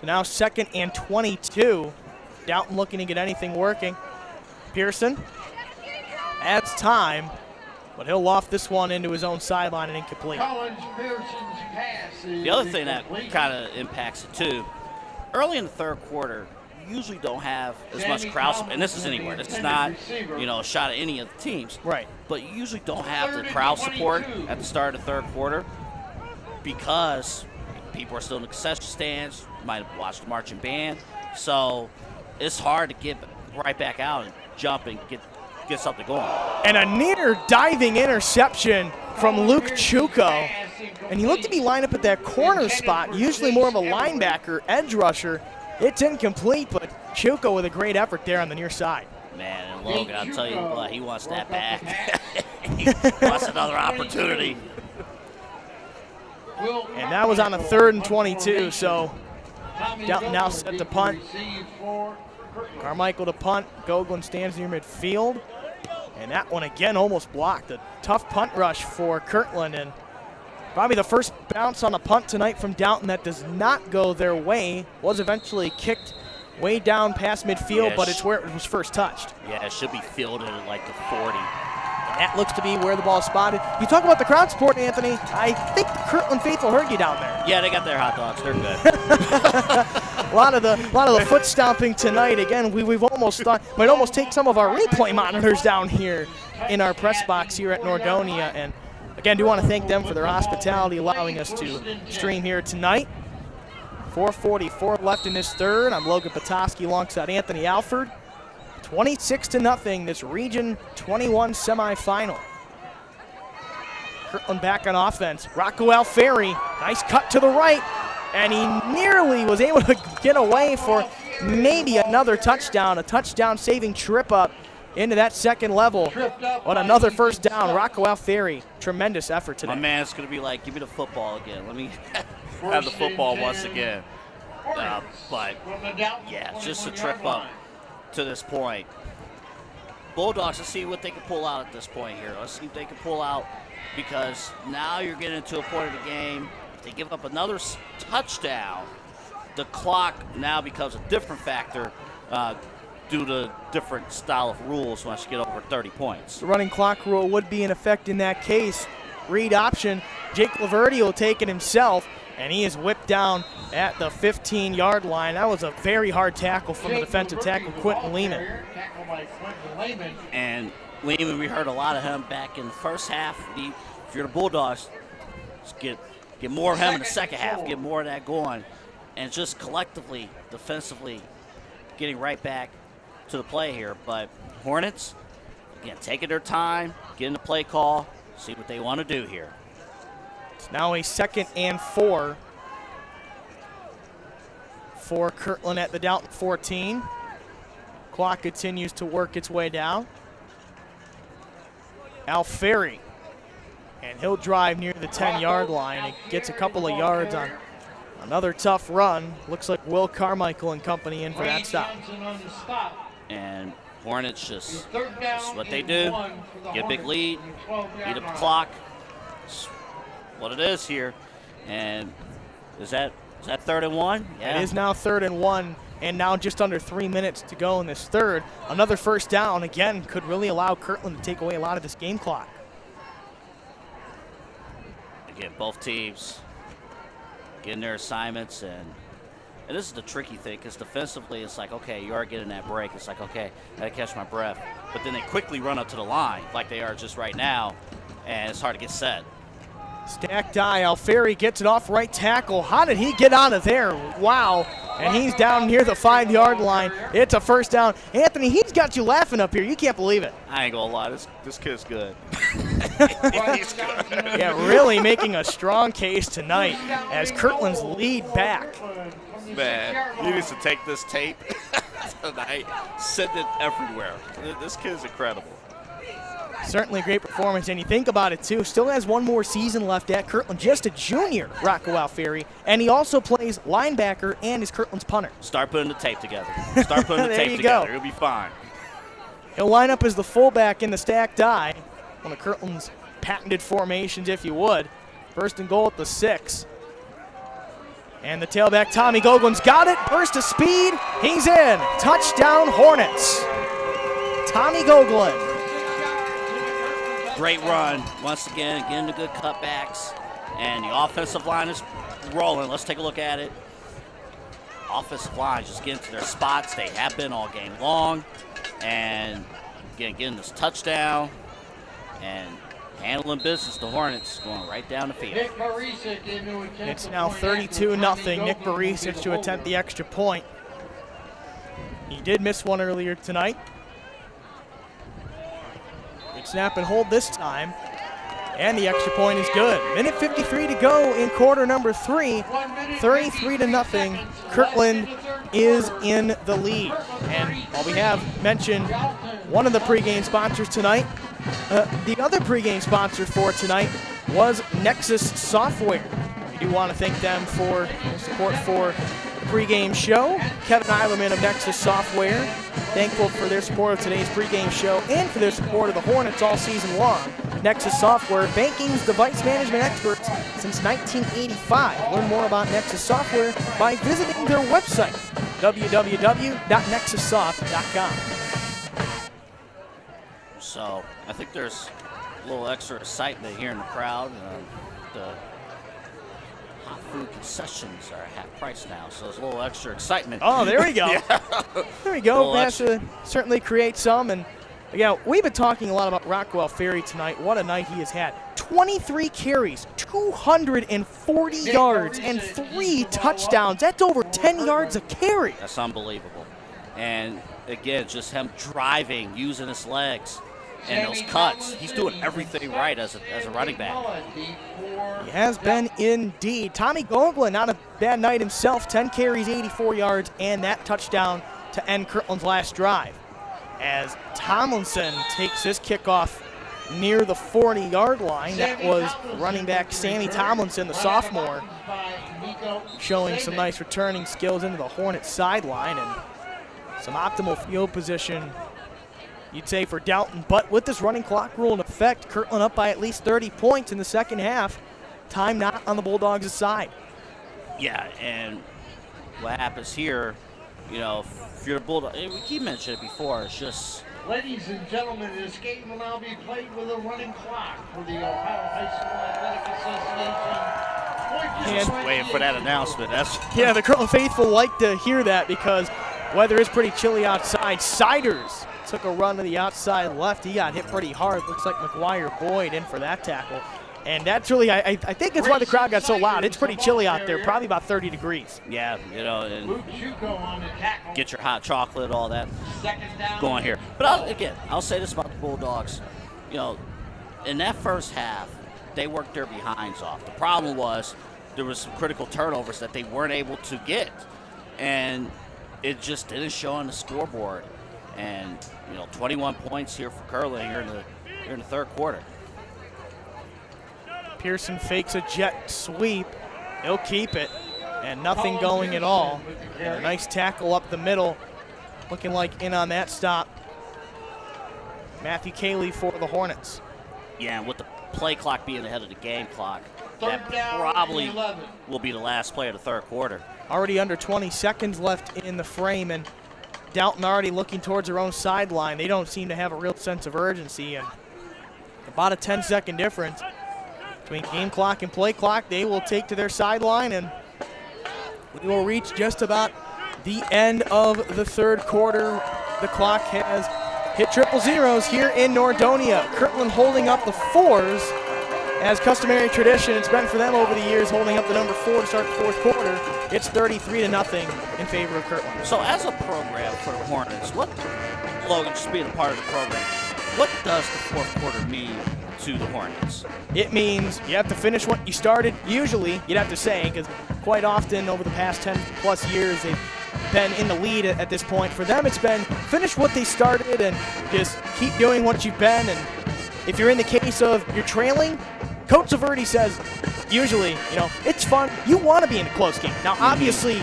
S1: So now 2nd and 22. Dalton looking to get anything working. Pearson adds time, but he'll loft this one into his own sideline and incomplete.
S6: The other thing that kind of impacts it too, early in the third quarter, you usually don't have as much crowd support, and this is anywhere. This is not, a shot at any of the teams.
S1: Right.
S6: But you usually don't have the crowd support at the start of the third quarter because people are still in the concession stands, might have watched the marching band. So it's hard to get right back out and jump and get something going.
S1: And a near diving interception from Luke Chuko. And he looked to be lined up at that corner spot, usually more of a linebacker, edge rusher. It's incomplete, but Chuko with a great effort there on the near side.
S6: Man, and Logan, I'll tell you what, he wants that back. That's another opportunity.
S1: And that was on a 3rd and 22, so Dalton now set to punt. Carmichael to punt. Gogolin stands near midfield. And that one again almost blocked. A tough punt rush for Kirtland, and probably the first bounce on a punt tonight from Dalton that does not go their way. Was eventually kicked way down past midfield, but it's where it was first touched.
S6: Yeah, it should be fielded at like the 40.
S1: And that looks to be where the ball is spotted. You talk about the crowd support, Anthony. I think the Kirtland faithful heard you down there.
S6: Yeah, they got their hot dogs. They're good.
S1: A lot of the foot stomping tonight. Again, we've almost thought might almost take some of our replay monitors down here in our press box here at Nordonia. And again, do want to thank them for their hospitality, allowing us to stream here tonight. 4:44 left in this third. I'm Logan Petoskey alongside Anthony Alford. 26-0, this Region 21 semifinal. Kirtland back on offense. Rocco Alfieri, nice cut to the right, and he nearly was able to get away for maybe another touchdown, a touchdown-saving trip up into that second level. But another first down, Rocco Alfieri. Tremendous effort today.
S6: My man's going to be like, give me the football again. Let me have the football once again. But, yeah, it's just a trip up to this point. Bulldogs, let's see what they can pull out at this point here. Let's see if they can pull out, because now you're getting to a point of the game. If they give up another touchdown, the clock now becomes a different factor due to different style of rules once you get over 30 points.
S1: The running clock rule would be in effect in that case. Read option. Jake Laverty will take it himself, and he is whipped down at the 15-yard line. That was a very hard tackle from the defensive tackle, Quentin Lehman.
S6: And Lehman, we heard a lot of him back in the first half. If you're the Bulldogs, just get more of him in the second half, get more of that going, and just collectively, defensively, getting right back to the play here. But Hornets, again, taking their time, getting the play call, see what they want to do here.
S1: It's now a 2nd and 4 for Kirtland at the Dalton 14. Clock continues to work its way down. Alfieri, and he'll drive near the 10-yard line. It gets a couple of yards on another tough run. Looks like Will Carmichael and company in for that stop.
S6: And Hornets just what they do. Get a big lead, eat up the clock. It's what it is here. And is that 3rd and 1? Yeah.
S1: It is now 3rd and 1, and now just under 3 minutes to go in this third. Another first down, again, could really allow Kirtland to take away a lot of this game clock.
S6: Again, both teams getting their assignments, and this is the tricky thing, because defensively it's like, okay, you are getting that break. It's like, okay, I gotta catch my breath. But then they quickly run up to the line like they are just right now, and it's hard to get set.
S1: Stacked eye, Alfieri gets it off right tackle. How did he get out of there? Wow. And he's down near the 5-yard line. It's a first down. Anthony, he's got you laughing up here. You can't believe it.
S6: I ain't gonna lie, this kid's good.
S1: He's good. Yeah, really making a strong case tonight as Kirtland's lead back.
S6: Man, he needs to take this tape tonight, send it everywhere. This kid's incredible.
S1: Certainly a great performance, and you think about it too, still has one more season left at Kirtland, just a junior, Rocco Alfieri, and he also plays linebacker and is Kirtland's punter.
S6: Start putting the tape together. Start putting the tape together. Go. It'll be fine.
S1: He'll line up as the fullback in the stacked eye, one of Kirtland's patented formations, if you would. 1st and goal at the 6. And the tailback, Tommy Gogolin's got it, burst of speed, he's in. Touchdown Hornets. Tommy Gogolin.
S6: Great run, once again, getting the good cutbacks, and the offensive line is rolling. Let's take a look at it. Offensive line just getting to their spots. They have been all game long, and again, getting this touchdown and handling business. The Hornets going right down the field.
S1: It's now 32-0. Nick Barisic to attempt the extra point. He did miss one earlier tonight. Good snap and hold this time. And the extra point is good. Minute 53 to go in quarter number 3. 33-0. Kirtland is in the lead. And while we have mentioned one of the pregame sponsors tonight, The other pregame sponsor for tonight was Nexus Software. We do want to thank them for their support for the pregame show. Kevin Eilerman of Nexus Software, thankful for their support of today's pregame show and for their support of the Hornets all season long. Nexus Software, banking's device management experts since 1985. Learn more about Nexus Software by visiting their website, www.nexussoft.com.
S6: So I think there's a little extra excitement here in the crowd. The hot food concessions are half price now, so there's a little extra excitement.
S1: Oh, there we go.
S6: Yeah.
S1: There we go. That certainly creates some. And yeah, we've been talking a lot about Rockwell Ferry tonight. What a night he has had. 23 carries, 240 yards, and 3 touchdowns. That's over 10 yards a carry.
S6: That's unbelievable. And again, just him driving, using his legs, and those cuts. He's doing everything right as a running back.
S1: He has been indeed. Tommy Goglin, not a bad night himself. 10 carries, 84 yards, and that touchdown to end Kirtland's last drive. As Tomlinson takes his kickoff near the 40-yard line. That was running back Sammy Tomlinson, the sophomore, showing some nice returning skills into the Hornets sideline and some optimal field position, you'd say, for Dalton. But with this running clock rule in effect, Kirtland up by at least 30 points in the second half. Time not on the Bulldogs' side.
S6: Yeah, and what happens here, you know, if you're a Bulldog, we keep mentioning it before, it's just...
S4: Ladies and gentlemen, this game will now be played with a running clock for the Ohio High School Athletic Association.
S6: Just waiting for that announcement.
S1: Yeah, the Kirtland faithful like to hear that because weather is pretty chilly outside. Siders took a run to the outside left. He got hit pretty hard. Looks like McGuire Boyd in for that tackle. And that's really, I think it's why the crowd got so loud. It's pretty chilly out there, probably about 30 degrees.
S6: Yeah, you know, and get your hot chocolate, all that going here. But I'll say this about the Bulldogs. You know, in that first half, they worked their behinds off. The problem was there was some critical turnovers that they weren't able to get. And it just didn't show on the scoreboard. And, you know, 21 points here for Kirtland here in the third quarter.
S1: Pearson fakes a jet sweep. He'll keep it. And nothing going at all. And a nice tackle up the middle. Looking like in on that stop. Matthew Cayley for the Hornets.
S6: Yeah, and with the play clock being ahead of the game clock, that probably will be the last play of the third quarter.
S1: Already under 20 seconds left in the frame, and Dalton already looking towards their own sideline. They don't seem to have a real sense of urgency, and about a 10-second difference between game clock and play clock. They will take to their sideline, and we will reach just about the end of the third quarter. The clock has hit triple zeros here in Nordonia. Kirtland holding up the fours. As customary tradition, it's been for them over the years, holding up the number 4 to start the fourth quarter. It's 33-0 in favor of Kirtland.
S6: So as a program for the Hornets, Logan, just being a part of the program, what does the fourth quarter mean to the Hornets?
S1: It means you have to finish what you started. Usually, you'd have to say, because quite often over the past 10+ years, they've been in the lead at this point. For them, it's been finish what they started and just keep doing what you've been. And if you're in the case of you're trailing, Coach Zaverdi says, usually, you know, it's fun. You want to be in a close game. Now, obviously,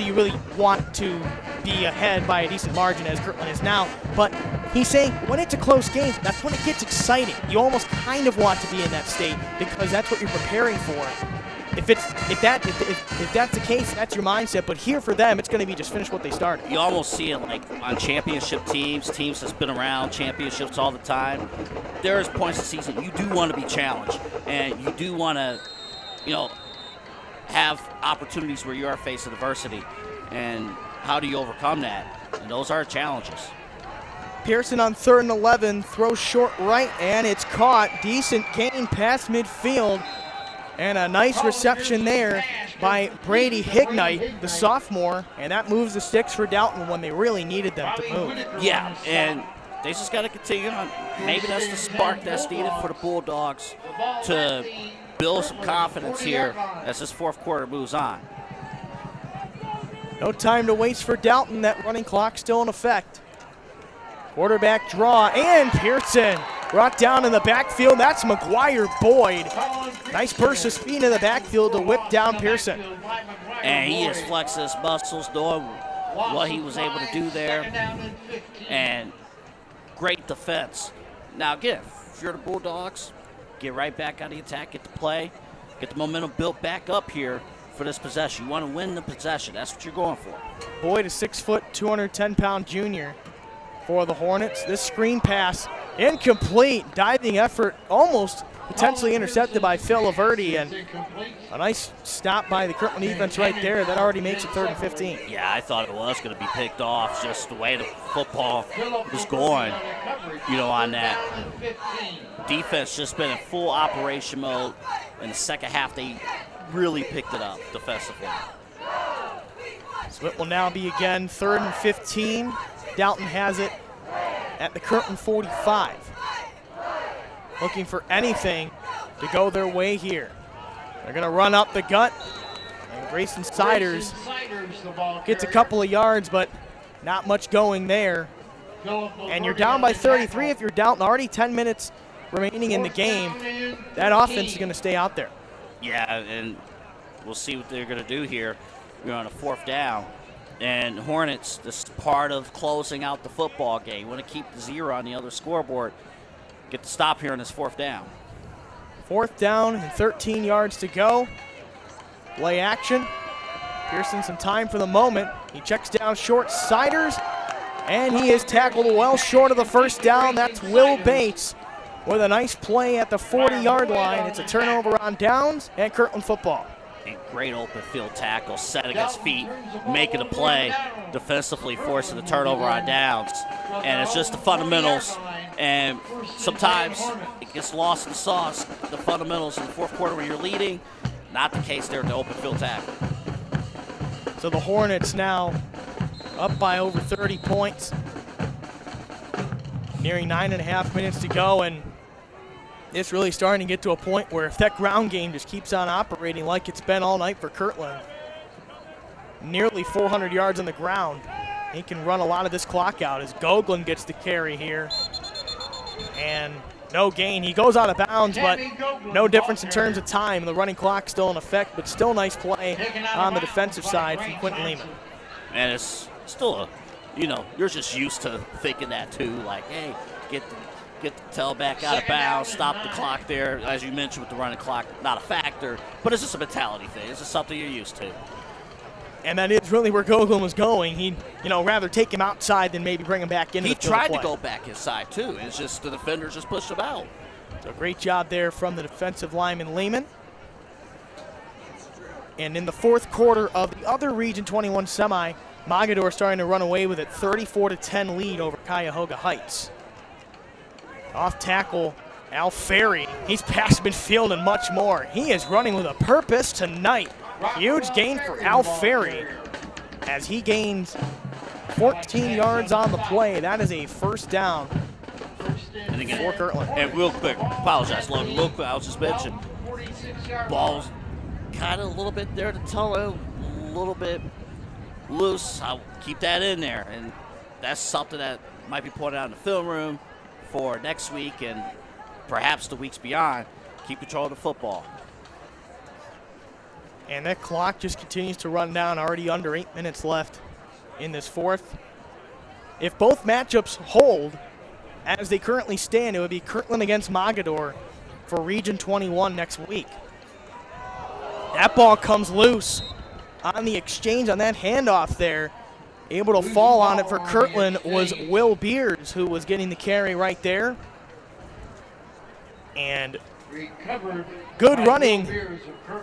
S1: you really want to be ahead by a decent margin, as Kirtland is now. But he's saying when it's a close game, that's when it gets exciting. You almost kind of want to be in that state because that's what you're preparing for. If that's the case, that's your mindset. But here for them, it's going to be just finish what they started.
S6: You almost see it like on championship teams that's been around championships all the time. There's points of the season you do want to be challenged, and you do want to, you know, have opportunities where you are facing adversity. And how do you overcome that? And those are challenges.
S1: Pearson on 3rd and 11, throws short right, and it's caught. Decent gain past midfield. And a nice reception there by Brady Hignite, the sophomore, and that moves the sticks for Dalton when they really needed them to move.
S6: Yeah, and they just got to continue on. Maybe that's the spark that's needed for the Bulldogs to build some confidence here as this fourth quarter moves on.
S1: No time to waste for Dalton. That running clock still in effect. Quarterback draw, and Pearson brought down in the backfield. That's McGuire Boyd. Nice burst of speed in the backfield to whip down Pearson.
S6: And he has flexed his muscles, doing what he was able to do there. And great defense. Now again, if you're the Bulldogs, get right back out of the attack, get the play, get the momentum built back up here for this possession. You want to win the possession. That's what you're going for.
S1: Boyd, a 6 foot, 210-pound junior for the Hornets. This screen pass incomplete. Diving effort almost potentially intercepted by Phil Laverty, and a nice stop by the Kirtland defense right there. That already makes it 3rd and 15.
S6: Yeah, I thought it was going to be picked off, just the way the football was going, on that. Defense just been in full operation mode. In the second half, they really picked it up defensively.
S1: So it will now be again 3rd and 15. Dalton has it at the Kirtland 45. Looking for anything to go their way here. They're going to run up the gut. And Grayson Siders gets a couple of yards, but not much going there. And you're down by 33 if you're Dalton. Already 10 minutes remaining in the game. That offense is going to stay out there.
S6: Yeah, and we'll see what they're going to do here. We're on a 4th down. And Hornets, this is part of closing out the football game. You want to keep the 0 on the other scoreboard. Get the stop here on this 4th down.
S1: 4th down and 13 yards to go. Play action. Pearson some time for the moment. He checks down short Siders, and he is tackled well short of the 1st down. That's Will Bates with a nice play at the 40-yard line. It's a turnover on downs and Kirtland football.
S6: And great open field tackle, setting his feet, making a play, defensively forcing the turnover on downs. And it's just the fundamentals. And sometimes it gets lost in the sauce, the fundamentals in the 4th quarter when you're leading. Not the case there at the open field tackle.
S1: So the Hornets now up by over 30 points. Nearing 9.5 minutes to go, and it's really starting to get to a point where if that ground game just keeps on operating like it's been all night for Kirtland, nearly 400 yards on the ground, he can run a lot of this clock out as Goglan gets the carry here. And no gain. He goes out of bounds, but no difference in terms of time. The running clock still in effect, but still nice play on the defensive side from Quentin Lehman.
S6: And it's still you're just used to thinking that too, like, hey, get the tailback out of bounds, stop the clock there. As you mentioned with the running clock, not a factor, but it's just a mentality thing. It's just something you're used to.
S1: And that is really where Goglan was going. He'd, rather take him outside than maybe bring him back into the field.
S6: He tried to go back inside too. It's just the defenders just pushed him out.
S1: So great job there from the defensive lineman Lehman. And in the 4th quarter of the other Region 21 semi, Mogadore starting to run away with it, 34-10 lead over Cuyahoga Heights. Off tackle, Al Ferry. He's past midfield and much more. He is running with a purpose tonight. Huge gain for Al Ferry as he gains 14 yards on the play. That is a 1st down
S6: And again,
S1: for Kirtland.
S6: And real quick, apologize, Logan. Real quick, I was just mentioning, ball's kind of a little bit there to tell a little bit loose. I'll keep that in there. And that's something that might be pointed out in the film room for next week and perhaps the weeks beyond. Keep control of the football.
S1: And that clock just continues to run down, already under 8 minutes left in this 4th. If both matchups hold as they currently stand, it would be Kirtland against Mogadore for Region 21 next week. That ball comes loose on the exchange on that handoff there. Able to fall on it for Kirtland was Will Beers, who was getting the carry right there. And good running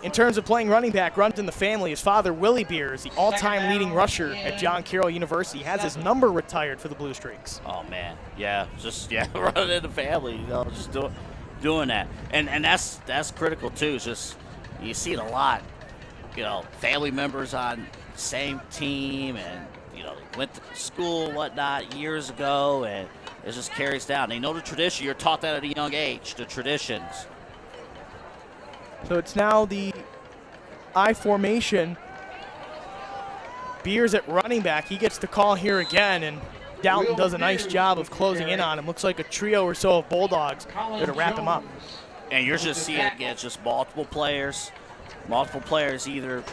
S1: in terms of playing running back, runs in the family. His father, Willie Beers, the all-time leading rusher at John Carroll University, has his number retired for the Blue Streaks.
S6: Oh, man. Yeah, running in the family, just doing that. And that's critical, too. It's just, you see it a lot. Family members on the same team and, they went to school, whatnot, years ago, and it just carries down. They know the tradition. You're taught that at a young age, the traditions.
S1: So it's now the I formation. Beers at running back. He gets the call here again, and Dalton does a nice job of closing in on him. Looks like a trio or so of Bulldogs there to wrap him up.
S6: And you're just seeing it again, just multiple players either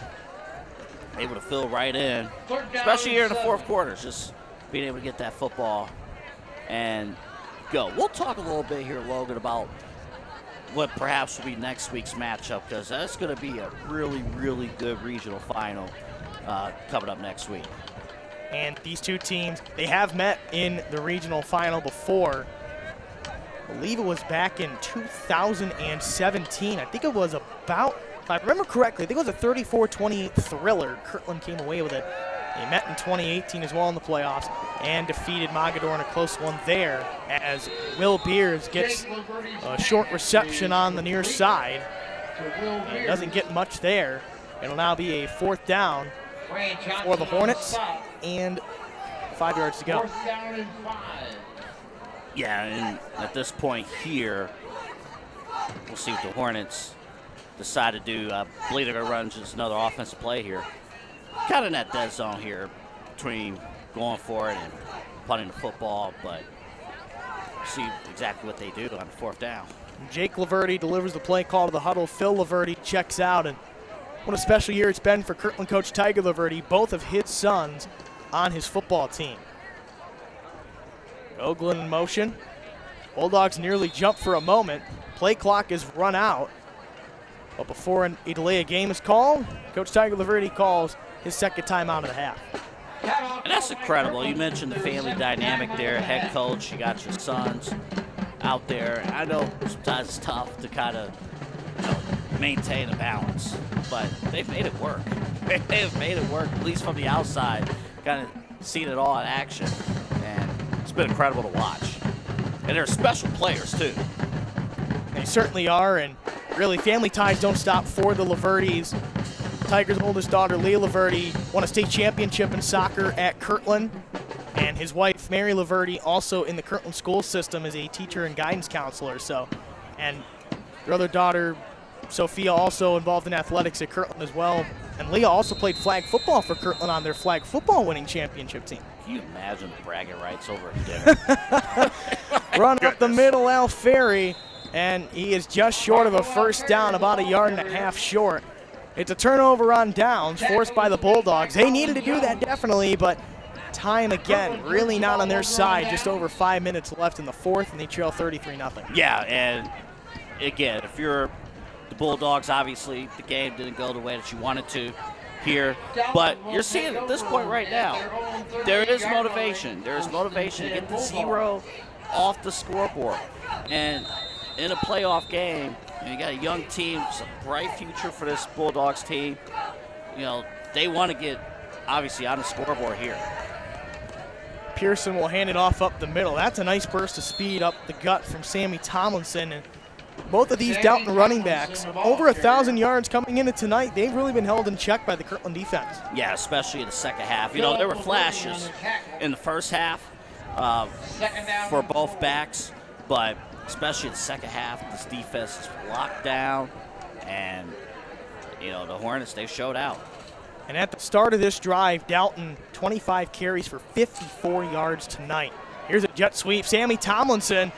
S6: able to fill right in, especially here in the fourth quarter, just being able to get that football and go. We'll talk a little bit here, Logan, about what perhaps will be next week's matchup, because that's going to be a really, really good regional final coming up next week.
S1: And these two teams, they have met in the regional final before. I believe it was back in 2017. I think it was about, if I remember correctly, I think it was a 34-28 thriller. Kirtland came away with it. They met in 2018 as well in the playoffs and defeated Mogadore in a close one there, as Will Beers gets a short reception on the near side. And doesn't get much there. It'll now be a 4th down for the Hornets and 5 yards to go.
S6: Yeah, and at this point here, we'll see what the Hornets decide to do. I believe they're going to run just another offensive play here. Kind of in that dead zone here between going for it and punting the football, but see exactly what they do on the 4th down.
S1: Jake Laverty delivers the play call to the huddle. Phil Laverty checks out, and what a special year it's been for Kirtland coach Tiger Laverty, both of his sons on his football team. Oakland in motion. Bulldogs nearly jump for a moment. Play clock is run out. But before a delay of game is called, Coach Tiger Laverty calls his second timeout of the half.
S6: And that's incredible. You mentioned the family dynamic there. Head coach, you got your sons out there. I know sometimes it's tough to kind of maintain a balance, but they've made it work. They've made it work, at least from the outside, kind of seen it all in action. And it's been incredible to watch. And they're special players, too.
S1: They certainly are, and really family ties don't stop for the Lavertys. Tiger's oldest daughter, Leah Laverty, won a state championship in soccer at Kirtland, and his wife, Mary Laverty, also in the Kirtland school system as a teacher and guidance counselor. So, and your other daughter, Sophia, also involved in athletics at Kirtland as well. And Leah also played flag football for Kirtland on their flag football winning championship team.
S6: Can you imagine the bragging rights over at dinner?
S1: Run up the middle, Al Ferry, and he is just short of a first down, about 1.5 yards short. It's a turnover on downs forced by the Bulldogs. They needed to do that definitely, but time again really not on their side. Just over 5 minutes left in the 4th, and they trail 33-0.
S6: Yeah, and again, if you're the Bulldogs, obviously the game didn't go the way that you wanted to here, but you're seeing at this point right now, there is motivation. There is motivation to get the 0 off the scoreboard. And in a playoff game, you got a young team, it's a bright future for this Bulldogs team. You know, they want to get, obviously, on the scoreboard here.
S1: Pearson will hand it off up the middle. That's a nice burst of speed up the gut from Sammy Tomlinson. And both of these Dalton running backs, over 1,000 yards coming into tonight. They've really been held in check by the Kirtland defense.
S6: Yeah, especially in the second half. You know, there were flashes in the first half for both backs, but especially in the second half, this defense is locked down, and, you know, the Hornets, they showed out.
S1: And at the start of this drive, Dalton, 25 carries for 54 yards tonight. Here's a jet sweep. Sammy Tomlinson,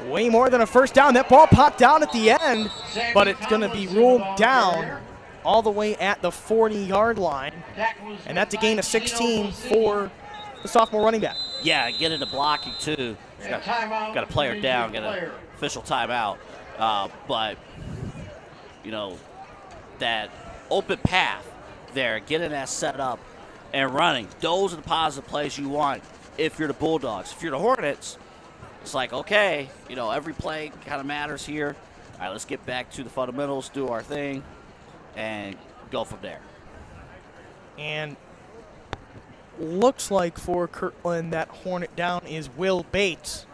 S1: way more than a first down. That ball popped out at the end, but it's going to be ruled down all the way at the 40-yard line. And that's a gain of 16 for the sophomore running back.
S6: Yeah, get into blocking, too. Got a player down, got an official timeout. But, you know, that open path there, getting that set up and running, those are the positive plays you want if you're the Bulldogs. If you're the Hornets, it's like, okay, you know, every play kind of matters here. All right, let's get back to the fundamentals, do our thing, and go from there.
S1: And looks like for Kirtland that Hornet down is Will Bates,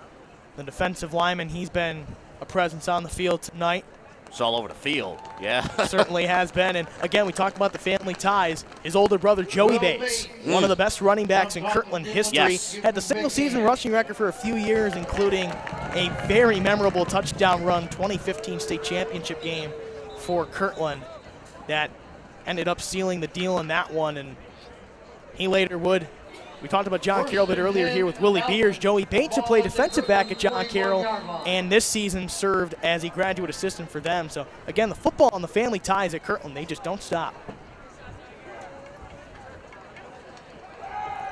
S1: the defensive lineman. He's been a presence on the field tonight.
S6: It's all over the field, yeah.
S1: Certainly has been. And again, we talked about the family ties. His older brother, Joey Bates, one of the best running backs in Kirtland history,
S6: Yes.
S1: had the single-season rushing record for a few years, including a very memorable touchdown run 2015 state championship game for Kirtland that ended up sealing the deal in that one. And he later would We talked about John Carroll a bit earlier here with Willie Beers. Joey Bates, who played defensive back at John Carroll, and this season served as a graduate assistant for them. So, again, the football and the family ties at Kirtland, they just don't stop.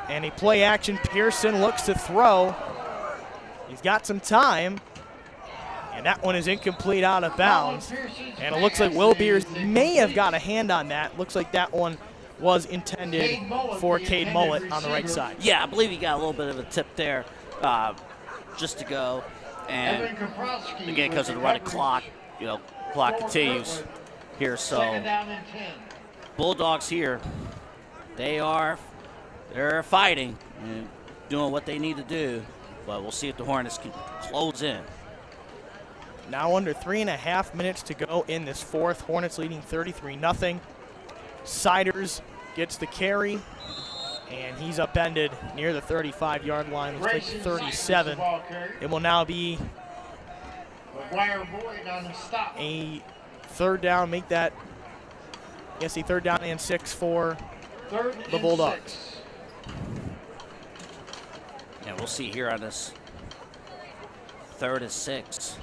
S1: And a play action, Pearson looks to throw. He's got some time. And that one is incomplete, out of bounds. And it looks like Will Beers may have got a hand on that. Looks like that one was intended for Cade Mullet on the right side.
S6: Yeah, I believe he got a little bit of a tip there just to go. And again, because of the running clock, clock continues here. So Bulldogs here, they're fighting and doing what they need to do. But we'll see if the Hornets can close in.
S1: Now under 3.5 minutes to go in this fourth. Hornets leading 33-0. Siders gets the carry, and he's upended near the 35-yard line. Looks like 37. It will now be a third down. Make that, yes, a third down and 6 for the Bulldogs.
S6: Yeah, we'll see here on this 3rd and 6.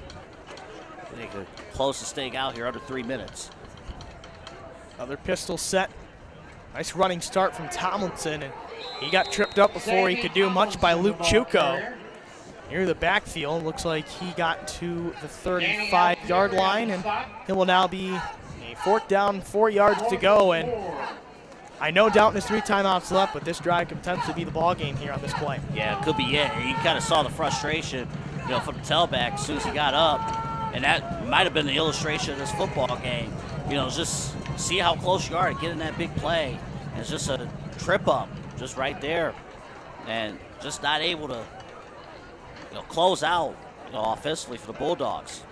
S6: They could close this thing out here under 3 minutes.
S1: Another pistol set. Nice running start from Tomlinson, and he got tripped up before he could do much by Luke Chuko. Near the backfield, looks like he got to the 35-yard line, and it will now be a 4th down, 4 yards to go. And I know Dalton has 3 timeouts left, but this drive could potentially be the ball game here on this play.
S6: Yeah, it could be it. You kind of saw the frustration, from the tailback as soon as he got up. And that might have been the illustration of this football game. Just see how close you are to getting that big play. And it's just a trip up just right there. And just not able to close out offensively for the Bulldogs.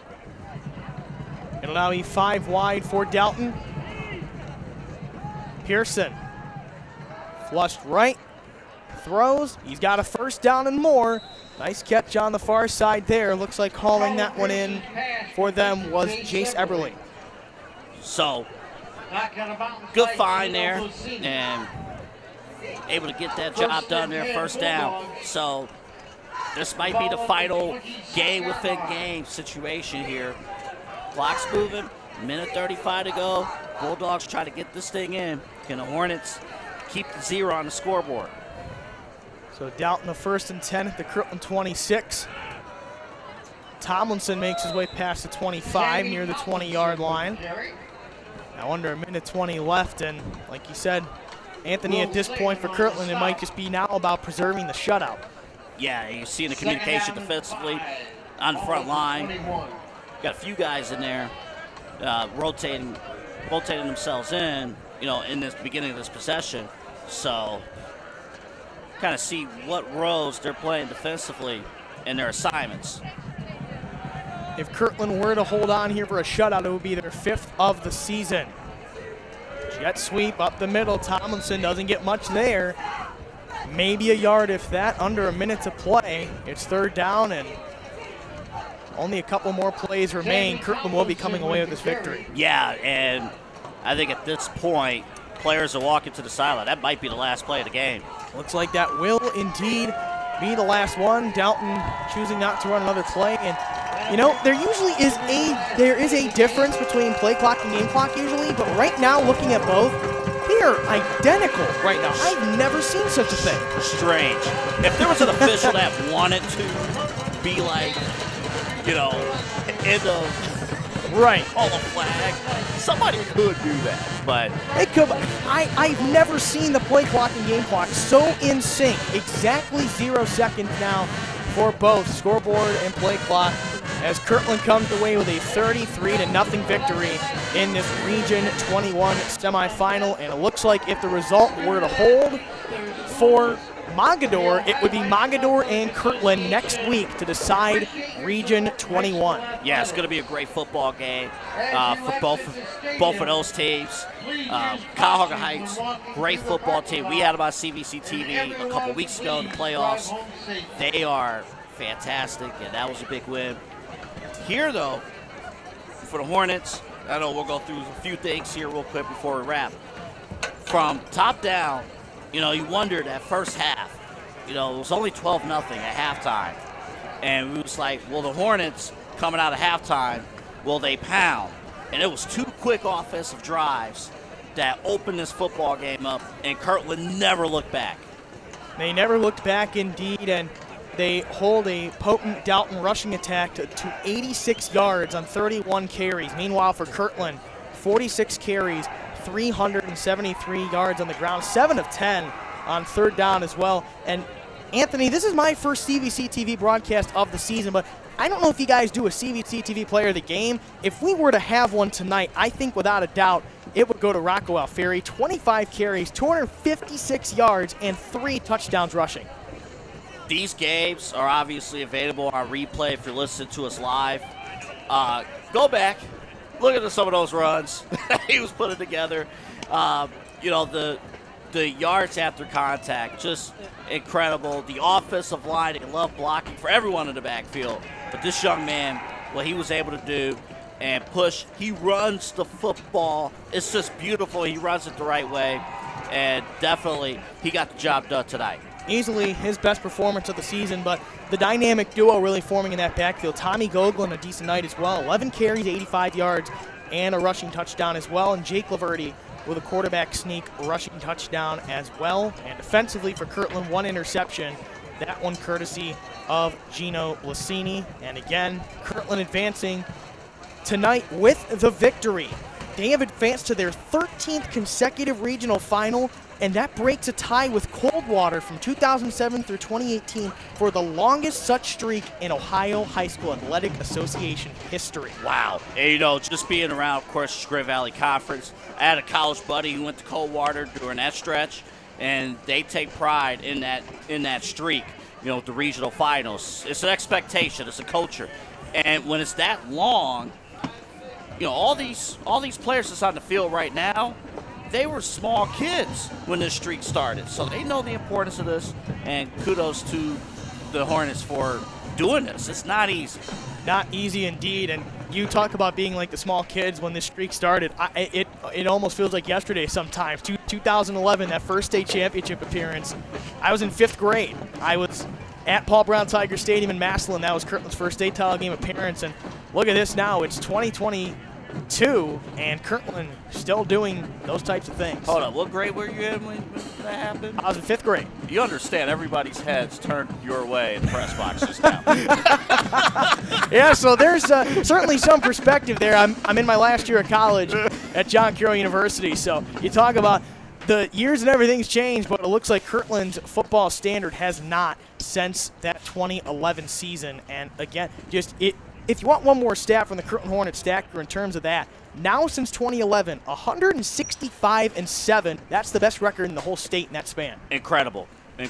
S1: It'll now be 5 wide for Dalton. Pearson flushed right, throws. He's got a 1st down and more. Nice catch on the far side there. Looks like hauling that one in for them was Jace Eberly.
S6: So, good find there, and able to get that job done there, 1st down. So, this might be the final game within game situation here. Clock's moving, minute 35 to go. Bulldogs try to get this thing in. Can the Hornets keep the 0 on the scoreboard?
S1: So Dalton a 1st and 10 at the Kirtland 26. Tomlinson makes his way past the 25 near the 20-yard line. Now under 1:20 left, and like you said, Anthony, at this point for Kirtland, it might just be now about preserving the shutout.
S6: Yeah, you're seeing the communication defensively on the front line. Got a few guys in there rotating themselves in this beginning of this possession. So kind of see what roles they're playing defensively in their assignments.
S1: If Kirtland were to hold on here for a shutout, it would be their 5th of the season. Jet sweep up the middle. Tomlinson doesn't get much there. Maybe a yard if that, under a minute to play. It's 3rd down and only a couple more plays remain. Kirtland will be coming away with this victory.
S6: Yeah, and I think at this point, players are walking to the sideline. That might be the last play of the game.
S1: Looks like that will indeed be the last one. Dalton choosing not to run another play. And, there usually is a difference between play clock and game clock usually, but right now, looking at both, they are identical right now. I've never seen such a thing.
S6: Strange. If there was an official that wanted to be like, end of
S1: right,
S6: call a flag, somebody could do that, but
S1: it could. I've never seen the play clock and game clock so in sync. Exactly 0 seconds now for both scoreboard and play clock, as Kirtland comes away with a 33-0 victory in this Region 21 semifinal. And it looks like if the result were to hold for Mogadore, it would be Mogadore and Kirtland next week to decide Region 21.
S6: Yeah, it's going to be a great football game for both of those teams. Cuyahoga Heights, great football team. We had them on CVC TV a couple weeks ago in the playoffs. They are fantastic, and that was a big win. Here, though, for the Hornets, I know we'll go through a few things here real quick before we wrap. From top down, you wondered that 1st half, it was only 12-0 at halftime. And we was like, well, the Hornets coming out of halftime, will they pound? And it was 2 quick offensive drives that opened this football game up, and Kirtland never looked back.
S1: They never looked back indeed, and they hold a potent Dalton rushing attack to 86 yards on 31 carries. Meanwhile, for Kirtland, 46 carries, 373 yards on the ground, 7 of 10 on third down as well. And Anthony, this is my first CVC TV broadcast of the season, but I don't know if you guys do a CVC TV player of the game. If we were to have one tonight, I think without a doubt it would go to Rocco Alfieri. 25 carries, 256 yards, and 3 touchdowns rushing.
S6: These games are obviously available on replay if you're listening to us live. Go back, look at some of those runs he was putting together. The yards after contact, just incredible. The offensive line, they love blocking for everyone in the backfield. But this young man, what he was able to do and push, he runs the football. It's just beautiful. He runs it the right way. And definitely, he got the job done tonight.
S1: Easily his best performance of the season, but the dynamic duo really forming in that backfield. Tommy Goglin, a decent night as well. 11 carries, 85 yards, and a rushing touchdown as well. And Jake Laverty with a quarterback sneak rushing touchdown as well. And defensively for Kirtland, 1 interception. That one courtesy of Gino Lassini. And again, Kirtland advancing tonight with the victory. They have advanced to their 13th consecutive regional final, and that breaks a tie with Coldwater from 2007 through 2018 for the longest such streak in Ohio High School Athletic Association history.
S6: Wow. And, just being around, of course, Scribb Valley Conference, I had a college buddy who went to Coldwater during that stretch, and they take pride in that streak, the regional finals. It's an expectation. It's a culture. And when it's that long, all these players that's on the field right now, they were small kids when this streak started. So they know the importance of this, and kudos to the Hornets for doing this. It's not easy.
S1: Not easy indeed, and you talk about being like the small kids when this streak started. It almost feels like yesterday sometimes. 2011, that first state championship appearance, I was in 5th grade. I was at Paul Brown Tiger Stadium in Massillon. That was Kirtland's first state title game appearance, and look at this now. It's 2022, and Kirtland still doing those types of things.
S6: Hold on, what grade were you in when that happened?
S1: I was in 5th grade.
S6: You understand everybody's heads turned your way in the press box just now.
S1: Yeah, so there's certainly some perspective there. I'm in my last year of college at John Carroll University, so you talk about the years and everything's changed, but it looks like Kirtland's football standard has not since that 2011 season. And again, if you want one more stat from the Kirtland Hornets stacker in terms of that, now since 2011, 165-7. That's the best record in the whole state in that span.
S6: Incredible. And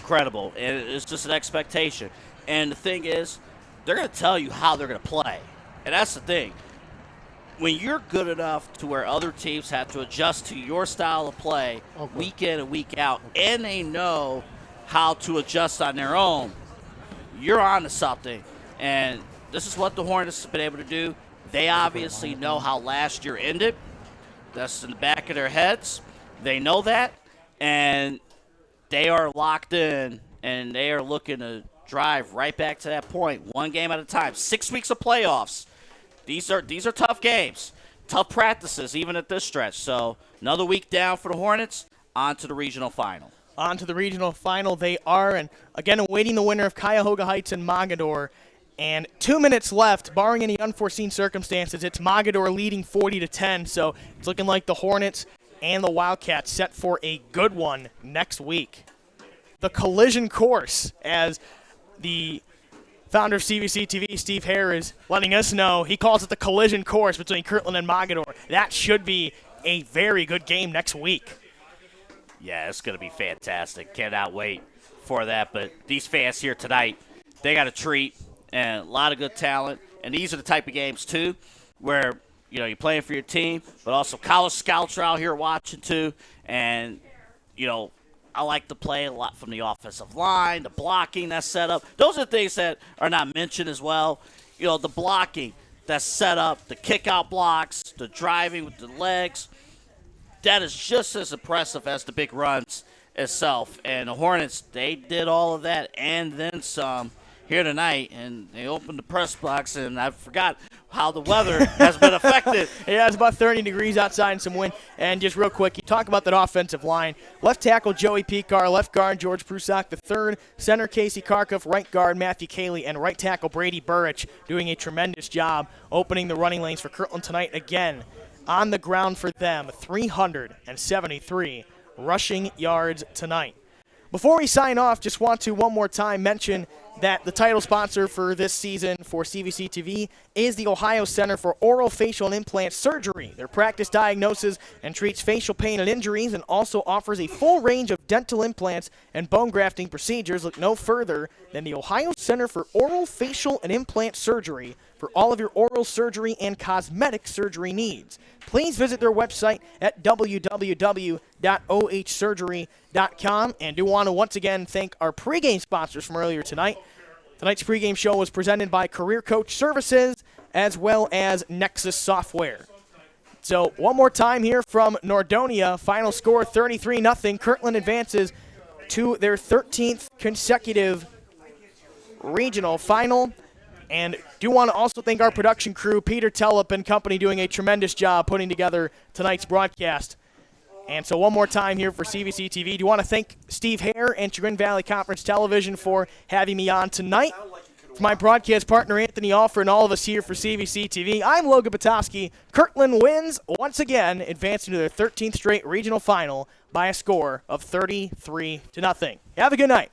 S6: it's just an expectation. And the thing is, they're going to tell you how they're going to play. And that's the thing. When you're good enough to where other teams have to adjust to your style of play week in and week out, and they know how to adjust on their own, you're on to something. And this is what the Hornets have been able to do. They obviously know how last year ended. That's in the back of their heads. They know that, and they are locked in, and they are looking to drive right back to that point, one game at a time. 6 weeks of playoffs. These are tough games, tough practices, even at this stretch. So another week down for the Hornets, on to the regional final.
S1: On to the regional final they are, and again awaiting the winner of Cuyahoga Heights and Mogador. And 2 minutes left, barring any unforeseen circumstances. It's Mogador leading 40-10, so it's looking like the Hornets and the Wildcats set for a good one next week. The collision course, as the founder of CVC TV, Steve Hare, is letting us know. He calls it the collision course between Kirtland and Mogador. That should be a very good game next week.
S6: Yeah, it's going to be fantastic. Cannot wait for that. But these fans here tonight, they got a treat and a lot of good talent. And these are the type of games, too, where, you're playing for your team, but also college scouts are out here watching, too. And, I like to play a lot from the offensive line, the blocking that's set up. Those are things that are not mentioned as well. The blocking that's set up, the kick-out blocks, the driving with the legs, that is just as impressive as the big runs itself. And the Hornets, they did all of that and then some here tonight, and they opened the press box, and I forgot how the weather has been affected.
S1: Yeah, it's about 30 degrees outside and some wind. And just real quick, you talk about that offensive line. Left tackle Joey Picard, left guard George Prusak the third, center Casey Karkoff, right guard Matthew Cayley, and right tackle Brady Burrich doing a tremendous job opening the running lanes for Kirtland tonight. Again, on the ground for them, 373 rushing yards tonight. Before we sign off, just want to one more time mention that the title sponsor for this season for CVC TV is the Ohio Center for Oral Facial and Implant Surgery. Their practice diagnoses and treats facial pain and injuries and also offers a full range of dental implants and bone grafting procedures. Look no further than the Ohio Center for Oral Facial and Implant Surgery for all of your oral surgery and cosmetic surgery needs. Please visit their website at www.ohsurgery.com. And do want to once again thank our pregame sponsors from earlier tonight. Tonight's pregame show was presented by Career Coach Services as well as Nexus Software. So one more time here from Nordonia. Final score 33-0. Kirtland advances to their 13th consecutive regional final. And do want to also thank our production crew, Peter Tellup and company, doing a tremendous job putting together tonight's broadcast. And so one more time here for CVC TV. Do want to thank Steve Hare and Chagrin Valley Conference Television for having me on tonight. For my broadcast partner, Anthony Alford, and all of us here for CVC TV, I'm Logan Petoskey. Kirtland wins once again, advancing to their 13th straight regional final by a score of 33-0. Have a good night.